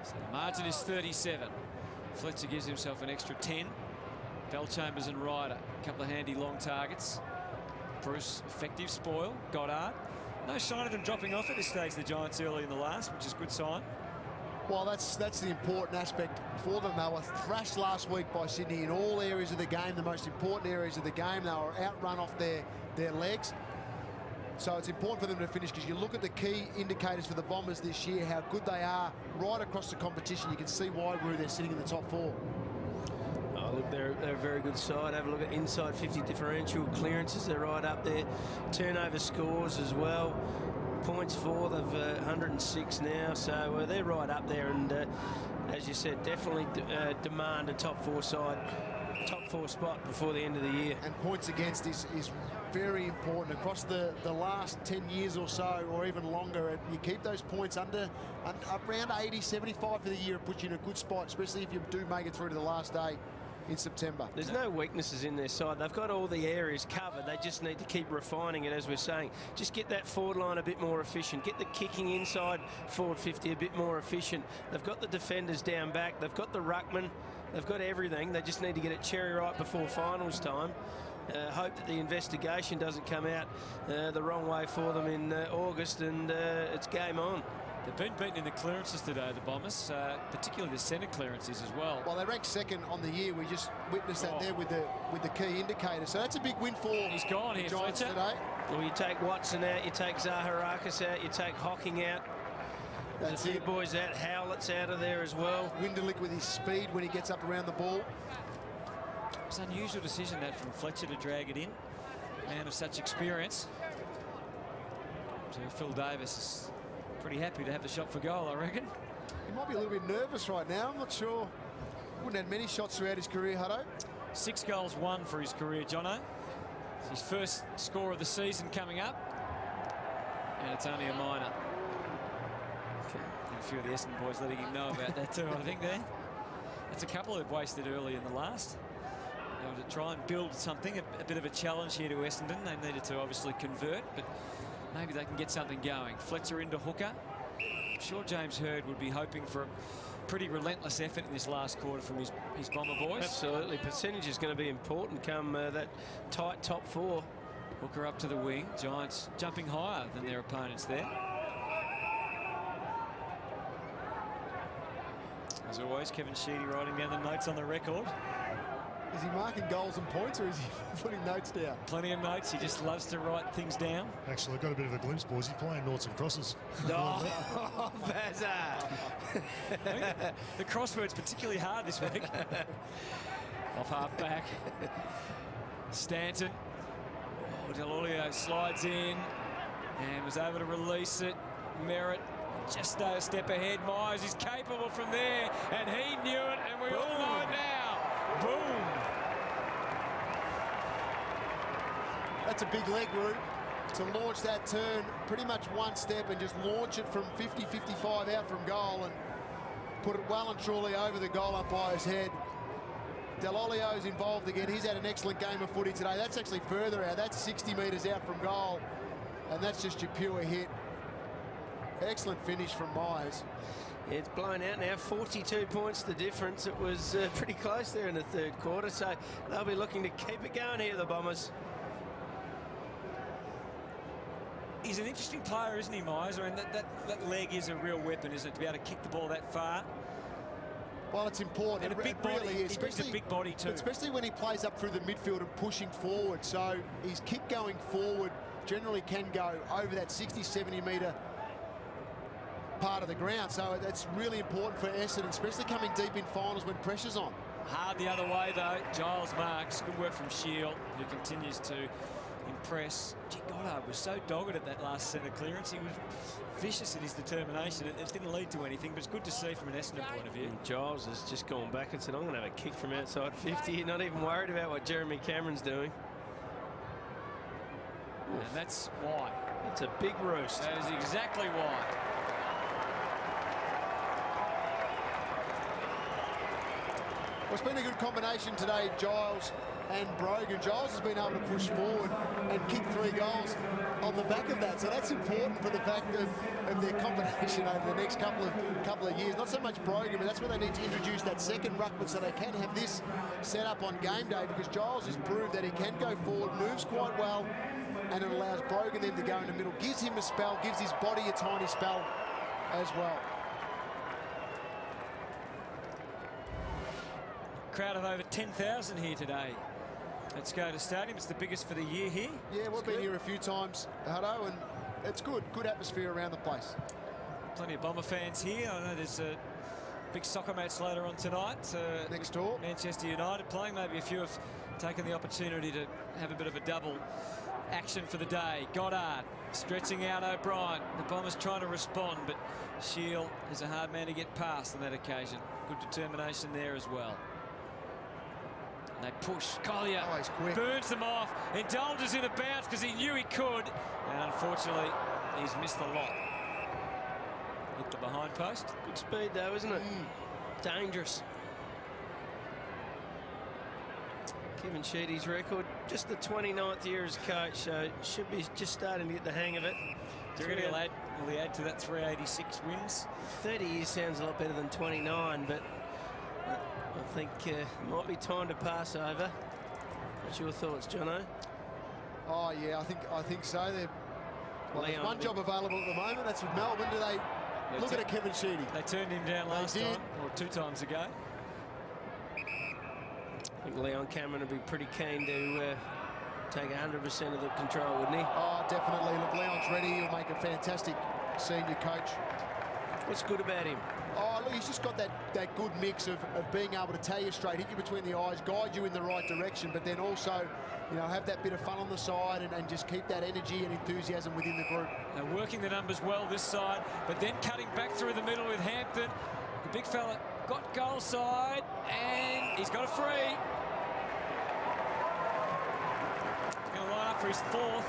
So the margin is 37. Fletcher gives himself an extra 10. Bellchambers and Ryder, a couple of handy long targets. Bruce, effective spoil. Goddard. No sign of them dropping off at this stage, the Giants, early in the last, which is a good sign. Well, that's the important aspect for them. They were thrashed last week by Sydney in all areas of the game, the most important areas of the game. They were outrun off their legs. So it's important for them to finish, because you look at the key indicators for the Bombers this year, how good they are right across the competition. You can see why, Roo, they're sitting in the top 4. Oh, look, they're a very good side. Have a look at inside 50 differential clearances. They're right up there. Turnover scores as well. points for. They've 106 now, so they're right up there. And as you said, definitely demand a top 4 side, top 4 spot before the end of the year. And points against is very important across the last 10 years or so, or even longer. You keep those points around 80, 75 for the year. It puts you in a good spot, especially if you do make it through to the last day in September. There's no weaknesses in their side. They've got all the areas covered. They just need to keep refining it, as we're saying. Just get that forward line a bit more efficient. Get the kicking inside forward 50 a bit more efficient. They've got the defenders down back. They've got the ruckman. They've got everything. They just need to get it cherry right before finals time. Hope that the investigation doesn't come out the wrong way for them in August, and it's game on. They've been beaten in the clearances today, the Bombers, particularly the centre clearances as well. Well, they ranked second on the year. We just witnessed that there with the key indicator. So that's a big win for He's gone here, Giants Fletcher. today. Well, you take Watson out, you take Zaharakis out, you take Hocking out. There's That's a few it. boys out. Howlett's out of there as well. Winderlick with his speed when he gets up around the ball. It's an unusual decision that from Fletcher to drag it in. Man of such experience. So Phil Davis is pretty happy to have the shot for goal, I reckon. He might be a little bit nervous right now. I'm not sure. Wouldn't have many shots throughout his career, Hutto. 6 goals, 1 for his career, Jono. It's his first score of the season coming up. And it's only a minor. A few of the Essendon boys letting him know about that too, I think there. That's a couple they've wasted early in the last. They were to try and build something, a bit of a challenge here to Essendon. They needed to obviously convert, but maybe they can get something going. Fletcher into hooker. I'm sure James Hird would be hoping for a pretty relentless effort in this last quarter from his Bomber boys. Absolutely. Percentage is going to be important come that tight top 4. Hooker up to the wing. Giants jumping higher than their opponents there. As always, Kevin Sheedy writing down the notes on the record. Is he marking goals and points, or is he putting notes down? Plenty of notes. He just loves to write things down. Actually, I got a bit of a glimpse, boys. He's playing noughts and crosses. Oh, Bazza. The crossword's particularly hard this week. Off half back. Stanton. Oh, Delolio slides in and was able to release it. Merritt just a step ahead. Myers is capable from there, and he knew it, and we all know it now. Boom. That's a big leg route to launch that turn, pretty much one step, and just launch it from 50, 55 out from goal and put it well and truly over the goal umpire's head. Delolio's involved again. He's had an excellent game of footy today. That's actually further out. That's 60 metres out from goal, and that's just your pure hit. Excellent finish from Myers. It's blown out now. 42 points the difference. It was pretty close there in the third quarter, so they'll be looking to keep it going here, the Bombers. He's an interesting player, isn't he, Myers? I mean, that leg is a real weapon, isn't it, to be able to kick the ball that far? Well, it's important. And a big It body. really is, He brings a big body too. Especially when he plays up through the midfield and pushing forward. So his kick going forward generally can go over that 60, 70 metre part of the ground. So that's really important for Essendon, especially coming deep in finals when pressure's on. Hard the other way, though. Giles Marks, good work from Shield, who continues to impress. Gee, Goddard was so dogged at that last centre clearance. He was vicious in his determination. It didn't lead to anything, but it's good to see from an Essendon point of view. And Giles has just gone back and said, I'm going to have a kick from outside 50. Not even worried about what Jeremy Cameron's doing. And that's why. It's a big roast. That is exactly why. Well, it's been a good combination today, Giles and Brogan. Giles has been able to push forward and kick 3 goals on the back of that. So that's important for the fact of their combination over the next couple of years. Not so much Brogan, but that's where they need to introduce that second ruckman so they can have this set up on game day, because Giles has proved that he can go forward, moves quite well, and it allows Brogan then to go in the middle. Gives him a spell, gives his body a tiny spell as well. Crowd of over 10,000 here today at Skoda Stadium. It's the biggest for the year here. Yeah, we've been here a few times, Hutto, and it's good atmosphere around the place. Plenty of Bomber fans here. I know there's a big soccer match later on tonight. Next door. Manchester United playing. Maybe a few have taken the opportunity to have a bit of a double action for the day. Goddard stretching out O'Brien. The Bombers trying to respond, but Shield is a hard man to get past on that occasion. Good determination there as well. And they push. Collier burns them off, indulges in a bounce because he knew he could, and unfortunately he's missed the lot. Hit the behind post. Good speed though, isn't it? Dangerous. Kevin Sheedy's record, just the 29th year as coach, so should be just starting to get the hang of it. Do you reckon will he add to that 386 wins? 30 years sounds a lot better than 29, but I think it might be time to pass over. What's your thoughts, Jono? Oh yeah, I think so. There's one job available at the moment. That's with Melbourne. Do they look at Kevin Sheedy? They turned him down last time, or 2 times ago. I think Leon Cameron would be pretty keen to take 100% of the control, wouldn't he? Oh, definitely. Look, Leon's ready. He'll make a fantastic senior coach. What's good about him? Oh, look, he's just got that good mix of being able to tell you straight, hit you between the eyes, guide you in the right direction, but then also, you know, have that bit of fun on the side and just keep that energy and enthusiasm within the group. They're working the numbers well this side, but then cutting back through the middle with Hampton. The big fella got goal side, and he's got a free. He's going to line up for his 4th.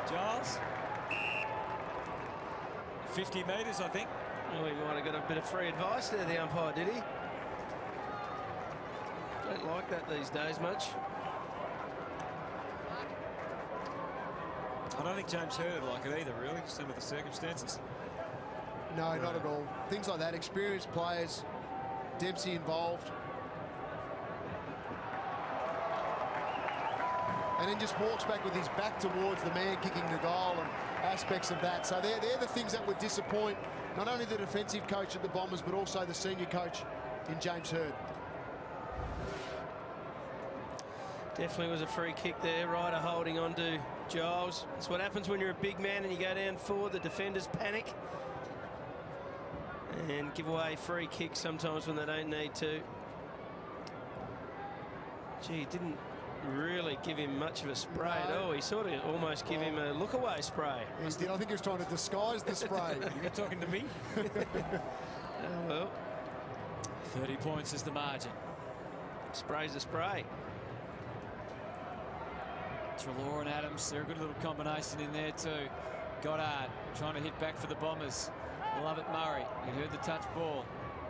Giles. 50 metres, I think. Well, he might have got a bit of free advice there, the umpire, did he? Don't like that these days much. I don't think James Hurd would like it either, really, just under the circumstances. No, not at all. Things like that, experienced players, Dempsey involved. And then just walks back with his back towards the man kicking the goal and aspects of that. So they're the things that would disappoint not only the defensive coach at the Bombers, but also the senior coach in James Hurd. Definitely was a free kick there. Ryder holding on to Giles. That's what happens when you're a big man and you go down forward. The defenders panic and give away free kicks sometimes when they don't need to. Gee, didn't really give him much of a spray at all. He sort of almost gave him a look-away spray. I think he was trying to disguise the spray. You're talking to me? Oh, well. 30 points is the margin. Spray's a spray. Treloar and Adams, they're a good little combination in there too. Goddard trying to hit back for the Bombers. Love it, Murray. You heard the touch ball.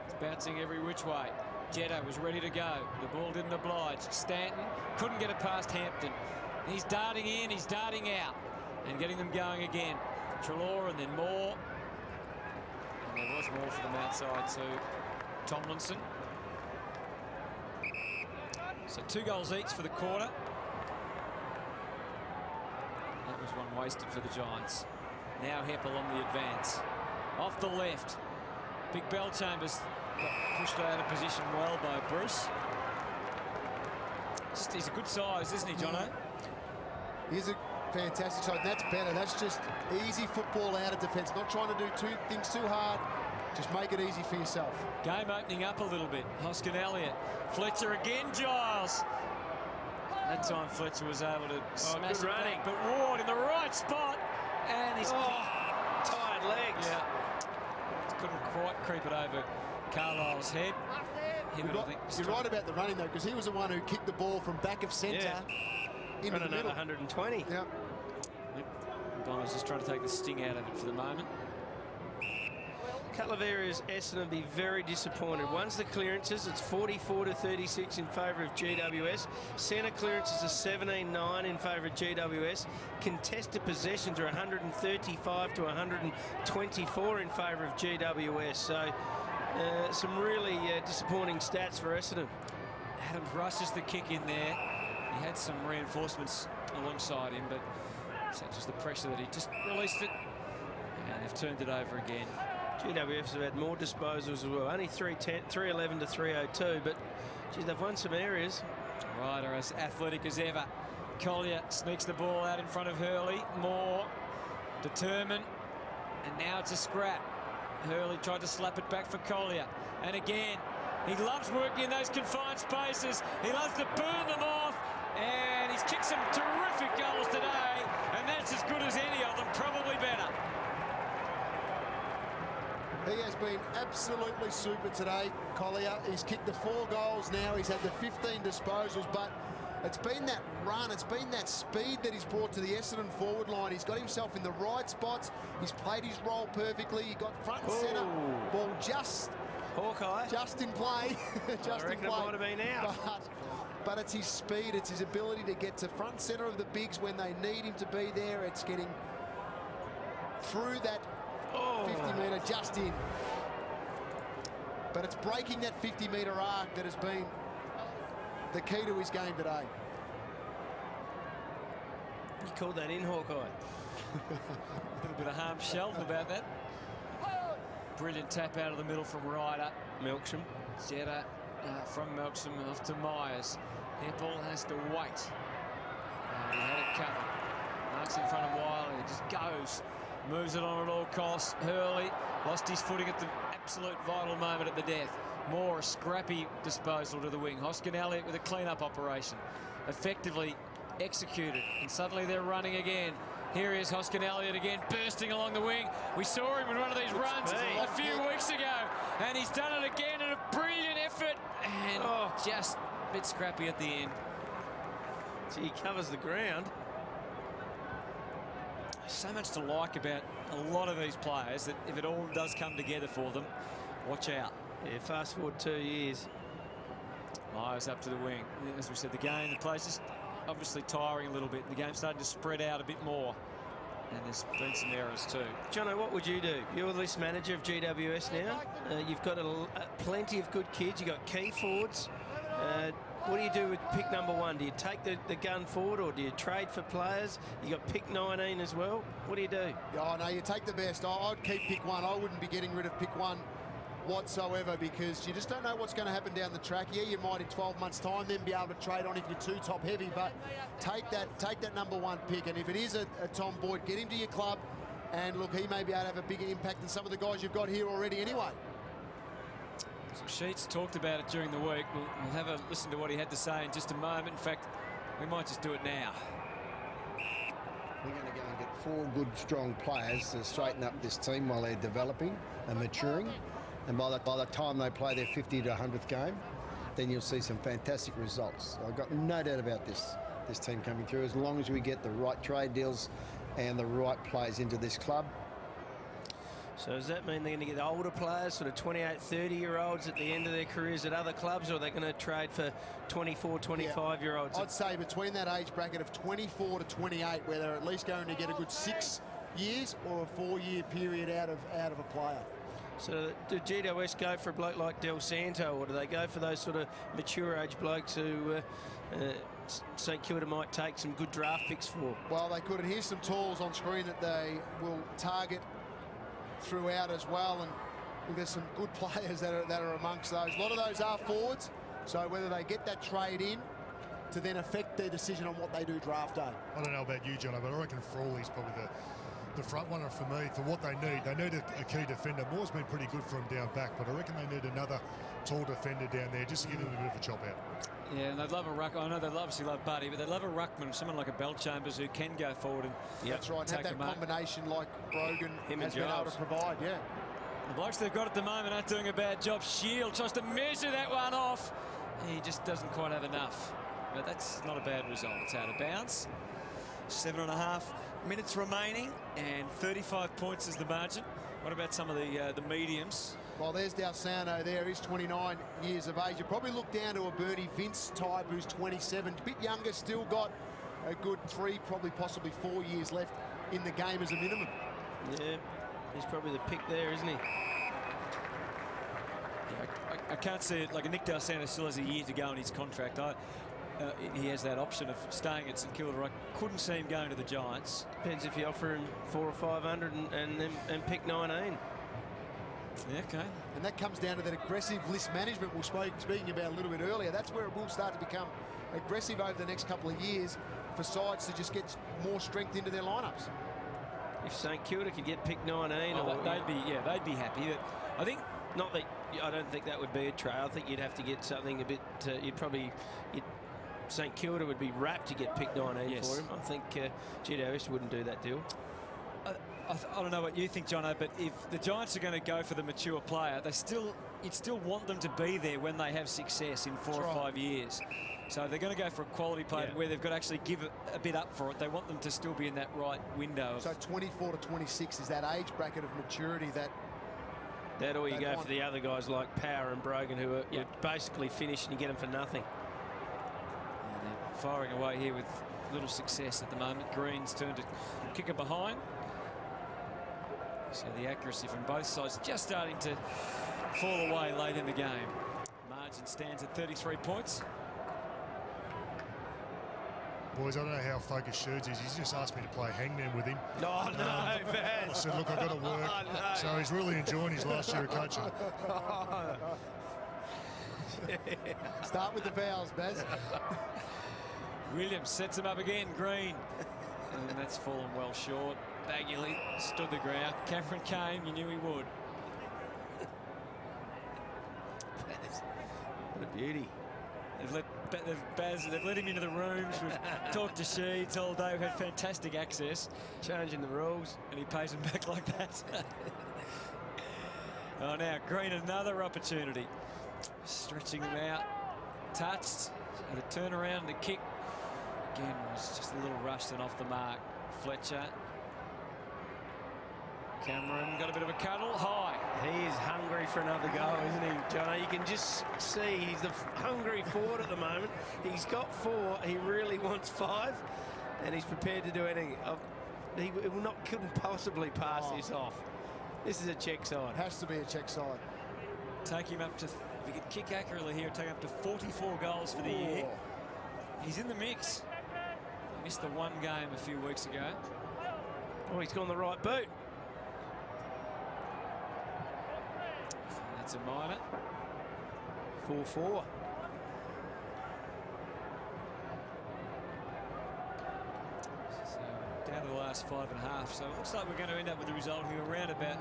It's bouncing every which way. Jetta was ready to go. The ball didn't oblige. Stanton couldn't get it past Hampton. He's darting in, he's darting out, and getting them going again. Treloar and then Moore. And there was more for them outside too. Tomlinson. So 2 goals each for the quarter. That was one wasted for the Giants. Now Heppel on the advance. Off the left. Big Bellchambers got pushed out of position well by Bruce. He's a good size, isn't he, Jono? He's a fantastic side. That's better. That's just easy football out of defence. Not trying to do things too hard. Just make it easy for yourself. Game opening up a little bit. Hoskin Elliott. Fletcher again, Giles. That time Fletcher was able to smash it back, but Ward in the right spot. And he's tired legs. Yeah. Couldn't quite creep it over Carlisle's head. You're right about the running, though, because he was the one who kicked the ball from back of centre into the middle. 120. Yeah. The Bombers just trying to take the sting out of it for the moment. A couple of areas Essendon will be very disappointed. One's the clearances. It's 44-36 in favour of GWS. Centre clearances are 17-9 in favour of GWS. Contested possessions are 135 to 124 in favour of GWS. So some really disappointing stats for Essendon. Adams rushes the kick in there. He had some reinforcements alongside him, but such as the pressure that he just released it. And they've turned it over again. GWS have had more disposals as well. Only 311 to 302, but geez, they've won some areas. Ryder as athletic as ever. Collier sneaks the ball out in front of Hurley. Moore determined, and now it's a scrap. Hurley tried to slap it back for Collier, and again he loves working in those confined spaces. He loves to burn them off, And he's kicked some terrific goals today, and that's as good as any of them, probably better. He has been absolutely super today, Collier. He's kicked the 4 goals now. He's had the 15 disposals, but it's been that run, it's been that speed that he's brought to the Essendon forward line. He's got himself in the right spots. He's played his role perfectly. He got front and centre. Ball just in play. I reckon it might have been out. But it's his speed, it's his ability to get to front centre of the bigs when they need him to be there. It's getting through that 50-metre just in. But it's breaking that 50-metre arc that has been the key to his game today. You called that in, Hawkeye. A little bit of harm Sheldon about that. Brilliant tap out of the middle from Ryder. Melksham. Jetta from Melksham off to Myers. Heppel has to wait. He had it covered. Marks in front of Wiley. He just goes. Moves it on at all costs. Hurley lost his footing at the absolute vital moment at the death. Moore, a scrappy disposal to the wing. Hoskin Elliott with a clean-up operation. Effectively executed. And suddenly they're running again. Here is Hoskin Elliott again, bursting along the wing. We saw him in one of these runs a few weeks ago. And he's done it again in a brilliant effort. And just a bit scrappy at the end. So he covers the ground. So much to like about a lot of these players that if it all does come together for them, watch out. Yeah, fast forward 2 years. Myers up to the wing. As we said, the play's just obviously tiring a little bit. The game's starting to spread out a bit more. And there's been some errors too. Jono, what would you do? You're the list manager of GWS now. You've got plenty of good kids. You've got key forwards. What do you do with pick number 1? Do you take the gun forward or do you trade for players? You got pick 19 as well. What do you do? Oh, no, you take the best. I'd keep pick 1. I wouldn't be getting rid of pick 1 whatsoever because you just don't know what's going to happen down the track. Yeah, you might in 12 months' time then be able to trade on if you're too top heavy, but take that number 1 pick. And if it is a Tom Boyd, get him to your club. And look, he may be able to have a bigger impact than some of the guys you've got here already anyway. Sheets talked about it during the week. We'll have a listen to what he had to say in just a moment. In fact, we might just do it now. We're going to go and get 4 good, strong players to straighten up this team while they're developing and maturing. And by the time they play their 50 to 100th game, then you'll see some fantastic results. I've got no doubt about this team coming through as long as we get the right trade deals and the right players into this club. So does that mean they're going to get older players, sort of 28, 30-year-olds at the end of their careers at other clubs, or are they going to trade for 24, 25-year-olds? I'd say between that age bracket of 24 to 28, where they're at least going to get a good 6 years or a 4-year period out of a player. So do GWS go for a bloke like Del Santo, or do they go for those sort of mature age blokes who St Kilda might take some good draft picks for? Well, they could, and here's some tools on screen that they will target throughout as well, and there's some good players that are amongst those. A lot of those are forwards, so whether they get that trade in to then affect their decision on what they do draft day. I don't know about you, John, but I reckon Frawley's probably the front runner for me for what they need. They need a key defender. Moore's been pretty good for them down back, but I reckon they need another tall defender down there just to give them a bit of a chop out. Yeah, and they'd love a ruck. I know they'd obviously love Buddy, but they'd love a ruckman, someone like a Bellchambers who can go forward and that's right. Have that combination like Brogan has been able to provide. Yeah. The blokes they've got at the moment aren't doing a bad job. Shield tries to measure that one off. He just doesn't quite have enough. But that's not a bad result. It's out of bounds. 7.5 minutes remaining, and 35 points is the margin. What about some of the mediums? Well, there's Dalsano there. He's 29 years of age. You probably look down to a Bernie Vince type who's 27. A bit younger, still got a good 3, probably possibly 4 years left in the game as a minimum. Yeah, he's probably the pick there, isn't he? Yeah, I can't see it. Like a Nick Dalsano still has a year to go on his contract. He has that option of staying at St Kilda. I couldn't see him going to the Giants. Depends if you offer him 400 or 500 and pick 19. Yeah, okay. And that comes down to that aggressive list management we were speaking about a little bit earlier. That's where it will start to become aggressive over the next couple of years for sides to just get more strength into their lineups. If St Kilda could get pick 19, they'd be happy. But I think I don't think that would be a trade. I think you'd have to get something a bit. You'd St Kilda would be rapt to get pick 19 for him. I think GWS wouldn't do that deal. I don't know what you think, Jono, but if the Giants are going to go for the mature player, you'd still want them to be there when they have success in 4 or 5 years. So they're going to go for a quality player where they've got to actually give a bit up for it. They want them to still be in that right window. So 24 to 26 is that age bracket of maturity that or you go for the other guys like Power and Brogan, who are basically finished, and you get them for nothing. And they're firing away here with little success at the moment. Green's turned to kick it behind. So the accuracy from both sides just starting to fall away late in the game. Margin stands at 33 points. Boys, I don't know how focused Sherds is. He's just asked me to play hangman with him. Oh, no, I said, look, I've got to work. Oh, no. So he's really enjoying his last year of coaching. Start with the fouls, Baz. Williams sets him up again. Green. And that's fallen well short. Bagley stood the ground. Cameron came. You knew he would. What a beauty. They've let him into the rooms. We've talked to Sheeds all day. We've had fantastic access. Changing the rules. And he pays them back like that. Oh, now Green, another opportunity. Stretching them out. Touched. And the turnaround and the kick. Again, was just a little rushed and off the mark. Fletcher. Cameron got a bit of a cuddle. High. He is hungry for another goal, isn't he, Jono? You can just see he's the hungry forward at the moment. He's got 4. He really wants 5, and he's prepared to do anything. He couldn't possibly pass this off. This is a check side. Has to be a check side. Take him up to, if he could kick accurately here, take him up to 44 goals for the year. He's in the mix. Missed the one game a few weeks ago. Oh, he's gone the right boot. That's a minor. 4-4. So down to the last 5.5. So it looks like we're going to end up with a result here around about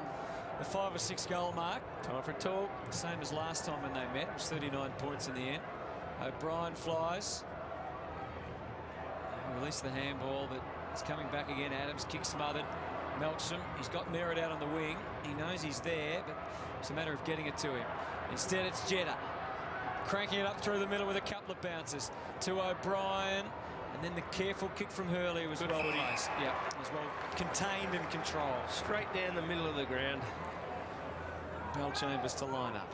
the 5 or 6 goal mark. Time for a talk. Same as last time when they met. It was 39 points in the end. O'Brien flies. Released the handball, but it's coming back again. Adams kick smothered. Melcham, he's got Merritt out on the wing. He knows he's there, but it's a matter of getting it to him. Instead, it's Jetta. Cranking it up through the middle with a couple of bounces to O'Brien. And then the careful kick from Hurley was well placed. Yeah, was well contained and controlled. Straight down the middle of the ground. Bellchambers to line up.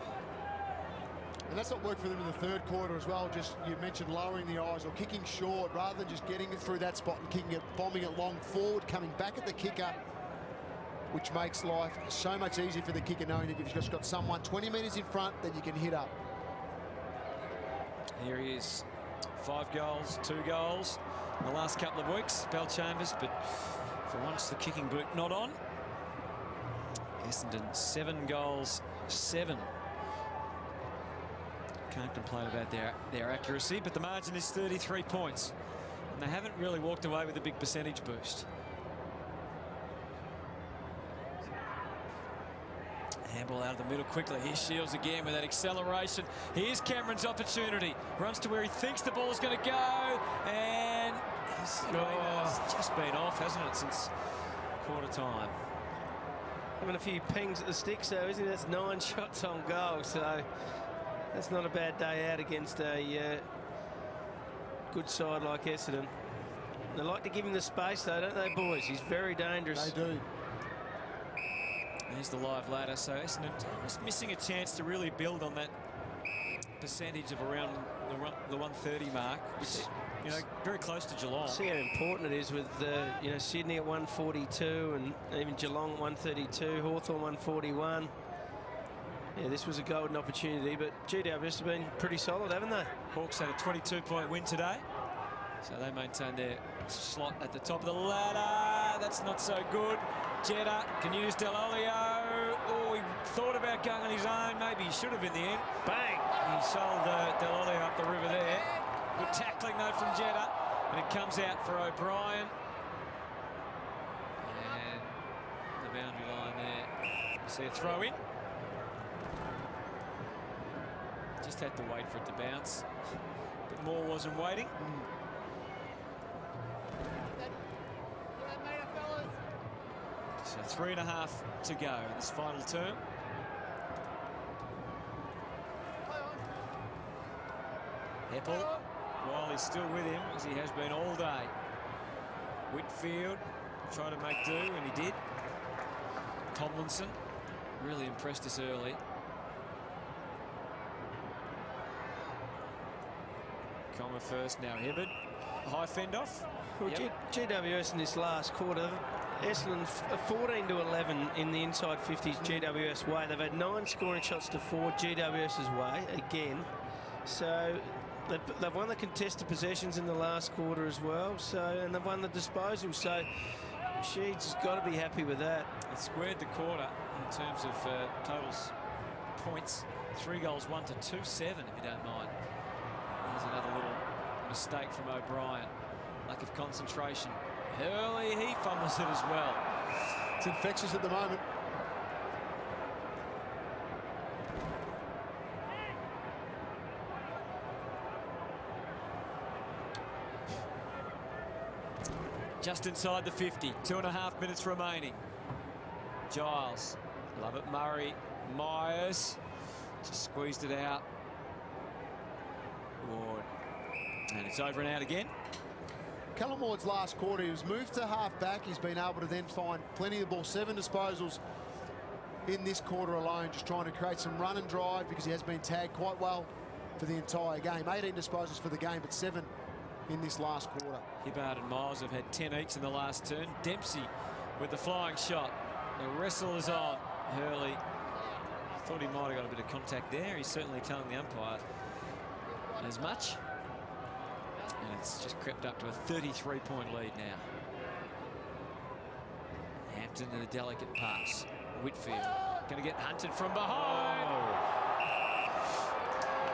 And that's not worked for them in the third quarter as well. Just, you mentioned lowering the eyes or kicking short rather than just getting it through that spot and kicking it, bombing it long forward, coming back at the kicker, which makes life so much easier for the kicker, knowing that you've just got someone 20 metres in front that you can hit up. Here he is. 5 goals, 2 goals in the last couple of weeks. Bellchambers, but for once the kicking boot not on. Essendon 7 goals, 7. Can't complain about their accuracy, but the margin is 33 points. And they haven't really walked away with a big percentage boost. Handball out of the middle quickly. Here's Shields again with that acceleration. Here's Cameron's opportunity. Runs to where he thinks the ball's going to go. And it's just been off, hasn't it, since quarter time. Having a few pings at the sticks, though, isn't it? That's 9 shots on goal, so that's not a bad day out against a good side like Essendon. They like to give him the space, though, don't they, boys? He's very dangerous. They do. There's the live ladder. So Essendon just missing a chance to really build on that percentage of around the 130 mark, which, you know, very close to Geelong. See how important it is with you know, Sydney at 142 and even Geelong at 132, Hawthorn 141. Yeah, this was a golden opportunity, but GWS have been pretty solid, haven't they? Hawks had a 22-point win today, so they maintain their slot at the top of the ladder. That's not so good. Jetta can use Delolio. Oh, he thought about going on his own. Maybe he should have in the end. Bang! He sold Delolio up the river there. Good tackling, though, from Jetta. And it comes out for O'Brien. And the boundary line there. See a throw in. Just had to wait for it to bounce. But Moore wasn't waiting. So 3.5 to go in this final term. Heppel, while he's still with him, as he has been all day. Whitfield trying to make do, and he did. Tomlinson really impressed us early. Comer first, now Hibbard. High fend off. Well, Yep. GWS in this last quarter, Essendon 14 to 11 in the inside 50s GWS way. They've had 9 scoring shots to 4 GWS's way again. So they've won the contested possessions in the last quarter as well. And they've won the disposal. So she's got to be happy with that. It squared the quarter in terms of totals points. 3 goals, 1 to 2-7, if you don't mind. There's another little mistake from O'Brien. Lack of concentration. Hurley, he fumbles it as well. It's infectious at the moment. Just inside the 50, 2.5 minutes remaining. Giles, love it, Murray, Myers, just squeezed it out. Ward, and it's over and out again. Callum Ward's last quarter, he was moved to half back. He's been able to then find plenty of the ball. 7 disposals in this quarter alone, just trying to create some run and drive because he has been tagged quite well for the entire game. 18 disposals for the game, but 7 in this last quarter. Hibbard and Miles have had 10 each in the last turn. Dempsey with the flying shot. The wrestle is on. Hurley thought he might have got a bit of contact there. He's certainly telling the umpire as much. And it's just crept up to a 33-point lead now. Hampton and a delicate pass. Whitfield going to get hunted from behind. Oh.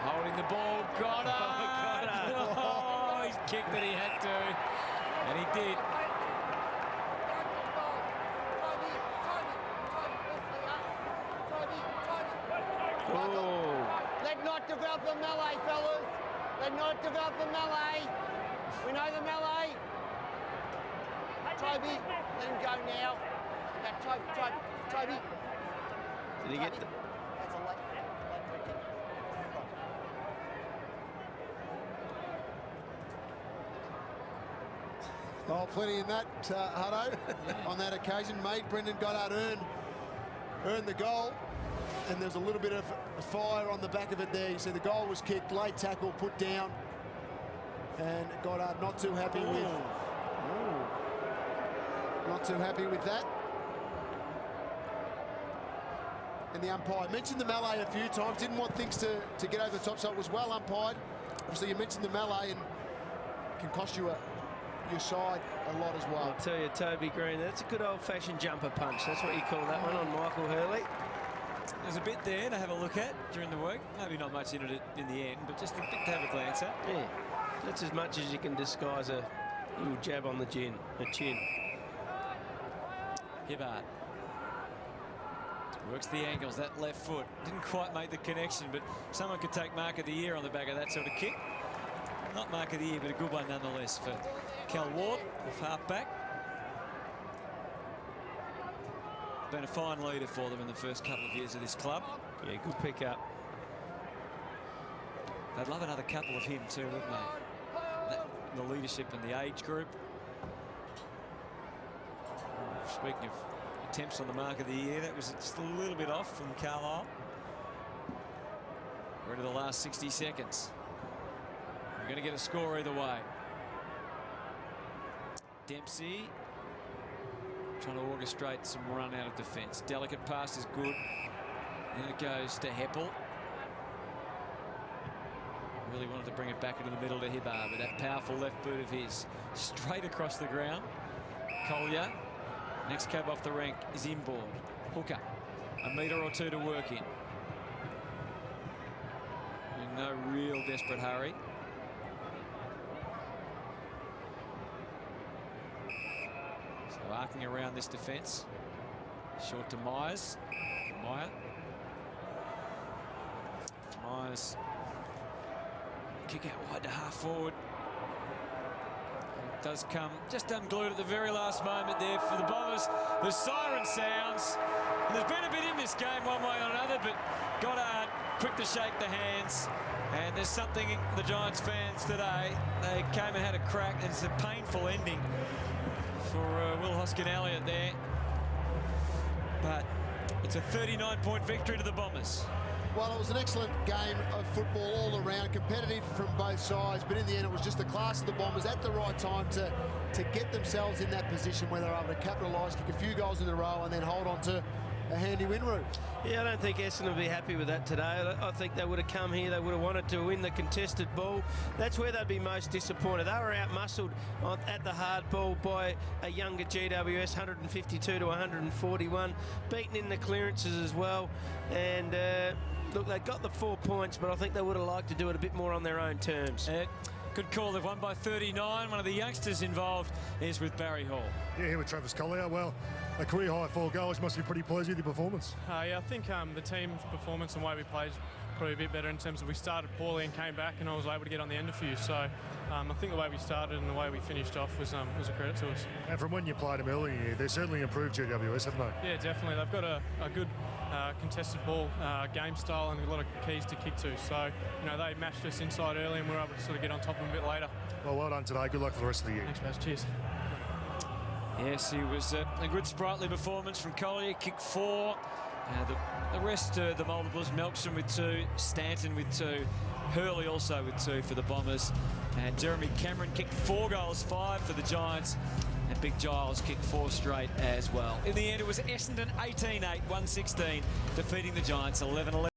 Holding the ball. Got it. Oh, he's kicked that he had to. And he did. Oh. Let not develop a melee, fellas. Let not develop a melee. We know the melee. Toby, let him go now. Toby. Did he get the... That's a late free kick. Oh, plenty in that, Hutto, on that occasion. Made Brendan Goddard earn the goal. And there's a little bit of fire on the back of it there. You see the goal was kicked, late tackle, put down. And Goddard not too happy with... Not too happy with that. And the umpire mentioned the melee a few times. Didn't want things to get over the top, so it was well umpired. Obviously, you mentioned the melee and can cost you your side a lot as well. I'll tell you, Toby Green, that's a good old-fashioned jumper punch. That's what you call that one on Michael Hurley. There's a bit there to have a look at during the week. Maybe not much in it in the end, but just a bit to have a glance at. Yeah, that's as much as you can disguise a little jab on the chin. Hibbard works the angles, that left foot. Didn't quite make the connection, but someone could take mark of the year on the back of that sort of kick. Not mark of the year, but a good one nonetheless for Cal Ward, off half-back. Been a fine leader for them in the first couple of years of this club. Yeah, good pick-up. They'd love another couple of him too, wouldn't they? The leadership and the age group. Speaking of attempts on the mark of the year, that was just a little bit off from Carlisle. We're into the last 60 seconds. We're going to get a score either way. Dempsey trying to orchestrate some run out of defence. Delicate pass is good. Then it goes to Heppel. Really wanted to bring it back into the middle to Hibbard, but that powerful left boot of his straight across the ground. Collier, next cab off the rank is inboard. Hooker, a metre or two to work in. In no real desperate hurry. So arcing around this defence. Short to Myers. Myers Kick out wide to half forward. It does come just unglued at the very last moment there for the Bombers. The siren sounds. And there's been a bit in this game one way or another, but Goddard quick to shake the hands. And there's something the Giants fans today, they came and had a crack. It's a painful ending for Will Hoskin-Elliott there. But it's a 39-point victory to the Bombers. Well, it was an excellent game of football all around, competitive from both sides, but in the end it was just the class of the Bombers at the right time to get themselves in that position where they're able to capitalise, kick a few goals in a row and then hold on to a handy win route. Yeah, I don't think Essendon would be happy with that today. I think they would have come here, they would have wanted to win the contested ball. That's where they'd be most disappointed. They were out-muscled at the hard ball by a younger GWS, 152 to 141, beaten in the clearances as well. And look, they got the 4 points, but I think they would have liked to do it a bit more on their own terms. Good call. They've won by 39. One of the youngsters involved is with Barry Hall. Yeah, here with Travis Collier. Well, a career high 4 goals. Must be pretty pleased with your performance. Yeah, I think the team's performance and the way we played is probably a bit better in terms of we started poorly and came back, and I was able to get on the end a few. So I think the way we started and the way we finished off was a credit to us. And from when you played them earlier, they certainly improved GWS, haven't they? Yeah, definitely. They've got a good contested ball game style and a lot of keys to kick to. So, you know, they matched us inside early and we were able to sort of get on top of them a bit later. Well done today. Good luck for the rest of the year. Thanks, Baz. Cheers. Yes, he was a good sprightly performance from Collier. Kick 4. The rest, the multiples, Melksham with 2, Stanton with 2, Hurley also with 2 for the Bombers. And Jeremy Cameron kicked 4 goals, 5 for the Giants. And Big Giles kicked 4 straight as well. In the end, it was Essendon 18-8, 116, defeating the Giants 11-11.